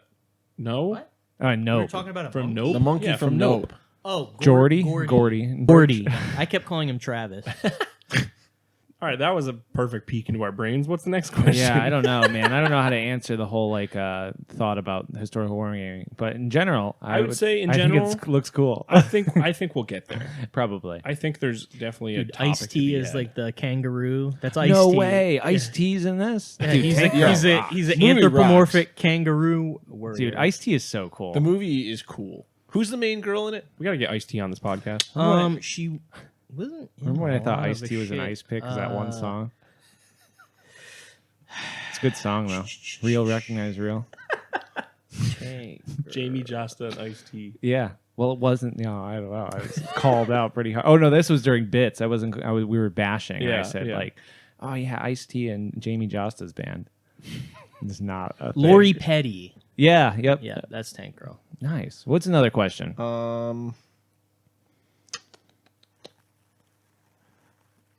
Speaker 1: No.
Speaker 3: We were talking about a
Speaker 4: from
Speaker 3: monkey?
Speaker 4: Nope.
Speaker 2: The monkey
Speaker 4: Yeah,
Speaker 2: from Nope.
Speaker 3: Oh,
Speaker 1: Gordy?
Speaker 3: Gordy.
Speaker 1: Gordy.
Speaker 3: I kept calling him Travis.
Speaker 4: All right, that was a perfect peek into our brains. What's the next question?
Speaker 1: Yeah, I don't know, man. I don't know how to answer the whole thought about historical wargaming, but in general,
Speaker 4: I would say in
Speaker 1: I
Speaker 4: general-
Speaker 1: think it looks cool.
Speaker 4: I think we'll get there.
Speaker 1: Probably.
Speaker 4: I think there's definitely
Speaker 3: Dude,
Speaker 4: a topic
Speaker 3: Ice
Speaker 4: to
Speaker 3: T
Speaker 4: be
Speaker 3: is
Speaker 4: had.
Speaker 3: like the kangaroo. That's Ice
Speaker 1: No
Speaker 3: T.
Speaker 1: way. Ice T's in this?
Speaker 3: Yeah,
Speaker 1: Dude,
Speaker 3: he's
Speaker 1: Tank
Speaker 3: a,
Speaker 1: Girl
Speaker 3: he's a
Speaker 1: rocks.
Speaker 3: he's an
Speaker 2: Movie
Speaker 3: anthropomorphic kangaroo warrior.
Speaker 1: Dude, Ice T is so cool.
Speaker 2: The movie is cool. Who's the main girl in it?
Speaker 4: We got to get Ice T on this podcast.
Speaker 3: She wasn't. in
Speaker 1: Remember when I
Speaker 3: a
Speaker 1: thought
Speaker 3: lot
Speaker 1: Ice
Speaker 3: of
Speaker 1: T was an
Speaker 3: shit.
Speaker 1: ice pick? Is that one song? It's a good song though. Real recognize real.
Speaker 3: Tank.
Speaker 4: Jamie Josta and Ice T.
Speaker 1: Yeah. Well, it wasn't. No, I don't know. I was called out pretty hard. Oh no, this was during bits. I wasn't. We were bashing.
Speaker 2: Yeah,
Speaker 1: I said
Speaker 2: yeah.
Speaker 1: like, oh yeah, Ice-T and Jamie Josta's band. It's not a thing.
Speaker 3: Lori Petty.
Speaker 1: Yeah. Yep.
Speaker 3: Yeah, that's Tank Girl.
Speaker 1: Nice. What's another question?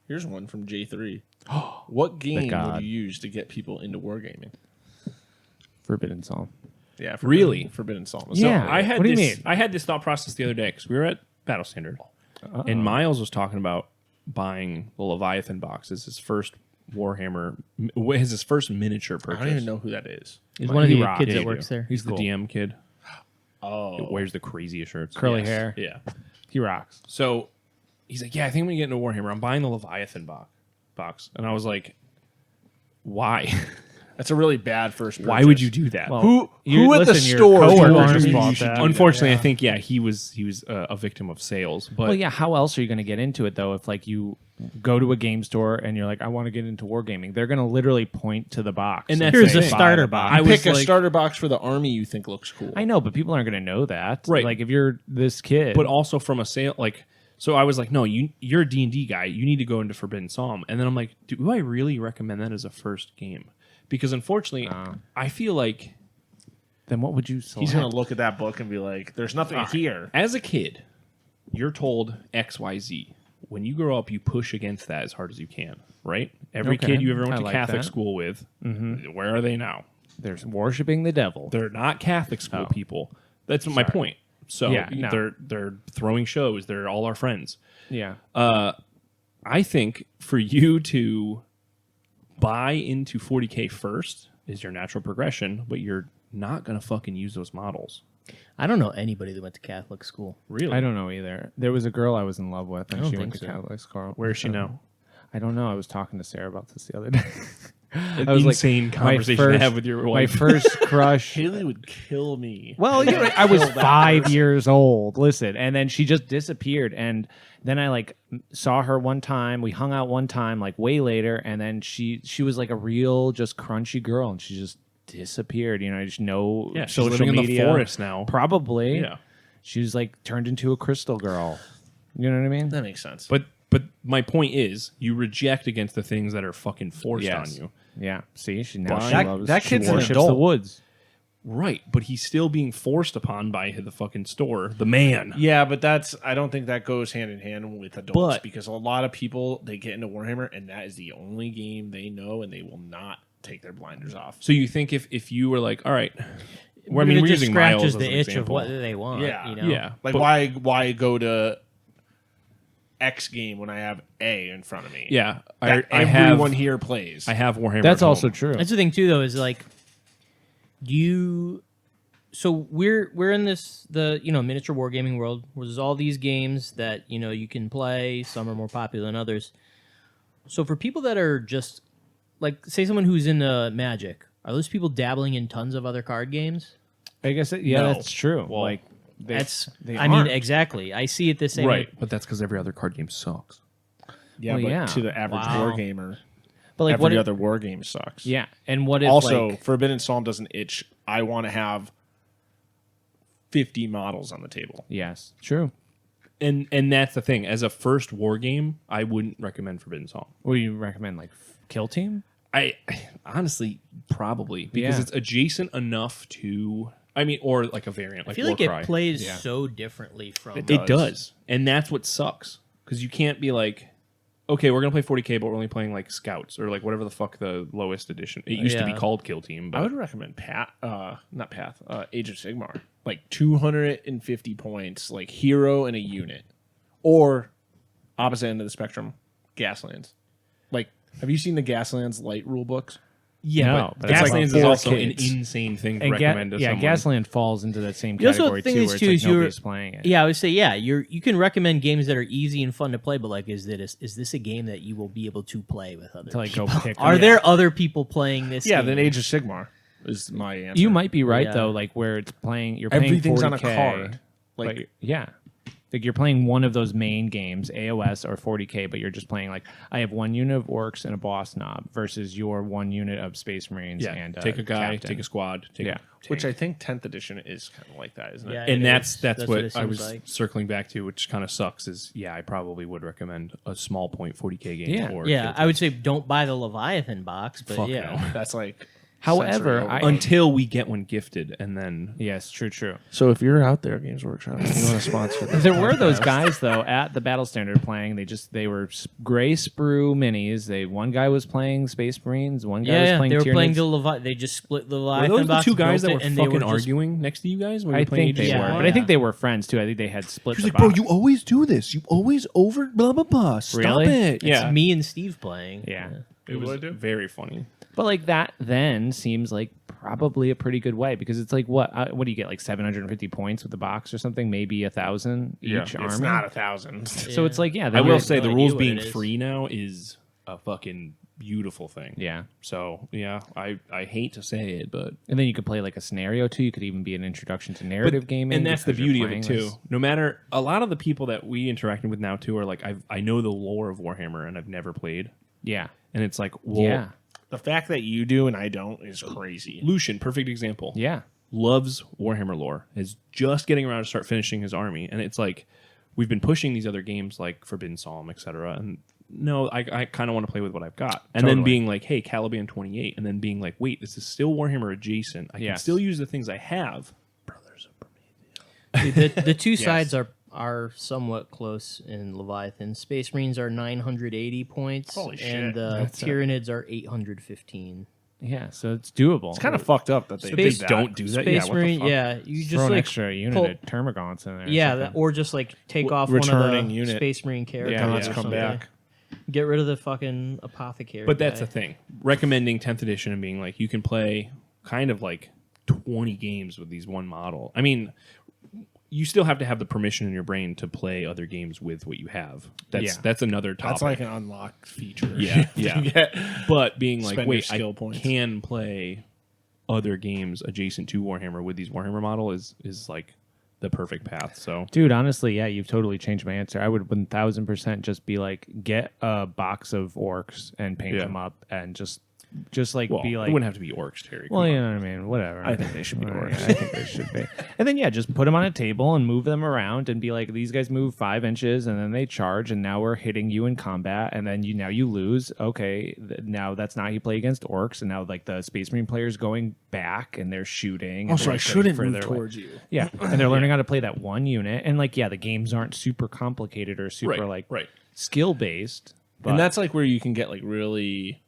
Speaker 2: Here's one from J3. What game
Speaker 1: God.
Speaker 2: would you use to get people into wargaming?
Speaker 1: Forbidden Psalm.
Speaker 2: Yeah,
Speaker 4: Really?
Speaker 2: Forbidden Psalm.
Speaker 1: Yeah.
Speaker 4: I had
Speaker 1: What do you
Speaker 4: this.
Speaker 1: mean?
Speaker 4: I had this thought process the other day because we were at Battle Standard, and Miles was talking about buying the Leviathan box as his first Warhammer, his first miniature
Speaker 2: I
Speaker 4: purchase.
Speaker 2: don't even know who that is.
Speaker 3: He's one of the
Speaker 1: He rocks.
Speaker 3: kids
Speaker 1: Yeah,
Speaker 3: that
Speaker 1: you
Speaker 3: works
Speaker 1: do.
Speaker 3: there.
Speaker 4: He's the
Speaker 1: cool.
Speaker 4: DM kid.
Speaker 2: Oh,
Speaker 4: It wears the craziest shirts.
Speaker 1: Curly hair.
Speaker 4: Yeah.
Speaker 1: He rocks.
Speaker 4: So he's like, yeah, I think I'm gonna get into Warhammer. I'm buying the Leviathan box, and I was like, why?
Speaker 2: that's a really bad first.
Speaker 4: Why would you do that?
Speaker 1: Well,
Speaker 2: Who at the
Speaker 1: listen, your
Speaker 2: store
Speaker 1: coworkers
Speaker 2: told you
Speaker 1: bought
Speaker 2: you should
Speaker 1: that.
Speaker 2: do
Speaker 4: Unfortunately, I think he was a victim of sales. But
Speaker 1: Well, yeah. How else are you going to get into it though? If like you go to a game store and you're like, I want to get into wargaming, they're going to literally point to the box.
Speaker 4: And that's
Speaker 3: Here's
Speaker 4: the
Speaker 3: a
Speaker 4: thing.
Speaker 3: starter
Speaker 1: Buy the
Speaker 3: box.
Speaker 4: I was
Speaker 2: Pick a
Speaker 4: like-
Speaker 2: starter box for the army you think looks cool.
Speaker 1: I know, but people aren't going to know that.
Speaker 4: Right.
Speaker 1: Like if you're this kid.
Speaker 4: but also from a sale, like, so I was like, no, you're a D&D guy. You need to go into Forbidden Psalm. And then I'm like, do I really recommend that as a first game? Because unfortunately, I feel like
Speaker 1: then what would you select?
Speaker 2: He's gonna look at that book and be like, "There's nothing here."
Speaker 4: as a kid, you're told XYZ. When you grow up, you push against that as hard as you can, right? Every
Speaker 1: Okay.
Speaker 4: kid you ever went
Speaker 1: I
Speaker 4: to
Speaker 1: like
Speaker 4: Catholic
Speaker 1: that.
Speaker 4: school with, where are they now?
Speaker 1: They're worshiping the devil.
Speaker 4: They're not Catholic school
Speaker 1: Oh.
Speaker 4: people. That's my point. So
Speaker 1: Yeah, no.
Speaker 4: they're throwing shows. They're all our friends.
Speaker 1: Yeah.
Speaker 4: I think for you to buy into 40K first is your natural progression, but you're not going to fucking use those models.
Speaker 3: I don't know anybody that went to Catholic school.
Speaker 4: Really?
Speaker 1: I don't know either. There was a girl I was in love with, and
Speaker 3: I don't
Speaker 1: she went to
Speaker 3: think so.
Speaker 1: Catholic school.
Speaker 4: Where is she now?
Speaker 1: I don't know. I was talking to Sarah about this the other day.
Speaker 4: An
Speaker 1: I was like,
Speaker 4: insane
Speaker 1: my
Speaker 4: conversation to
Speaker 1: first-
Speaker 4: have with your
Speaker 1: My
Speaker 4: wife.
Speaker 1: first crush.
Speaker 2: Haley would kill me.
Speaker 1: Well, you're right. I was 5 years old. Listen, and then she just disappeared. And then I like saw her one time. We hung out one time, like way later. And then she was like a real just crunchy girl, and she just disappeared. You know, just no
Speaker 4: Yeah, she's
Speaker 1: social
Speaker 4: living in the
Speaker 1: media.
Speaker 4: forest now.
Speaker 1: Probably.
Speaker 4: Yeah.
Speaker 1: She was like turned into a crystal girl. You know what I mean?
Speaker 2: That makes sense.
Speaker 4: But my point is, you reject against the things that are fucking forced on you.
Speaker 1: Yeah. See, she
Speaker 2: That-
Speaker 1: loves.
Speaker 2: that
Speaker 1: she
Speaker 2: kid's an
Speaker 1: worships
Speaker 2: adult.
Speaker 1: the woods.
Speaker 4: Right, but he's still being forced upon by the fucking store, the man.
Speaker 2: Yeah, but I don't think that goes hand in hand with adults
Speaker 4: But-
Speaker 2: because a lot of people, they get into Warhammer and that is the only game they know and they will not take their blinders off.
Speaker 4: So you think if you were like, all right, well, I
Speaker 3: But
Speaker 4: mean,
Speaker 3: it
Speaker 4: we're
Speaker 3: just
Speaker 4: using Miles
Speaker 3: scratches
Speaker 4: as
Speaker 3: the
Speaker 4: an
Speaker 3: itch
Speaker 4: example.
Speaker 3: of what they want.
Speaker 2: Yeah.
Speaker 3: You know?
Speaker 4: Yeah,
Speaker 2: Like
Speaker 4: but-
Speaker 2: why go to X game when I have A in front of me?
Speaker 4: Yeah,
Speaker 2: That
Speaker 4: I
Speaker 2: everyone
Speaker 4: have
Speaker 2: here plays.
Speaker 4: I have Warhammer.
Speaker 1: That's
Speaker 4: at
Speaker 1: also
Speaker 4: home.
Speaker 1: true.
Speaker 3: That's the thing too, though, is like you. So we're in this miniature wargaming world where there's all these games that you can play. Some are more popular than others. So for people that are just like, say, someone who's into Magic, are those people dabbling in tons of other card games?
Speaker 1: I guess
Speaker 2: No.
Speaker 1: that's true.
Speaker 4: Well,
Speaker 1: like
Speaker 3: That's
Speaker 1: they
Speaker 3: I mean,
Speaker 1: aren't.
Speaker 3: exactly. I see it the same
Speaker 4: right,
Speaker 3: way.
Speaker 4: but that's because every other card game sucks.
Speaker 2: yeah,
Speaker 1: Well,
Speaker 2: but
Speaker 1: yeah.
Speaker 2: to the average
Speaker 3: Wow.
Speaker 2: war gamer,
Speaker 1: But like
Speaker 2: every
Speaker 1: what?
Speaker 2: other war game sucks.
Speaker 1: Yeah, and what if
Speaker 2: Also,
Speaker 1: like,
Speaker 2: Forbidden Psalm doesn't itch. I want to have 50 models on the table.
Speaker 1: yes, true.
Speaker 4: And that's the thing. As a first war game, I wouldn't recommend Forbidden Psalm.
Speaker 1: What do you recommend? Like Kill Team?
Speaker 4: I honestly probably because
Speaker 1: Yeah.
Speaker 4: it's adjacent enough to. I mean, or like a variant,
Speaker 3: I
Speaker 4: like
Speaker 3: feel like
Speaker 4: Warcry.
Speaker 3: it plays
Speaker 1: Yeah.
Speaker 3: so differently from.
Speaker 4: It does, and that's what sucks because you can't be like, okay, we're gonna play 40K, but we're only playing like Scouts or like whatever the fuck the lowest edition. It used to be
Speaker 3: Yeah.
Speaker 4: called Kill Team,
Speaker 2: I
Speaker 4: but
Speaker 2: would recommend Age of Sigmar. Like 250 points, like hero and a unit. Or opposite end of the spectrum, Gaslands. Like, have you seen the Gaslands light rule books?
Speaker 4: yeah,
Speaker 1: No,
Speaker 4: but
Speaker 1: but it's like
Speaker 4: Gaslands is
Speaker 1: for
Speaker 4: also
Speaker 1: kids.
Speaker 4: an insane thing to
Speaker 1: And
Speaker 4: recommend to someone.
Speaker 1: Gasland falls into that same
Speaker 3: You also
Speaker 1: category
Speaker 3: think
Speaker 1: too,
Speaker 3: is
Speaker 1: where
Speaker 3: too
Speaker 1: it's
Speaker 3: is
Speaker 1: like
Speaker 3: you're-
Speaker 1: nobody's playing it.
Speaker 3: Yeah, I would say you can recommend games that are easy and fun to play, but like, is this a game that you will be able to play with others?
Speaker 1: To like go pick.
Speaker 3: Are
Speaker 1: them.
Speaker 3: there other people playing this?
Speaker 2: Yeah,
Speaker 3: game?
Speaker 2: then Age of Sigmar is my answer.
Speaker 1: You might be right
Speaker 3: Yeah.
Speaker 1: though. Like where it's playing, you're playing
Speaker 2: Everything's on a
Speaker 1: 40K,
Speaker 2: card.
Speaker 1: Like yeah, Like you're playing one of those main games, AOS or 40K, but you're just playing like I have one unit of orcs and a boss knob versus your one unit of Space Marines and
Speaker 4: take a guy,
Speaker 1: captain.
Speaker 4: take a squad, take
Speaker 1: Yeah.
Speaker 4: a
Speaker 2: Which
Speaker 4: tank.
Speaker 2: I think 10th edition is kind of like that, isn't it?
Speaker 3: Yeah.
Speaker 4: And
Speaker 3: It
Speaker 4: that's
Speaker 3: is.
Speaker 4: that's
Speaker 3: That's
Speaker 4: what
Speaker 3: what it
Speaker 4: I
Speaker 3: seems
Speaker 4: was
Speaker 3: like.
Speaker 4: circling back to, which kind of sucks. Is I probably would recommend a small point 40K game.
Speaker 1: Yeah.
Speaker 4: or
Speaker 3: Yeah,
Speaker 4: kill
Speaker 3: I would say don't buy the Leviathan box, but
Speaker 4: Fuck
Speaker 3: yeah.
Speaker 4: no.
Speaker 2: That's like.
Speaker 1: However,
Speaker 2: sensory
Speaker 1: I-
Speaker 2: overload.
Speaker 4: until we get one gifted, and then
Speaker 1: Yes, true.
Speaker 2: So if you're out there, Games Workshop, if you want to sponsor this,
Speaker 1: There were those guys though at the Battle Standard playing. They were gray sprue minis. One guy was playing Space Marines. One guy was
Speaker 3: Yeah,
Speaker 1: playing
Speaker 3: they were playing
Speaker 1: Tyranids.
Speaker 3: the Leviathan. They just split the
Speaker 4: were
Speaker 3: Leviathan
Speaker 4: those the
Speaker 3: box.
Speaker 4: two guys that
Speaker 3: built
Speaker 4: were
Speaker 3: it, and
Speaker 4: fucking
Speaker 3: they were just-
Speaker 4: arguing next to you guys? When you
Speaker 1: I
Speaker 4: were playing
Speaker 1: think they
Speaker 4: AGC?
Speaker 1: were,
Speaker 3: Yeah.
Speaker 1: but I think they were friends too. I think they had split.
Speaker 4: He was
Speaker 1: the
Speaker 4: like, "Bro,
Speaker 1: box.
Speaker 4: you always do this. You always over blah blah blah. Stop
Speaker 1: Really?
Speaker 4: it."
Speaker 3: It's
Speaker 4: Yeah,
Speaker 3: me and Steve playing.
Speaker 1: Yeah.
Speaker 4: it was very funny.
Speaker 1: But like that then seems like probably a pretty good way because it's like what do you get, like 750 points with the box or something, maybe 1,000 each army.
Speaker 2: it's not 1,000.
Speaker 1: So it's like
Speaker 4: I
Speaker 1: then
Speaker 4: will
Speaker 1: you're-
Speaker 4: say
Speaker 3: no
Speaker 4: the
Speaker 3: idea
Speaker 4: rules
Speaker 3: what
Speaker 4: being
Speaker 3: it is.
Speaker 4: free now is a fucking beautiful thing.
Speaker 1: yeah.
Speaker 4: So yeah, I hate to say it, but
Speaker 1: And then you could play like a scenario too. You could even be an introduction to narrative gaming,
Speaker 4: and that's the
Speaker 1: because you're
Speaker 4: beauty of it
Speaker 1: playing
Speaker 4: too.
Speaker 1: this-
Speaker 4: No matter a lot of the people that we interacting with now too are like I know the lore of Warhammer and I've never played,
Speaker 1: Yeah.
Speaker 4: and it's like, well,
Speaker 1: Yeah.
Speaker 2: The fact that you do and I don't is crazy.
Speaker 4: Lucian, perfect example.
Speaker 1: Yeah.
Speaker 4: Loves Warhammer lore, is just getting around to start finishing his army, and it's like we've been pushing these other games like Forbidden Psalm, etc. And no, I kind of want to play with what I've got, and then
Speaker 1: Totally.
Speaker 4: being like, hey, Caliban 28, and then being like, wait, this is still Warhammer adjacent. I can
Speaker 1: Yes.
Speaker 4: still use the things I have. Brothers of
Speaker 3: The two sides are somewhat close in Leviathan. Space Marines are 980 points,
Speaker 2: Holy shit.
Speaker 3: and the Tyranids are 815.
Speaker 1: Yeah. So it's doable.
Speaker 2: It's kind of fucked up that they
Speaker 3: Space-
Speaker 2: did that.
Speaker 4: don't do that.
Speaker 3: Space
Speaker 4: yeah,
Speaker 3: Marine,
Speaker 4: what the fuck?
Speaker 3: yeah, you just
Speaker 1: throw an
Speaker 3: like
Speaker 1: extra unit
Speaker 3: pull-
Speaker 1: of Termagants in there. or
Speaker 3: yeah,
Speaker 1: something.
Speaker 3: or just like take off one of
Speaker 2: returning
Speaker 3: the
Speaker 2: unit.
Speaker 3: Space Marine characters.
Speaker 1: Yeah,
Speaker 3: or
Speaker 1: let's
Speaker 2: come
Speaker 3: something.
Speaker 2: back.
Speaker 3: Get rid of the fucking apothecary.
Speaker 4: But that's
Speaker 3: guy.
Speaker 4: the thing. Recommending 10th edition and being like, you can play kind of like 20 games with these one model. I mean, you still have to have the permission in your brain to play other games with what you have. That's another topic.
Speaker 2: That's like an unlocked feature.
Speaker 4: Yeah, yeah.
Speaker 2: Yeah.
Speaker 4: But being like,
Speaker 2: Spend your
Speaker 4: wait, I
Speaker 2: skill points.
Speaker 4: can play other games adjacent to Warhammer with these Warhammer model is like the perfect path. So
Speaker 1: Dude, honestly, yeah, you've totally changed my answer. I would 1,000% just be like, get a box of orcs and paint
Speaker 4: Yeah.
Speaker 1: them up and just like
Speaker 4: well,
Speaker 1: be like,
Speaker 4: it wouldn't have to be orcs, Terry.
Speaker 1: well,
Speaker 4: Come
Speaker 1: you
Speaker 4: on.
Speaker 1: know what I mean? Whatever.
Speaker 2: I think they should be orcs.
Speaker 1: I think they should be. And then, yeah, just put them on a table and move them around and be like, these guys move 5 inches and then they charge and now we're hitting you in combat and then you lose. Okay, now that's not how you play against orcs. And now, like, the Space Marine player's going back and they're shooting.
Speaker 2: Oh,
Speaker 1: and
Speaker 2: so
Speaker 1: they're
Speaker 2: I
Speaker 1: getting
Speaker 2: shouldn't
Speaker 1: further
Speaker 2: move
Speaker 1: away.
Speaker 2: towards you.
Speaker 1: Yeah, and they're learning how to play that one unit. And, like, yeah, the games aren't super complicated or super,
Speaker 4: Right,
Speaker 1: like,
Speaker 4: right.
Speaker 1: skill-based. But
Speaker 2: And that's like where you can get like really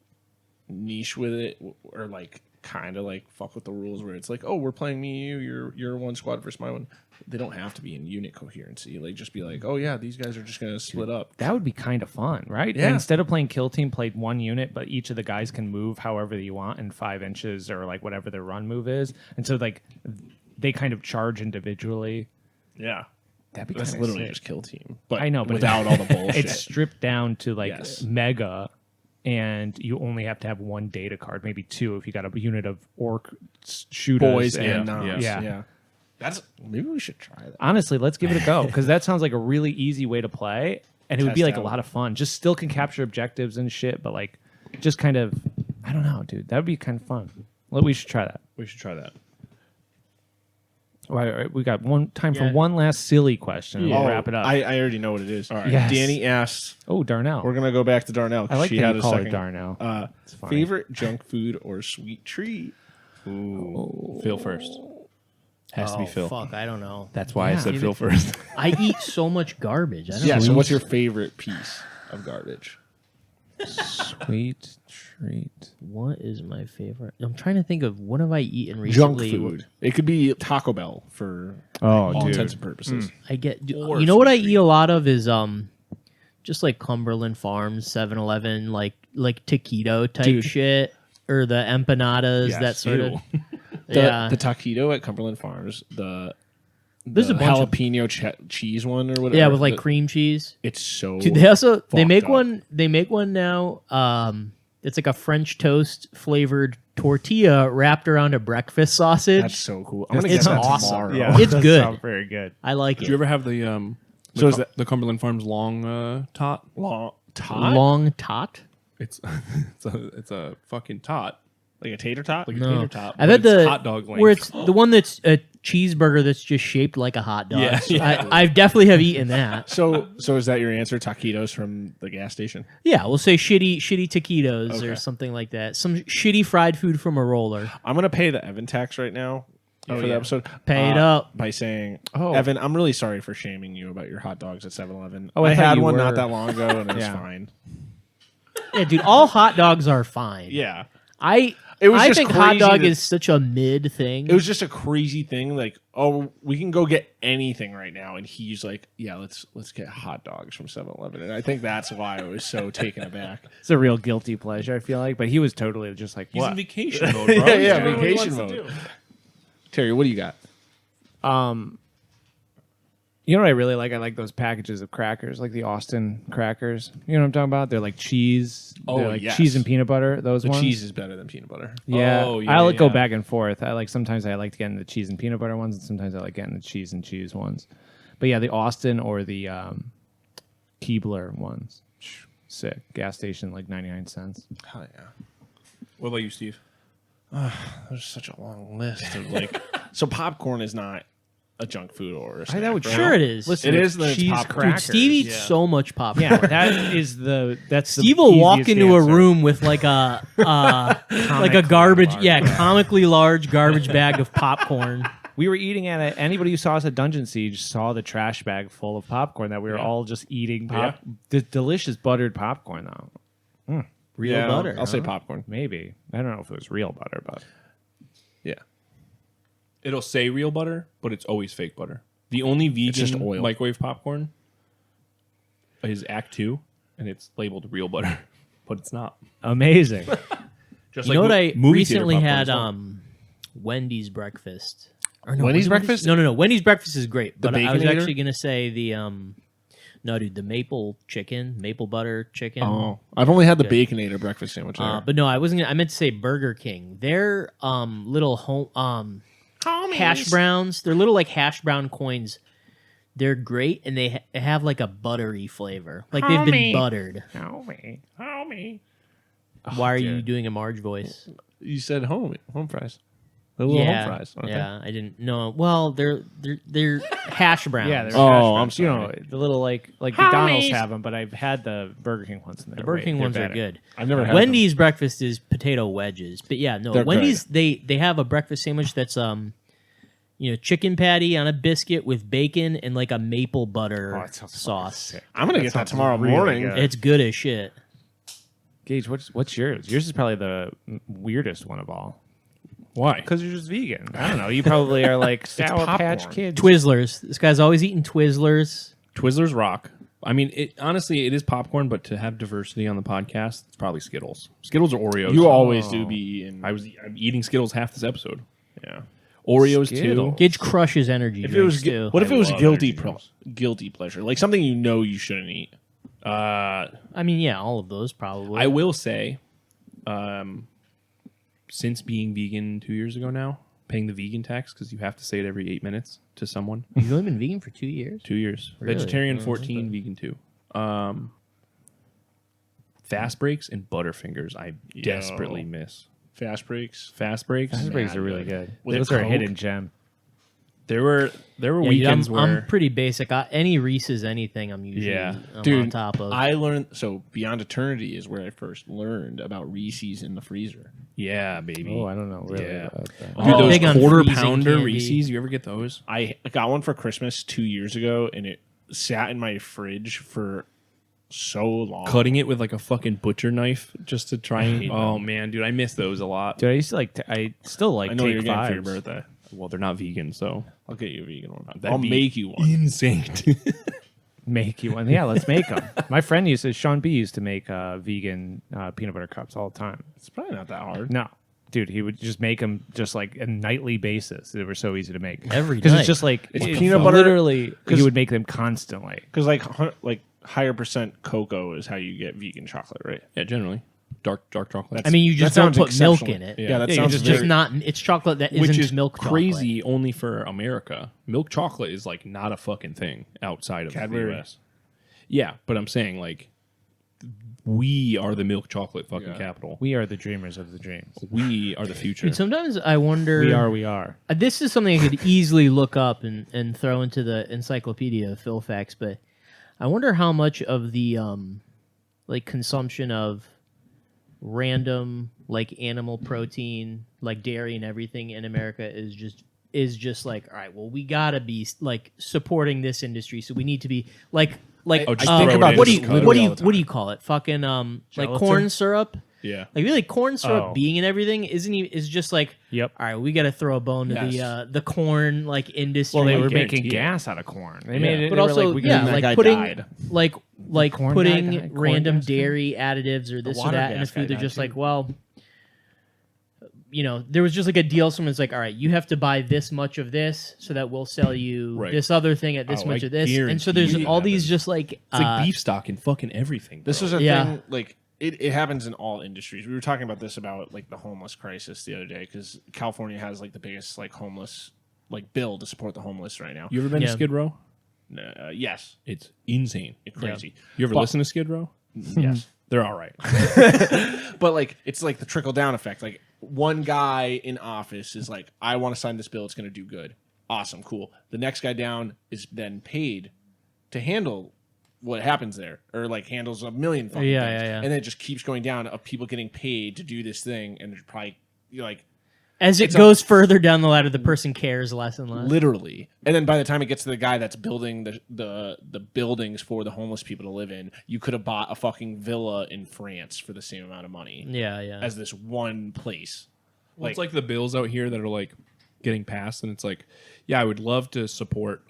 Speaker 2: niche with it, or like kind of like fuck with the rules where it's like, oh, we're playing me, you, your one squad versus my one. They don't have to be in unit coherency. Like just be like, oh yeah, these guys are just gonna split up.
Speaker 1: that would be kind of fun, right?
Speaker 2: Yeah.
Speaker 1: And instead of playing kill team, played one unit, but each of the guys can move however you want in 5 inches or like whatever their run move is. And so like they kind of charge individually.
Speaker 2: Yeah,
Speaker 1: That'd be
Speaker 2: that's
Speaker 1: kinda
Speaker 2: literally
Speaker 1: sick.
Speaker 2: just kill team. But
Speaker 1: I know, but
Speaker 2: without all the bullshit.
Speaker 1: It's stripped down to like
Speaker 2: Yes.
Speaker 1: mega, and you only have to have one data card, maybe 2 if you got a unit of orc shooters.
Speaker 2: boys and noms.
Speaker 1: yeah.
Speaker 2: Yeah. That's maybe we should try that.
Speaker 1: Honestly, let's give it a go because that sounds like a really easy way to play, and it would be
Speaker 2: Test
Speaker 1: like a
Speaker 2: out.
Speaker 1: lot of fun. Just still can capture objectives and shit, but like just kind of, I don't know, dude. That would be kind of fun. Well, we should try that.
Speaker 4: We should try that.
Speaker 1: All right, we got time for
Speaker 3: Yeah.
Speaker 1: one last silly question. and We'll wrap it up.
Speaker 2: I already know what it is. All right.
Speaker 1: Yes.
Speaker 2: Danny asks.
Speaker 1: Oh, Darnell.
Speaker 2: We're gonna go back to Darnell. 'cause
Speaker 1: I like
Speaker 2: she
Speaker 1: that
Speaker 2: had
Speaker 1: you
Speaker 2: a
Speaker 1: call her
Speaker 2: second.
Speaker 1: Darnell. funny.
Speaker 2: Favorite junk food or sweet treat?
Speaker 4: Ooh. Phil first. Has to be Phil.
Speaker 3: Fuck, I don't know.
Speaker 4: That's why I
Speaker 1: Yeah.
Speaker 4: said Phil first.
Speaker 3: I eat so much garbage. I don't
Speaker 2: Yeah.
Speaker 3: know.
Speaker 2: So what's your favorite piece of garbage?
Speaker 1: Sweet treat.
Speaker 3: What is my favorite? I'm trying to think of what have I eaten
Speaker 2: Junk
Speaker 3: recently.
Speaker 2: food. It could be Taco Bell for
Speaker 1: Oh,
Speaker 2: all
Speaker 1: dude.
Speaker 2: intents and purposes.
Speaker 3: I get.
Speaker 2: Or
Speaker 3: You know what I
Speaker 2: sweet
Speaker 3: eat a lot of is just like Cumberland Farms, 7-Eleven, like taquito type
Speaker 2: Dude.
Speaker 3: shit, or the empanadas,
Speaker 2: Yes.
Speaker 3: that sort of.
Speaker 2: The,
Speaker 3: Yeah.
Speaker 2: the taquito at Cumberland Farms.
Speaker 3: There's
Speaker 2: the
Speaker 3: a bunch of-
Speaker 2: jalapeno cheese one or whatever.
Speaker 3: Yeah, with like
Speaker 2: The-
Speaker 3: cream cheese.
Speaker 2: It's so.
Speaker 3: Dude, they also they
Speaker 2: fucked
Speaker 3: make
Speaker 2: up.
Speaker 3: one. They make one now. It's like a French toast flavored tortilla wrapped around a breakfast sausage.
Speaker 2: That's so cool. I'm gonna
Speaker 3: It's
Speaker 2: get that
Speaker 3: awesome.
Speaker 2: tomorrow.
Speaker 1: Yeah,
Speaker 3: It's
Speaker 1: that
Speaker 3: good.
Speaker 1: sounds very good.
Speaker 3: I like
Speaker 4: Did
Speaker 3: it.
Speaker 4: you ever have the
Speaker 2: So is that
Speaker 4: the Cumberland Farms long tot?
Speaker 2: long tot?
Speaker 3: Long tot?
Speaker 4: It's it's a fucking tot.
Speaker 2: Like a tater tot?
Speaker 4: Like a
Speaker 3: No.
Speaker 4: tater tot.
Speaker 3: I've
Speaker 4: but
Speaker 3: had
Speaker 4: it's
Speaker 3: the
Speaker 4: hot dog length.
Speaker 3: where it's the one that's a cheeseburger that's just shaped like a hot dog.
Speaker 4: Yeah,
Speaker 3: So
Speaker 4: yeah.
Speaker 3: I definitely have eaten that.
Speaker 2: So is that your answer? Taquitos from the gas station?
Speaker 3: Yeah, we'll say shitty taquitos
Speaker 2: Okay.
Speaker 3: or something like that. Some shitty fried food from a roller.
Speaker 2: I'm gonna pay the Evan tax right now for the episode.
Speaker 3: Pay it up.
Speaker 2: By saying,
Speaker 1: Oh.
Speaker 2: Evan, I'm really sorry for shaming you about your hot dogs at 7-Eleven.
Speaker 1: Oh, I
Speaker 2: I
Speaker 1: thought
Speaker 2: had
Speaker 1: you
Speaker 2: one
Speaker 1: were.
Speaker 2: not that long ago, and it was
Speaker 1: Yeah.
Speaker 2: fine.
Speaker 3: Yeah, dude, all hot dogs are fine.
Speaker 2: Yeah,
Speaker 3: I
Speaker 2: was just
Speaker 3: think hot
Speaker 2: crazy
Speaker 3: dog
Speaker 2: that-
Speaker 3: is such a mid thing.
Speaker 2: it was just a crazy thing. Like, oh, we can go get anything right now, and he's like, yeah, let's get hot dogs from 7-Eleven, and I think that's why I was so taken aback.
Speaker 1: It's a real guilty pleasure, I feel like. But he was totally just like,
Speaker 4: He's
Speaker 1: what?
Speaker 4: in vacation mode, bro.
Speaker 2: Yeah,
Speaker 4: He's
Speaker 2: yeah,
Speaker 4: doing what he
Speaker 2: vacation
Speaker 4: wants to
Speaker 2: mode.
Speaker 4: do.
Speaker 2: Terry, what do you got?
Speaker 1: You know what I really like? I like those packages of crackers, like the Austin crackers. You know what I'm talking about? They're like cheese.
Speaker 2: Oh,
Speaker 1: They're like
Speaker 2: yes.
Speaker 1: cheese and peanut butter. Those
Speaker 2: The
Speaker 1: ones.
Speaker 2: cheese is better than peanut butter.
Speaker 1: Yeah,
Speaker 4: Oh, yeah,
Speaker 1: I like go
Speaker 4: yeah.
Speaker 1: back and forth. I like sometimes I like getting the cheese and peanut butter ones, and sometimes I like getting the cheese and cheese ones. But yeah, the Austin or the Keebler ones, sick. Gas station like 99 cents.
Speaker 2: Hell yeah.
Speaker 4: What about you, Steve?
Speaker 2: There's such a long list of like. So popcorn is not a junk food or a snack,
Speaker 1: that would
Speaker 2: right?
Speaker 3: Sure it is.
Speaker 1: Listen,
Speaker 2: It
Speaker 1: it's
Speaker 2: is the
Speaker 1: cheese
Speaker 2: popcorn.
Speaker 3: Dude,
Speaker 1: crackers.
Speaker 3: Steve eats
Speaker 2: yeah.
Speaker 3: so much popcorn.
Speaker 1: Yeah, that's
Speaker 3: Steve
Speaker 1: the
Speaker 3: will walk
Speaker 1: easiest
Speaker 3: into a
Speaker 1: answer.
Speaker 3: room with like a like a garbage, comically large garbage bag of popcorn.
Speaker 1: We were eating at it. Anybody who saw us at Dungeon Siege saw the trash bag full of popcorn that we were all just eating. The delicious buttered popcorn, though.
Speaker 3: Real
Speaker 2: Yeah,
Speaker 3: butter.
Speaker 2: I'll say
Speaker 3: huh?
Speaker 2: popcorn.
Speaker 1: Maybe I don't know if it was real butter, but
Speaker 2: Yeah.
Speaker 4: It'll say real butter, but it's always fake butter. The only vegan
Speaker 2: just oil.
Speaker 4: microwave popcorn is Act 2, and it's labeled real butter, but it's not.
Speaker 1: amazing.
Speaker 4: Just
Speaker 3: You know what I
Speaker 4: movie theater
Speaker 3: recently
Speaker 4: popcorn
Speaker 3: had?
Speaker 4: is not.
Speaker 3: Wendy's breakfast. Or no,
Speaker 2: Wendy's
Speaker 3: was it
Speaker 2: breakfast?
Speaker 3: No. Wendy's breakfast is great, but I was
Speaker 2: Baconator?
Speaker 3: actually gonna say the no, dude, the maple butter chicken.
Speaker 2: Oh, I've only had the Baconator breakfast sandwich. There.
Speaker 3: But no, I wasn't. I meant to say Burger King. Their little home hash browns. They're little like hash brown coins. They're great, and they have like a buttery flavor, like they've been buttered.
Speaker 1: Homie.
Speaker 3: Why are you doing a Marge voice?
Speaker 2: You said home fries. The little home
Speaker 3: Yeah,
Speaker 2: fries. aren't they?
Speaker 3: yeah, I didn't know. Well, they're hash browns.
Speaker 1: Yeah, they're
Speaker 2: Oh,
Speaker 1: hash
Speaker 2: I'm
Speaker 1: browns. You know,
Speaker 2: sorry.
Speaker 1: the little like McDonald's have them, but I've had the Burger King ones. And
Speaker 3: the Burger King ones are good.
Speaker 2: I've never had
Speaker 3: Wendy's breakfast is potato wedges, but yeah, no.
Speaker 2: They're
Speaker 3: Wendy's they have a breakfast sandwich that's chicken patty on a biscuit with bacon and like a maple butter
Speaker 1: that sounds
Speaker 3: sauce.
Speaker 1: sick.
Speaker 2: I'm gonna get that
Speaker 1: sounds
Speaker 2: tomorrow
Speaker 1: really
Speaker 2: morning.
Speaker 1: good.
Speaker 3: It's good as shit.
Speaker 1: Gage, what's yours? Yours is probably the weirdest one of all.
Speaker 4: Why?
Speaker 1: Because you're just vegan. I don't know. You probably are like Sour Patch
Speaker 2: popcorn.
Speaker 1: Kids.
Speaker 3: Twizzlers. This guy's always eating Twizzlers.
Speaker 4: Twizzlers rock. I mean, honestly, it is popcorn, but to have diversity on the podcast, it's probably Skittles. Skittles or Oreos.
Speaker 2: You always do be eating.
Speaker 4: I'm eating Skittles half this episode. Yeah. Oreos
Speaker 1: Skittles.
Speaker 4: too.
Speaker 3: Gage crushes energy
Speaker 2: if it was,
Speaker 3: drinks too.
Speaker 2: what if it was
Speaker 4: love
Speaker 2: guilty
Speaker 4: energy drinks.
Speaker 2: guilty pleasure, like something you know you shouldn't eat?
Speaker 4: Uh,
Speaker 3: I mean, yeah, all of those probably.
Speaker 4: I will say, since being vegan 2 years ago now, paying the vegan tax because you have to say it every 8 minutes to someone.
Speaker 3: You've only been vegan for 2 years.
Speaker 4: 2 years.
Speaker 3: Really?
Speaker 4: Vegetarian 14, vegan 2. Fast breaks and Butterfingers I desperately miss.
Speaker 2: Fast breaks.
Speaker 4: Fast breaks.
Speaker 1: Fast breaks are really good.
Speaker 2: With
Speaker 1: Those
Speaker 2: a
Speaker 1: are a
Speaker 2: Coke?
Speaker 1: hidden gem.
Speaker 4: There were
Speaker 3: Yeah, dude,
Speaker 4: weekends
Speaker 3: I'm
Speaker 4: where
Speaker 3: pretty basic. Any Reese's anything I'm usually
Speaker 4: Yeah.
Speaker 3: I'm
Speaker 2: Dude,
Speaker 3: on top of.
Speaker 2: I learned Beyond Eternity is where I first learned about Reese's in the freezer.
Speaker 4: yeah, baby.
Speaker 1: Oh, I don't know really
Speaker 4: Yeah.
Speaker 1: about that.
Speaker 4: Dude, those
Speaker 3: Big on
Speaker 4: quarter
Speaker 3: freezing
Speaker 4: pounder
Speaker 3: candy.
Speaker 4: Reese's, you ever get those?
Speaker 2: I got one for Christmas 2 years ago, and it sat in my fridge for so long.
Speaker 4: Cutting it with like a fucking butcher knife just to try and
Speaker 2: hate
Speaker 4: oh man, dude, I miss those a lot.
Speaker 1: Dude, I used to like. I still like.
Speaker 2: I know
Speaker 1: Take
Speaker 2: you're getting for your
Speaker 1: Fives.
Speaker 2: birthday.
Speaker 4: Well, they're not vegan, so
Speaker 2: I'll get you a vegan one.
Speaker 4: That'd
Speaker 2: I'll
Speaker 4: be
Speaker 2: make you one.
Speaker 4: insane.
Speaker 1: Make you one. Yeah, let's make them. My friend Sean B used to make vegan peanut butter cups all the time.
Speaker 2: It's probably not that hard.
Speaker 1: No, dude, he would just make them just like a nightly basis. They were so easy to make
Speaker 3: Every
Speaker 1: because
Speaker 3: night.
Speaker 1: it's just like
Speaker 2: It's peanut butter-
Speaker 1: Literally,
Speaker 2: 'cause-
Speaker 1: he would make them constantly.
Speaker 2: Because like higher percent cocoa is how you get vegan chocolate, right?
Speaker 4: yeah, generally. dark chocolate.
Speaker 3: I mean, you just
Speaker 2: that
Speaker 3: don't
Speaker 2: sounds
Speaker 3: put milk
Speaker 2: exceptional.
Speaker 3: in it.
Speaker 2: Yeah, that
Speaker 4: Yeah,
Speaker 2: sounds
Speaker 3: It's
Speaker 2: very,
Speaker 3: just not. It's chocolate that
Speaker 4: which
Speaker 3: isn't
Speaker 4: is
Speaker 3: milk chocolate.
Speaker 4: crazy only for America. Milk chocolate is like not a fucking thing outside of
Speaker 2: Cadbury.
Speaker 4: the US. Yeah, but I'm saying like we are the milk chocolate fucking capital.
Speaker 1: We are the dreamers of the dreams.
Speaker 4: We are the future.
Speaker 3: Dude, sometimes I wonder.
Speaker 1: We are.
Speaker 3: This is something I could easily look up and throw into the encyclopedia of Phil facts, but I wonder how much of the like consumption of random like animal protein, like dairy and everything in America is just like, all right, well, we gotta be like supporting this industry, so we need to be like
Speaker 4: Oh, just
Speaker 2: think
Speaker 4: throw it
Speaker 2: about
Speaker 4: in.
Speaker 3: what do
Speaker 2: this
Speaker 3: you
Speaker 2: literally
Speaker 3: what do
Speaker 2: all
Speaker 3: you
Speaker 2: the time.
Speaker 3: what do you call it? Fucking like
Speaker 1: Gelatin?
Speaker 3: corn syrup.
Speaker 4: Yeah.
Speaker 3: Like really, corn syrup
Speaker 1: Oh.
Speaker 3: being in everything is just like,
Speaker 1: Yep.
Speaker 3: all right, we got to throw a bone to
Speaker 2: Yes.
Speaker 3: the corn like industry.
Speaker 1: Well, they were
Speaker 4: guarantee
Speaker 1: making
Speaker 4: it.
Speaker 1: gas out of corn. They
Speaker 4: Yeah.
Speaker 1: made it.
Speaker 3: but
Speaker 1: they were
Speaker 3: also
Speaker 1: like, we
Speaker 3: yeah,
Speaker 1: can-
Speaker 2: that guy
Speaker 3: like putting
Speaker 2: died.
Speaker 3: like
Speaker 1: Corn guy
Speaker 3: putting
Speaker 1: died? Corn
Speaker 3: random
Speaker 1: gas guy?
Speaker 3: dairy additives or this or
Speaker 2: water
Speaker 3: that in the
Speaker 2: gas guy
Speaker 3: food. They're
Speaker 2: died
Speaker 3: just
Speaker 2: too.
Speaker 3: like, well, you know, there was just like a deal. Someone's like, all right, you have to buy this much of this so that we'll sell you
Speaker 4: Right.
Speaker 3: this other thing at this
Speaker 4: Oh,
Speaker 3: much
Speaker 4: I
Speaker 3: of this. And so
Speaker 4: guarantee
Speaker 3: there's
Speaker 4: you
Speaker 3: all
Speaker 4: that
Speaker 3: these
Speaker 4: happens.
Speaker 3: just like
Speaker 4: It's like beef stock and fucking everything.
Speaker 2: This
Speaker 4: bro.
Speaker 2: is a
Speaker 3: Yeah.
Speaker 2: thing, like, it happens in all industries. We were talking about this about, like, the homeless crisis the other day, because California has, like, the biggest, like, homeless, like, bill to support the homeless right now.
Speaker 4: You ever been
Speaker 3: Yeah.
Speaker 4: to Skid Row?
Speaker 2: Yes.
Speaker 4: It's insane.
Speaker 2: It's crazy.
Speaker 4: You ever
Speaker 2: But-
Speaker 4: listen to Skid Row?
Speaker 2: Yes.
Speaker 4: They're all right.
Speaker 2: But, like, it's like the trickle-down effect. Like, one guy in office is like, I want to sign this bill. It's going to do good. Awesome. Cool. The next guy down is then paid to handle what happens there, or like handles a million fucking
Speaker 3: Yeah,
Speaker 2: things.
Speaker 3: yeah, yeah.
Speaker 2: And then it just keeps going down of people getting paid to do this thing, and there's probably like
Speaker 3: as it
Speaker 2: it's a-
Speaker 3: goes further down the ladder, the person cares less and less.
Speaker 2: literally. And then by the time it gets to the guy that's building the buildings for the homeless people to live in, you could have bought a fucking villa in France for the same amount of money
Speaker 3: Yeah, yeah.
Speaker 2: as this one place.
Speaker 4: Well, it's like the bills out here that are like getting passed, and it's like, yeah, I would love to support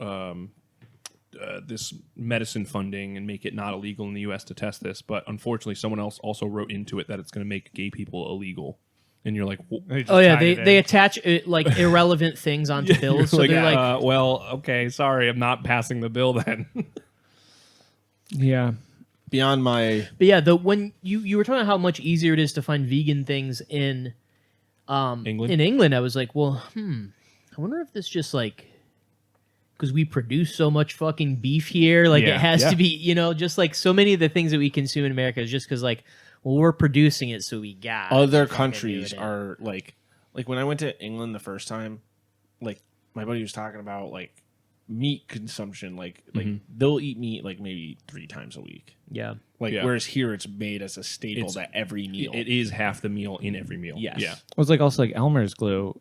Speaker 4: this medicine funding and make it not illegal in the U.S. to test this, but unfortunately, someone else also wrote into it that it's going to make gay people illegal, and you're like,
Speaker 3: Oh yeah, they attach like irrelevant things onto bills, so they're like,
Speaker 4: well, okay, sorry, I'm not passing the bill then.
Speaker 1: yeah.
Speaker 2: Beyond my
Speaker 3: but yeah, when you were talking about how much easier it is to find vegan things in
Speaker 4: England?
Speaker 3: in England, I was like, well, I wonder if this just like because we produce so much fucking beef here, like
Speaker 1: Yeah,
Speaker 3: it has
Speaker 4: yeah.
Speaker 3: to be, you know, just like so many of the things that we consume in America is just because like, well, we're producing it, so we got
Speaker 2: other
Speaker 3: fucking
Speaker 2: countries
Speaker 3: do it.
Speaker 2: are like when I went to England the first time, like my buddy was talking about like meat consumption, like they'll eat meat like maybe 3 times a week.
Speaker 3: Yeah.
Speaker 2: Like
Speaker 4: Yeah.
Speaker 2: whereas here it's made as a staple
Speaker 4: It's-
Speaker 2: that every meal.
Speaker 4: It is half the meal in every meal.
Speaker 2: Yes.
Speaker 4: Yeah.
Speaker 1: Well, it's like also like Elmer's glue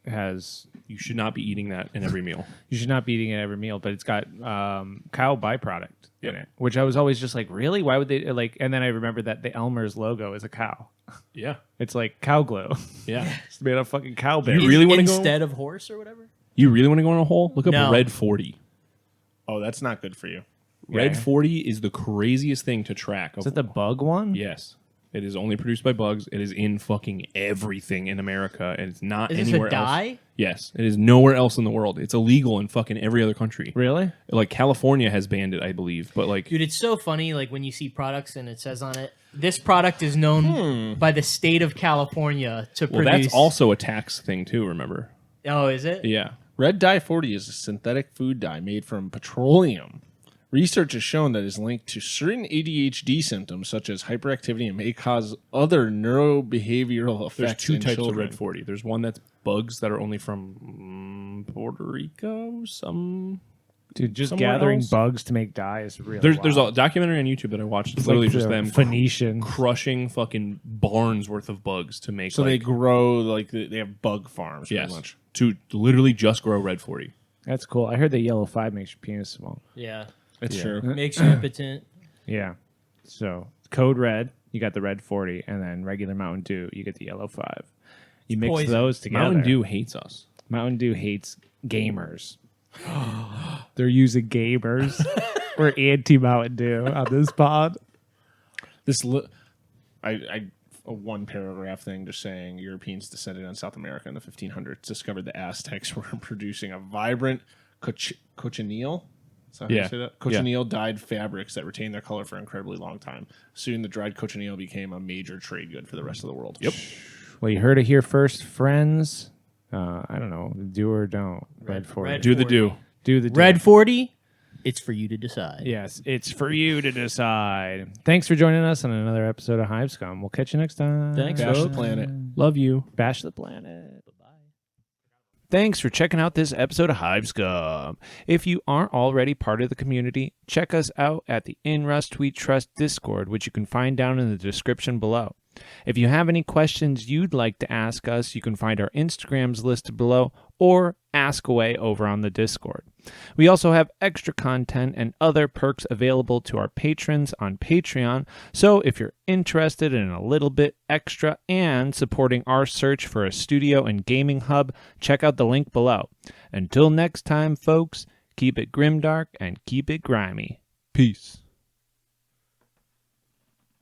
Speaker 1: has.
Speaker 4: You should not be eating that in every meal.
Speaker 1: You should not be eating it every meal, but it's got cow byproduct in
Speaker 4: Yep.
Speaker 1: it, which I was always just like, really? Why would they like? And then I remembered that the Elmer's logo is a cow.
Speaker 4: Yeah.
Speaker 1: It's like cow glue.
Speaker 4: Yeah.
Speaker 1: It's made of fucking cow bear.
Speaker 4: You really want to go?
Speaker 3: instead of horse or whatever?
Speaker 4: You really want to go in a hole? Look up
Speaker 3: No.
Speaker 4: Red 40.
Speaker 2: Oh, that's not good for you.
Speaker 4: Red
Speaker 1: Yeah.
Speaker 4: 40 is the craziest thing to track.
Speaker 1: Is that the bug one?
Speaker 4: Yes. It is only produced by bugs. It is in fucking everything in America, and it's not
Speaker 3: Is this
Speaker 4: anywhere
Speaker 3: a dye?
Speaker 4: else. Yes. It is nowhere else in the world. It's illegal in fucking every other country.
Speaker 1: Really?
Speaker 4: Like California has banned it, I believe, but like
Speaker 3: Dude, it's so funny, like when you see products and it says on it, this product is known by the state of California to
Speaker 4: well,
Speaker 3: produce.
Speaker 4: that's also a tax thing too, remember?
Speaker 3: Oh, is it?
Speaker 4: Yeah.
Speaker 2: Red dye 40 is a synthetic food dye made from petroleum. Research has shown that it is linked to certain ADHD symptoms such as hyperactivity and may cause other neurobehavioral effects.
Speaker 4: There's 2
Speaker 2: in
Speaker 4: types
Speaker 2: children.
Speaker 4: of Red 40. There's one that's bugs that are only from Puerto Rico, some
Speaker 1: Dude, just
Speaker 4: Somewhere
Speaker 1: gathering
Speaker 4: else?
Speaker 1: bugs to make dye is really
Speaker 4: There's a
Speaker 1: wild.
Speaker 4: documentary on YouTube that I watched. It's
Speaker 1: It's
Speaker 4: literally
Speaker 1: like
Speaker 4: just
Speaker 1: the
Speaker 4: them
Speaker 1: Phoenician.
Speaker 4: crushing fucking barns worth of bugs to make.
Speaker 2: So they
Speaker 4: like,
Speaker 2: grow like they have bug farms. Pretty
Speaker 4: yes,
Speaker 2: much.
Speaker 4: to literally just grow Red 40.
Speaker 1: That's cool. I heard that yellow 5 makes your penis small.
Speaker 3: Yeah.
Speaker 2: It's true.
Speaker 3: Makes you impotent.
Speaker 1: Yeah. So code red, you got the red 40, and then regular Mountain Dew, you get the yellow 5. You mix
Speaker 3: poison.
Speaker 1: those together.
Speaker 4: Mountain Dew hates us.
Speaker 1: Mountain Dew hates gamers. They're using gamers. We're anti Mountain Dew on this pod.
Speaker 2: This a one paragraph thing just saying Europeans descended on South America in the 1500s discovered the Aztecs were producing a vibrant cochineal. Is that how you
Speaker 4: Yeah.
Speaker 2: say that? Cochineal dyed fabrics that retain their color for an incredibly long time. Soon, the dried cochineal became a major trade good for the rest of the world.
Speaker 4: Yep.
Speaker 1: Well, you heard it here first, friends. I don't know. Do or don't. Red 40.
Speaker 3: Red
Speaker 4: Do the
Speaker 3: 40.
Speaker 4: do.
Speaker 1: Do the do.
Speaker 3: Red 40, it's for you to decide.
Speaker 1: Yes, it's for you to decide. Thanks for joining us on another episode of Hive Scum. We'll catch you next time.
Speaker 3: Thanks,
Speaker 2: Bash the
Speaker 3: folks.
Speaker 2: planet.
Speaker 4: Love you.
Speaker 1: Bash the planet. Thanks for checking out this episode of Hive Scum. If you aren't already part of the community, check us out at the In Rust We Trust Discord, which you can find down in the description below. If you have any questions you'd like to ask us, you can find our Instagrams listed below or ask away over on the Discord. We also have extra content and other perks available to our patrons on Patreon, so if you're interested in a little bit extra and supporting our search for a studio and gaming hub, check out the link below. Until next time, folks, keep it grimdark and keep it grimy. Peace.